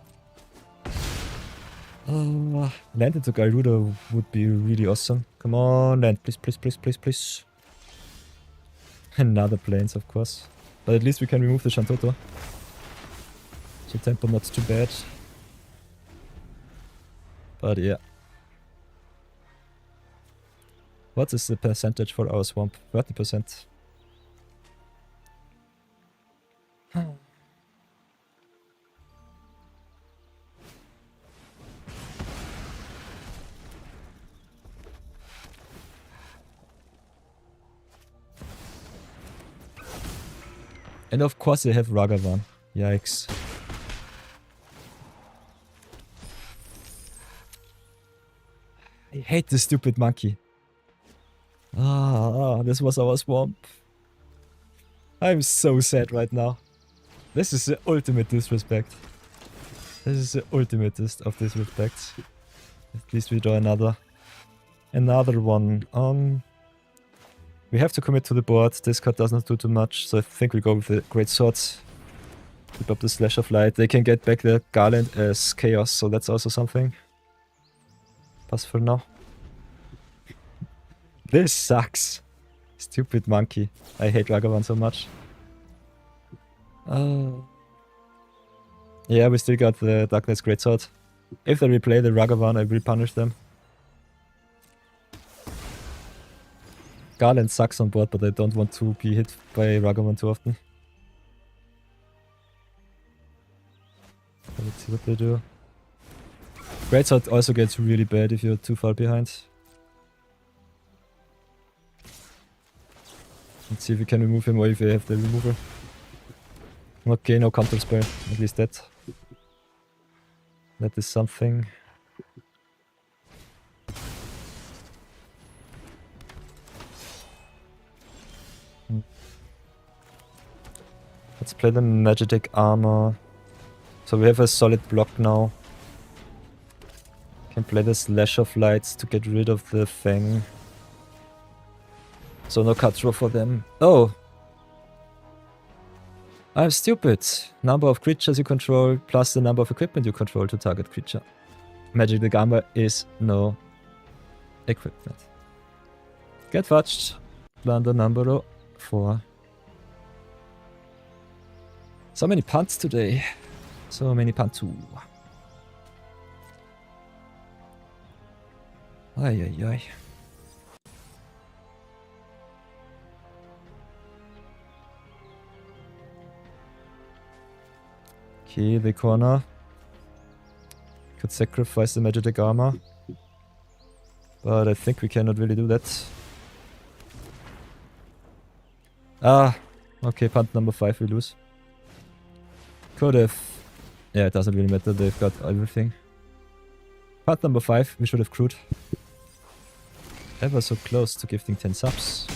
Land into Garuda would be really awesome. Come on, land. Please. Another planes, of course. But at least we can remove the Shantoto. So tempo not too bad. But yeah. What is the percentage for our swamp? 30%. And of course they have Ragavan. Yikes. I hate this stupid monkey. This was our swamp. I'm so sad right now. This is the ultimate disrespect. This is the ultimate of disrespect. At least we draw another one. We have to commit to the board. This card does not do too much, so I think we go with the Great Swords. Keep up the Slash of Light. They can get back the Garland as Chaos, so that's also something. Pass for now. This sucks. Stupid monkey. I hate Ragavan so much. Yeah, we still got the Darkness Greatsword. If they replay the Ragavan, I will punish them. Garland sucks on board, but I don't want to be hit by Ragavan too often. Let's see what they do. Greatsword also gets really bad if you're too far behind. Let's see if we can remove him or if we have the removal. Okay, no counter spell. At least that. That is something. Let's play the Magitek Armor. So we have a solid block now. Can play the Slash of Lights to get rid of the Fang. So no card draw for them. Oh! I'm stupid. Number of creatures you control plus the number of equipment you control to target creature. Magitek Armor is no equipment. Get fudged. Blunder number 4. So many punts today. So many punts. Ay, ay, ay. Okay, the corner. Could sacrifice the Magic armor. But I think we cannot really do that. Ah, okay, punt number 5 we lose. Could have... Yeah, it doesn't really matter, they've got everything. Punt number 5, we should have crewed. Ever so close to gifting 10 subs.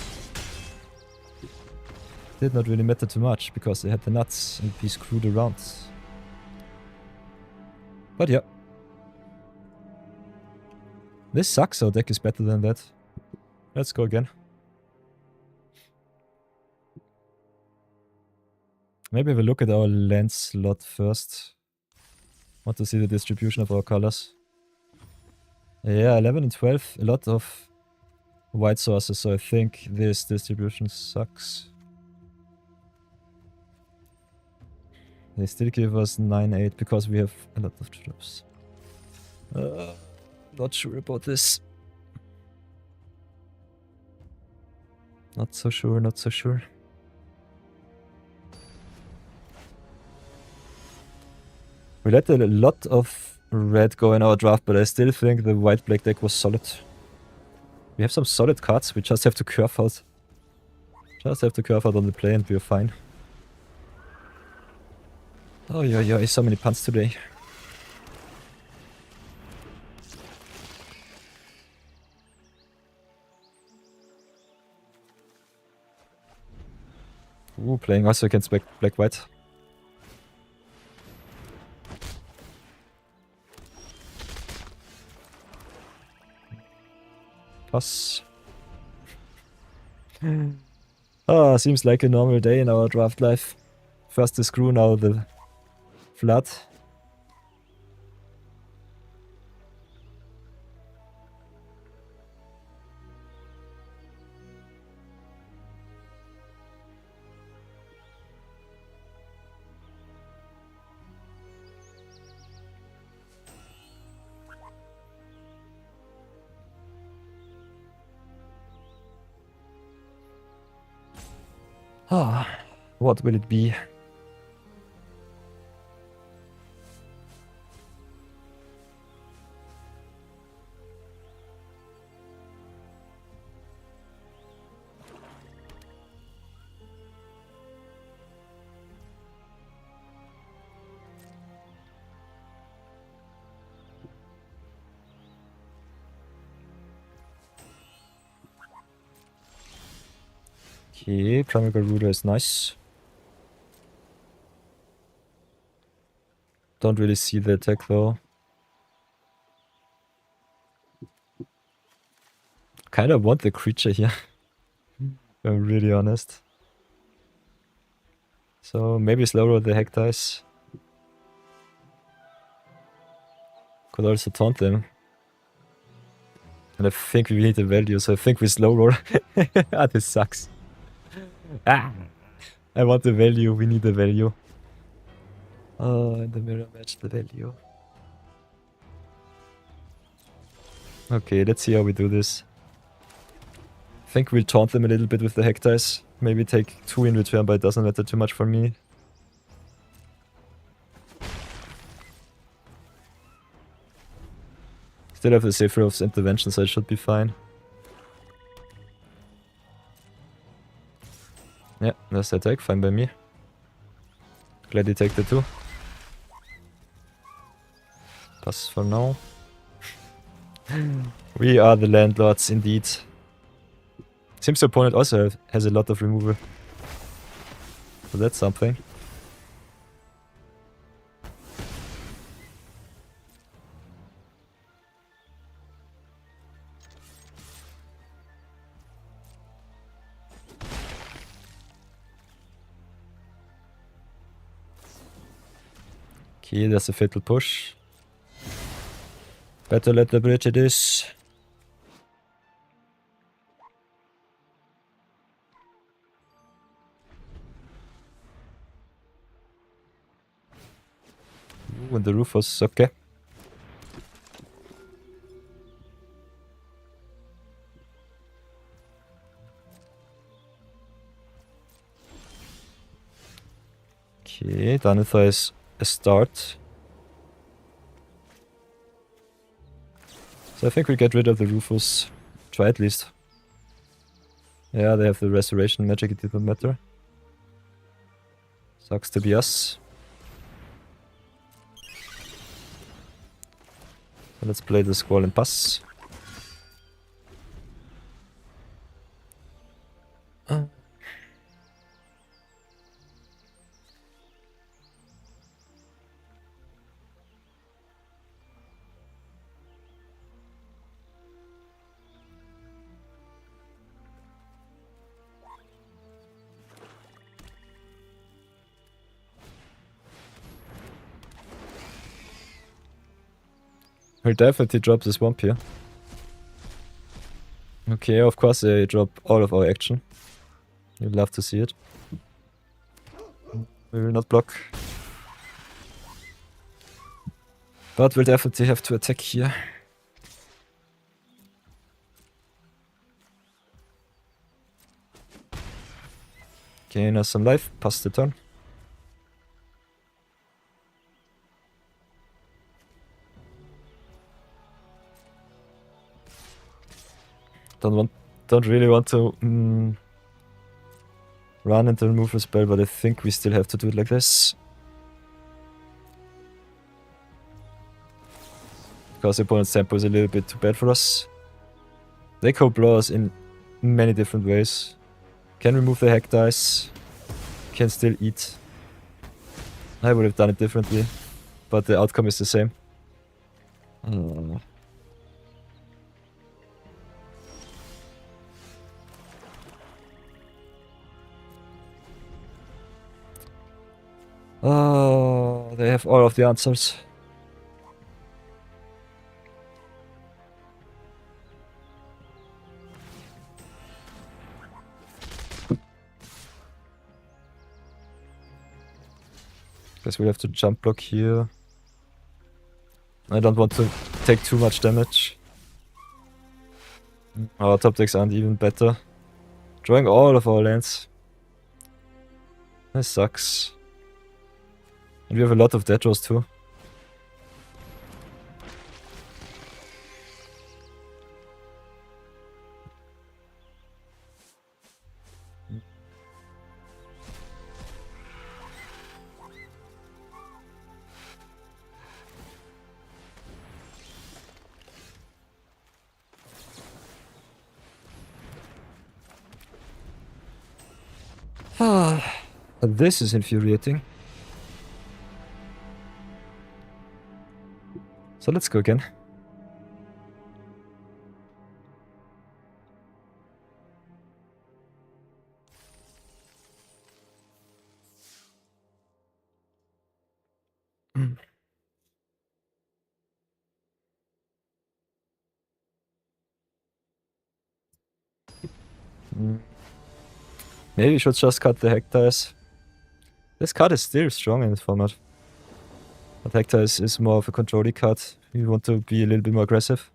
Did not really matter too much, because they had the nuts and he screwed around. But yeah. This sucks, our deck is better than that. Let's go again. Maybe have a look at our land slot first. Want to see the distribution of our colors. Yeah, 11 and 12, a lot of white sources, so I think this distribution sucks. They still give us 9-8 because we have a lot of traps. Not sure about this. Not so sure, not so sure. We let a lot of red go in our draft, but I still think the white-black deck was solid. We have some solid cards, we just have to curve out. Just have to curve out on the play and we're fine. Oh yeah, so many punts today. Ooh, playing also against black-white. Pass. Seems like a normal day in our draft life. First the screw, now the flood. What will it be? Okay, Primal Garuda is nice. Don't really see the attack though. Kinda want the creature here. If I'm really honest. So maybe slow roll the Heck Dice. Could also taunt them. And I think we need the value, so I think we slow roll. This sucks. I want the value, we need the value. In the mirror match, the value. Okay, let's see how we do this. I think we'll taunt them a little bit with the Heck Dice. Maybe take 2 in return, but it doesn't matter too much for me. Still have the Sephiroth's intervention, so it should be fine. Yeah, that's the attack, fine by me. Glad you take the 2. Pass for now. We are the landlords indeed. Seems the opponent also has a lot of removal. So that's something. Okay, there's a fatal push. Better let the bridge it is. Ooh, and the Rufus, okay. Okay, Danitha is a start. So I think we get rid of the Rufus. Try at least. Yeah, they have the restoration magic, it didn't matter. Sucks to be us. So let's play the Squall and Pass. He'll definitely drop the swamp here. Okay, of course they drop all of our action. You'd love to see it. We will not block. But we'll definitely have to attack here. Gain us some life, pass the turn. Don't really want to run and remove a spell, but I think we still have to do it like this. Because the opponent's tempo is a little bit too bad for us. They could blow us in many different ways. Can remove the hack dice. Can still eat. I would have done it differently, but the outcome is the same. Oh, they have all of the answers. Guess we'll have to jump block here. I don't want to take too much damage. Our top decks aren't even better. Drawing all of our lands. That sucks. And we have a lot of dead draws too. This is infuriating. So let's go again. Maybe we should just cut the hack dice. This card is still strong in this format. But hack dice is more of a controlling card. We want to be a little bit more aggressive.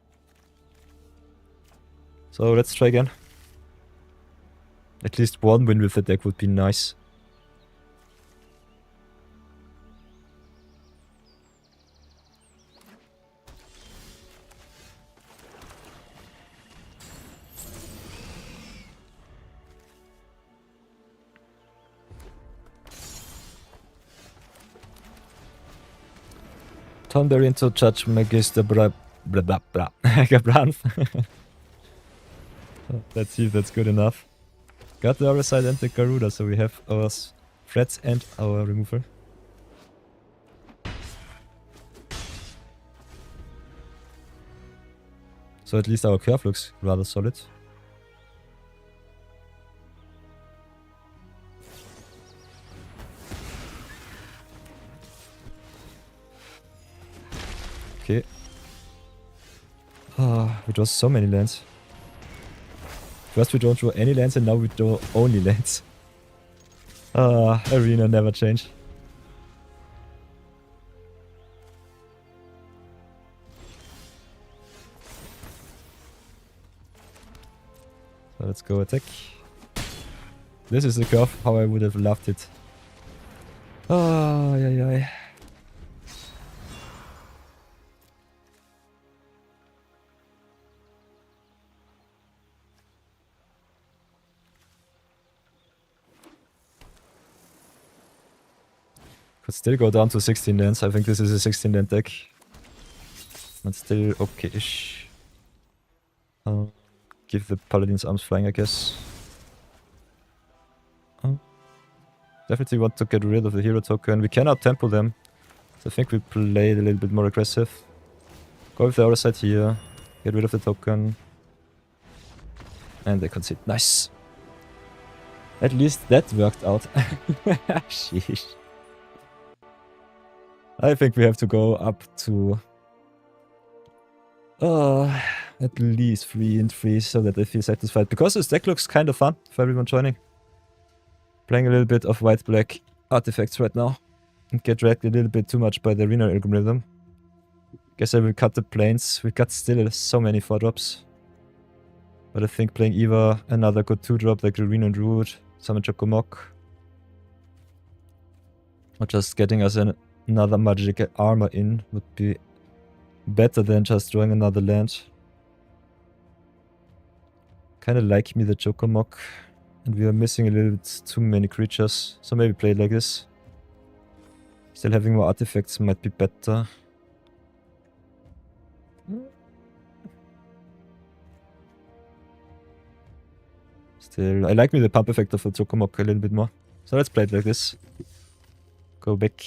So let's try again. At least one win with the deck would be nice. Thunder into Judge Magister Gabranth. Let's see if that's good enough. Got the other side and the Garuda, so we have our threats and our removal. So at least our curve looks rather solid. Okay. We draw so many lands. First we don't draw any lands and now we draw only lands. Arena never change. So let's go attack. This is the curve how I would have loved it. Oh, yeah. Could still go down to 16 lands. I think this is a 16 land deck. But still okay-ish. Give the Paladin's Arms flying, I guess. Definitely want to get rid of the hero token. We cannot tempo them. So I think we played a little bit more aggressive. Go with the other side here. Get rid of the token. And they concede. Nice. At least that worked out. Sheesh. I think we have to go up to at least 3 and 3 so that I feel satisfied. Because this deck looks kind of fun for everyone joining. Playing a little bit of white-black artifacts right now. And get dragged a little bit too much by the arena algorithm. Guess I will cut the planes. We got still so many 4-drops. But I think playing either another good 2-drop like Cirinna and Root, summon Chocomoc. Or just getting us another magic armor in would be better than just drawing another land. Kinda like me the Chocomoc. And we are missing a little bit too many creatures. So maybe play it like this. Still having more artifacts might be better. Still, I like me the pump effect of the Chocomoc a little bit more. So let's play it like this. Go back.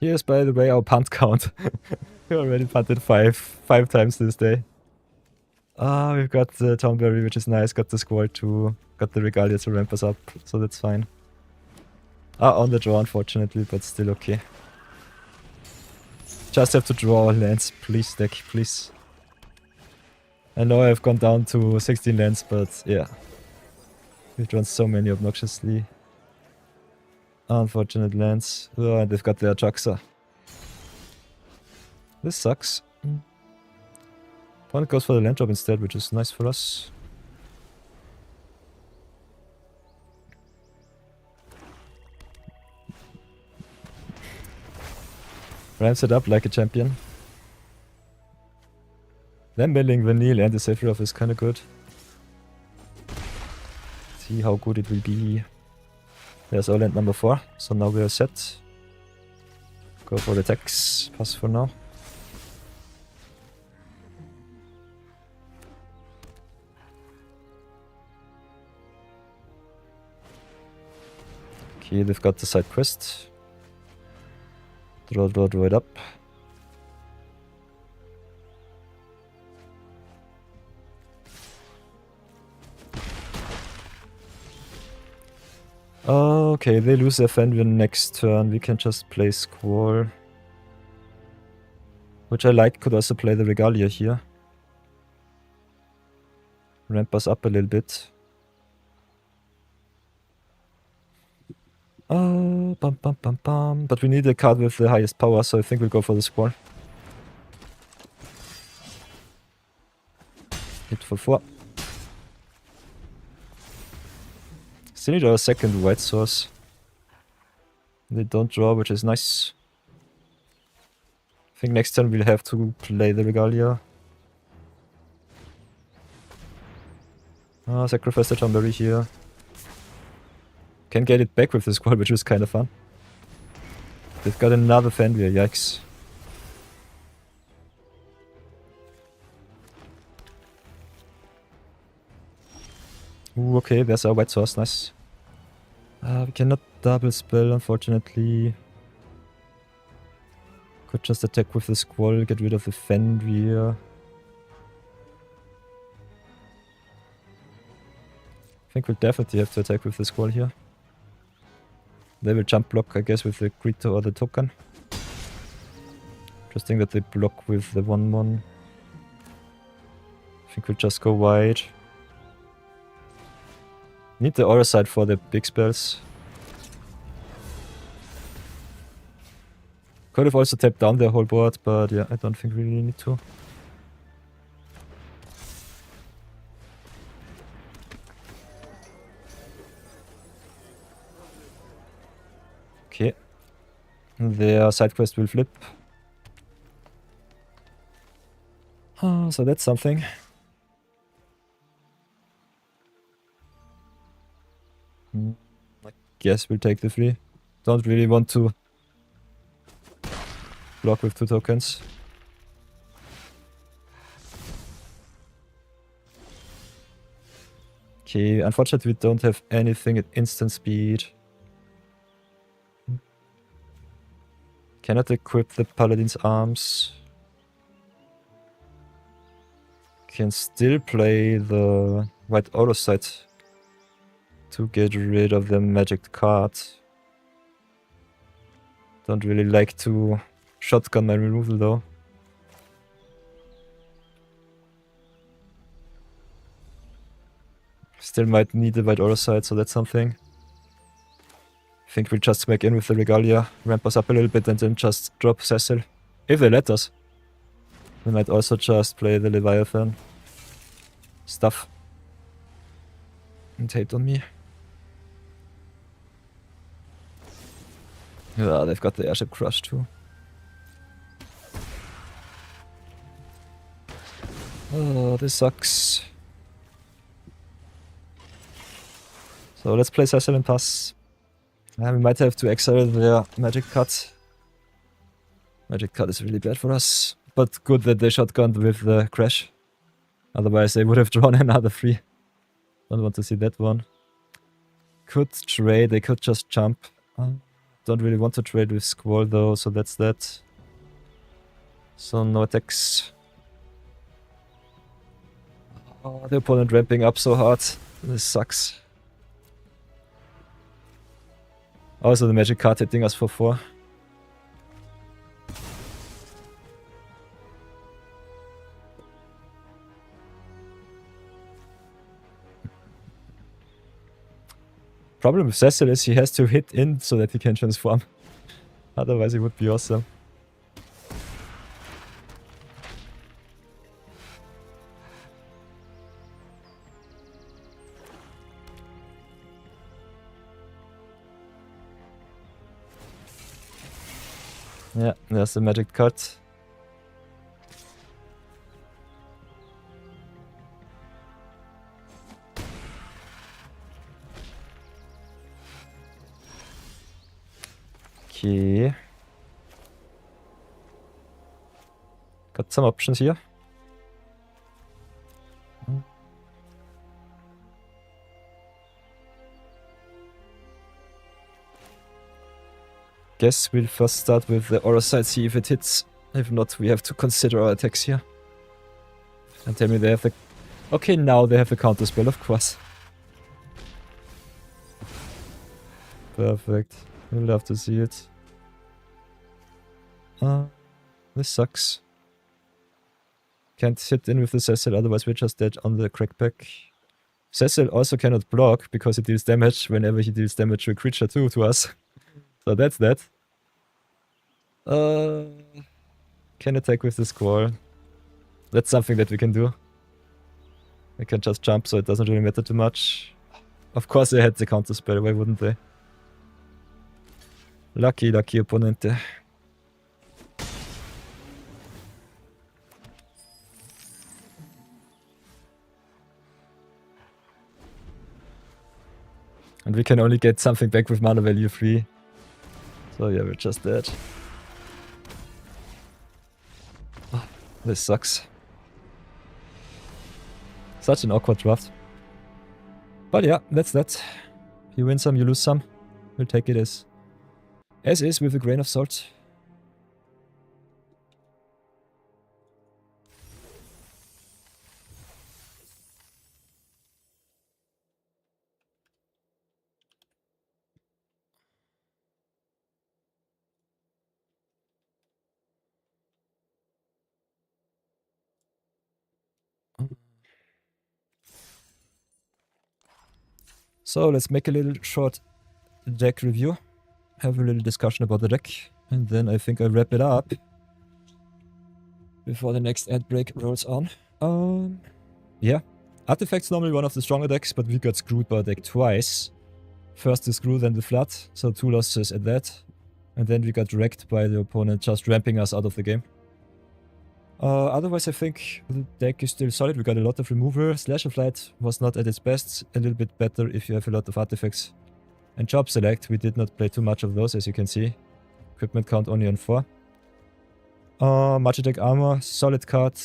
Here's, by the way, our punt count. We already punted five times this day. We've got the Tomberry, which is nice. Got the Squall too. Got the Regalia to ramp us up, so that's fine. On the draw, unfortunately, but still okay. Just have to draw lands, please, deck, please. I know I've gone down to 16 lands, but yeah. We've drawn so many obnoxiously unfortunate lands. Oh, and they've got their Ajaxa. This sucks. Opponent goes for the land drop instead, which is nice for us. Ramps it up like a champion. Then milling Vanille and the Sephiroth is kinda good. See how good it will be. There's our land number 4, so now we are set. Go for the attacks, pass for now. Okay, they've got the side quest. Draw it up. Okay, they lose their Fenrir next turn. We can just play Squall. Which I like, could also play the Regalia here. Ramp us up a little bit. But we need a card with the highest power, so I think we'll go for the Squall. Hit for 4. Still need our second white source. They don't draw, which is nice. I think next turn we'll have to play the Regalia. Sacrifice the Tomberry here. Can get it back with the squad, which was kind of fun. They've got another Fenrir, yikes. Ooh, okay, there's our white source, nice. We cannot double spell, unfortunately. Could just attack with the Squall, get rid of the Fenrir. I think we'll definitely have to attack with the Squall here. They will jump block, I guess, with the Krito or the token. Interesting that they block with the 1-1. I think we'll just go wide. Need the aura side for the big spells. Could have also tapped down their whole board, but yeah, I don't think we really need to. Okay. Their side quest will flip. So that's something. I guess we'll take the 3. Don't really want to block with 2 tokens. Okay, unfortunately we don't have anything at instant speed. Cannot equip the Paladin's arms. Can still play the white auto set to get rid of the magic card. Don't really like to shotgun my removal though. Still might need the white auto side, so that's something. I think we'll just smack in with the Regalia, ramp us up a little bit and then just drop Cecil. If they let us. We might also just play the Leviathan stuff. And hate on me. Yeah, they've got the airship crush too. Oh, this sucks. So let's play Cecil and pass. We might have to exile their magic cut. Magic cut is really bad for us. But good that they shotgunned with the crash. Otherwise they would have drawn another 3. Don't want to see that one. Could trade, they could just jump. Don't really want to trade with Squall though, so that's that. So no attacks. Oh, the opponent ramping up so hard. This sucks. Also the magic card hitting us for 4. Problem with Cecil is he has to hit in so that he can transform. Otherwise it would be awesome. Yeah, there's the magic cut. Okay. Got some options here. Guess we'll first start with the aura side, see if it hits. If not, we have to consider our attacks here. And tell me they have the... Okay, now they have the counter spell, of course. Perfect. We'll love to see it. This sucks. Can't hit in with the Cecil, otherwise we're just dead on the crackback. Cecil also cannot block because he deals damage whenever he deals damage to a creature too to us. So that's that. Can attack with the Squall. That's something that we can do. We can just jump, so it doesn't really matter too much. Of course they had the counter spell, why wouldn't they? Lucky, lucky opponente. And we can only get something back with mana value 3. So yeah, we're just dead. Oh, this sucks. Such an awkward draft. But yeah, that's that. You win some, you lose some. We'll take it as is with a grain of salt. So let's make a little short deck review. Have a little discussion about the deck. And then I think I'll wrap it up before the next ad break rolls on. Yeah. Artifact's normally one of the stronger decks, but we got screwed by the deck twice. First the Screw, then the Flood, so 2 losses at that. And then we got wrecked by the opponent just ramping us out of the game. Otherwise I think the deck is still solid. We got a lot of removal. Slash of Light was not at its best. A little bit better if you have a lot of artifacts. And Job Select, we did not play too much of those, as you can see. Equipment count only on 4. Magitek Armor, solid card.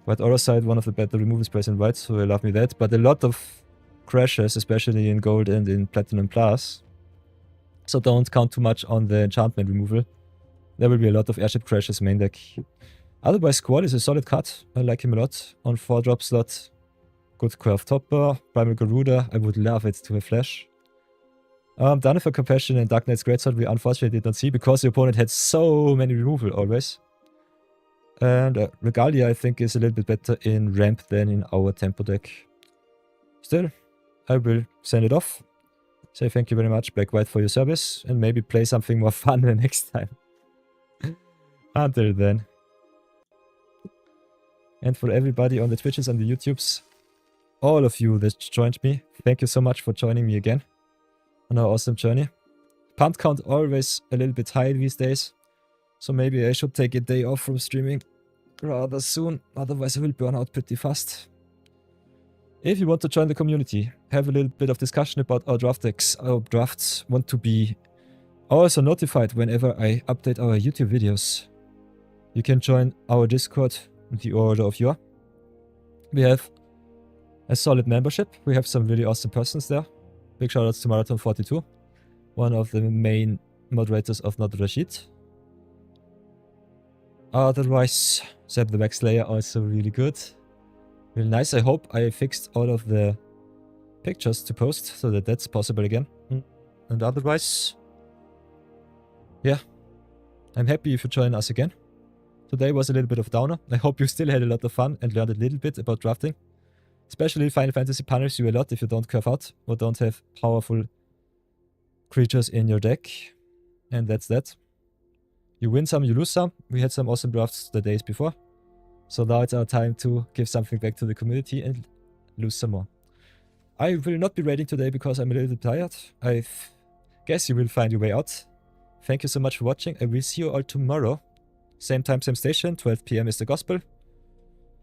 White Aura Side, one of the better removal sprays in white, so I love me that. But a lot of crashes, especially in gold and in platinum plus. So don't count too much on the enchantment removal. There will be a lot of airship crashes main deck. Otherwise, Squall is a solid card. I like him a lot. On 4 drop slot. Good curve topper. Primal Garuda. I would love it to have flash. Done for Compassion and Dark Knight's Greatsword we unfortunately did not see because the opponent had so many removal always. And Regalia I think is a little bit better in ramp than in our tempo deck. Still, I will send it off. Say thank you very much, Black White, for your service. And maybe play something more fun the next time. Until then. And for everybody on the Twitches and the YouTubes, all of you that joined me, thank you so much for joining me again on our awesome journey. Punt count always a little bit high these days, so maybe I should take a day off from streaming rather soon, otherwise I will burn out pretty fast. If you want to join the community, have a little bit of discussion about our draft decks, our drafts, want to be also notified whenever I update our YouTube videos, you can join our Discord, the Order of Yore. We have a solid membership. We have some really awesome persons there. Big shoutouts to Marathon42, one of the main moderators of Not Rashid. Otherwise, Zeb the Wax Slayer also really good. Really nice. I hope I fixed all of the pictures to post so that that's possible again. And otherwise, yeah, I'm happy if you join us again. Today was a little bit of downer. I hope you still had a lot of fun and learned a little bit about drafting. Especially Final Fantasy punishes you a lot if you don't curve out or don't have powerful creatures in your deck. And that's that. You win some, you lose some. We had some awesome drafts the days before. So now it's our time to give something back to the community and lose some more. I will not be raiding today because I'm a little bit tired. I guess you will find your way out. Thank you so much for watching. I will see you all tomorrow. Same time, same station, 12 PM is the gospel.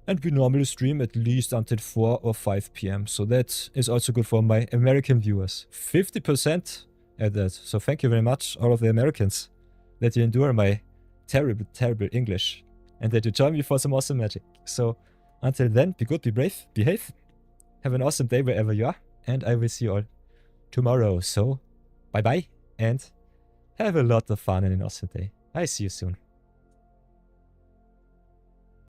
And we normally stream at least until 4 or 5 PM. So that is also good for my American viewers. 50% at that. So thank you very much, all of the Americans, that you endure my terrible, terrible English. And that you join me for some awesome magic. So until then, be good, be brave, behave. Have an awesome day wherever you are. And I will see you all tomorrow. So bye-bye and have a lot of fun and an awesome day. I see you soon.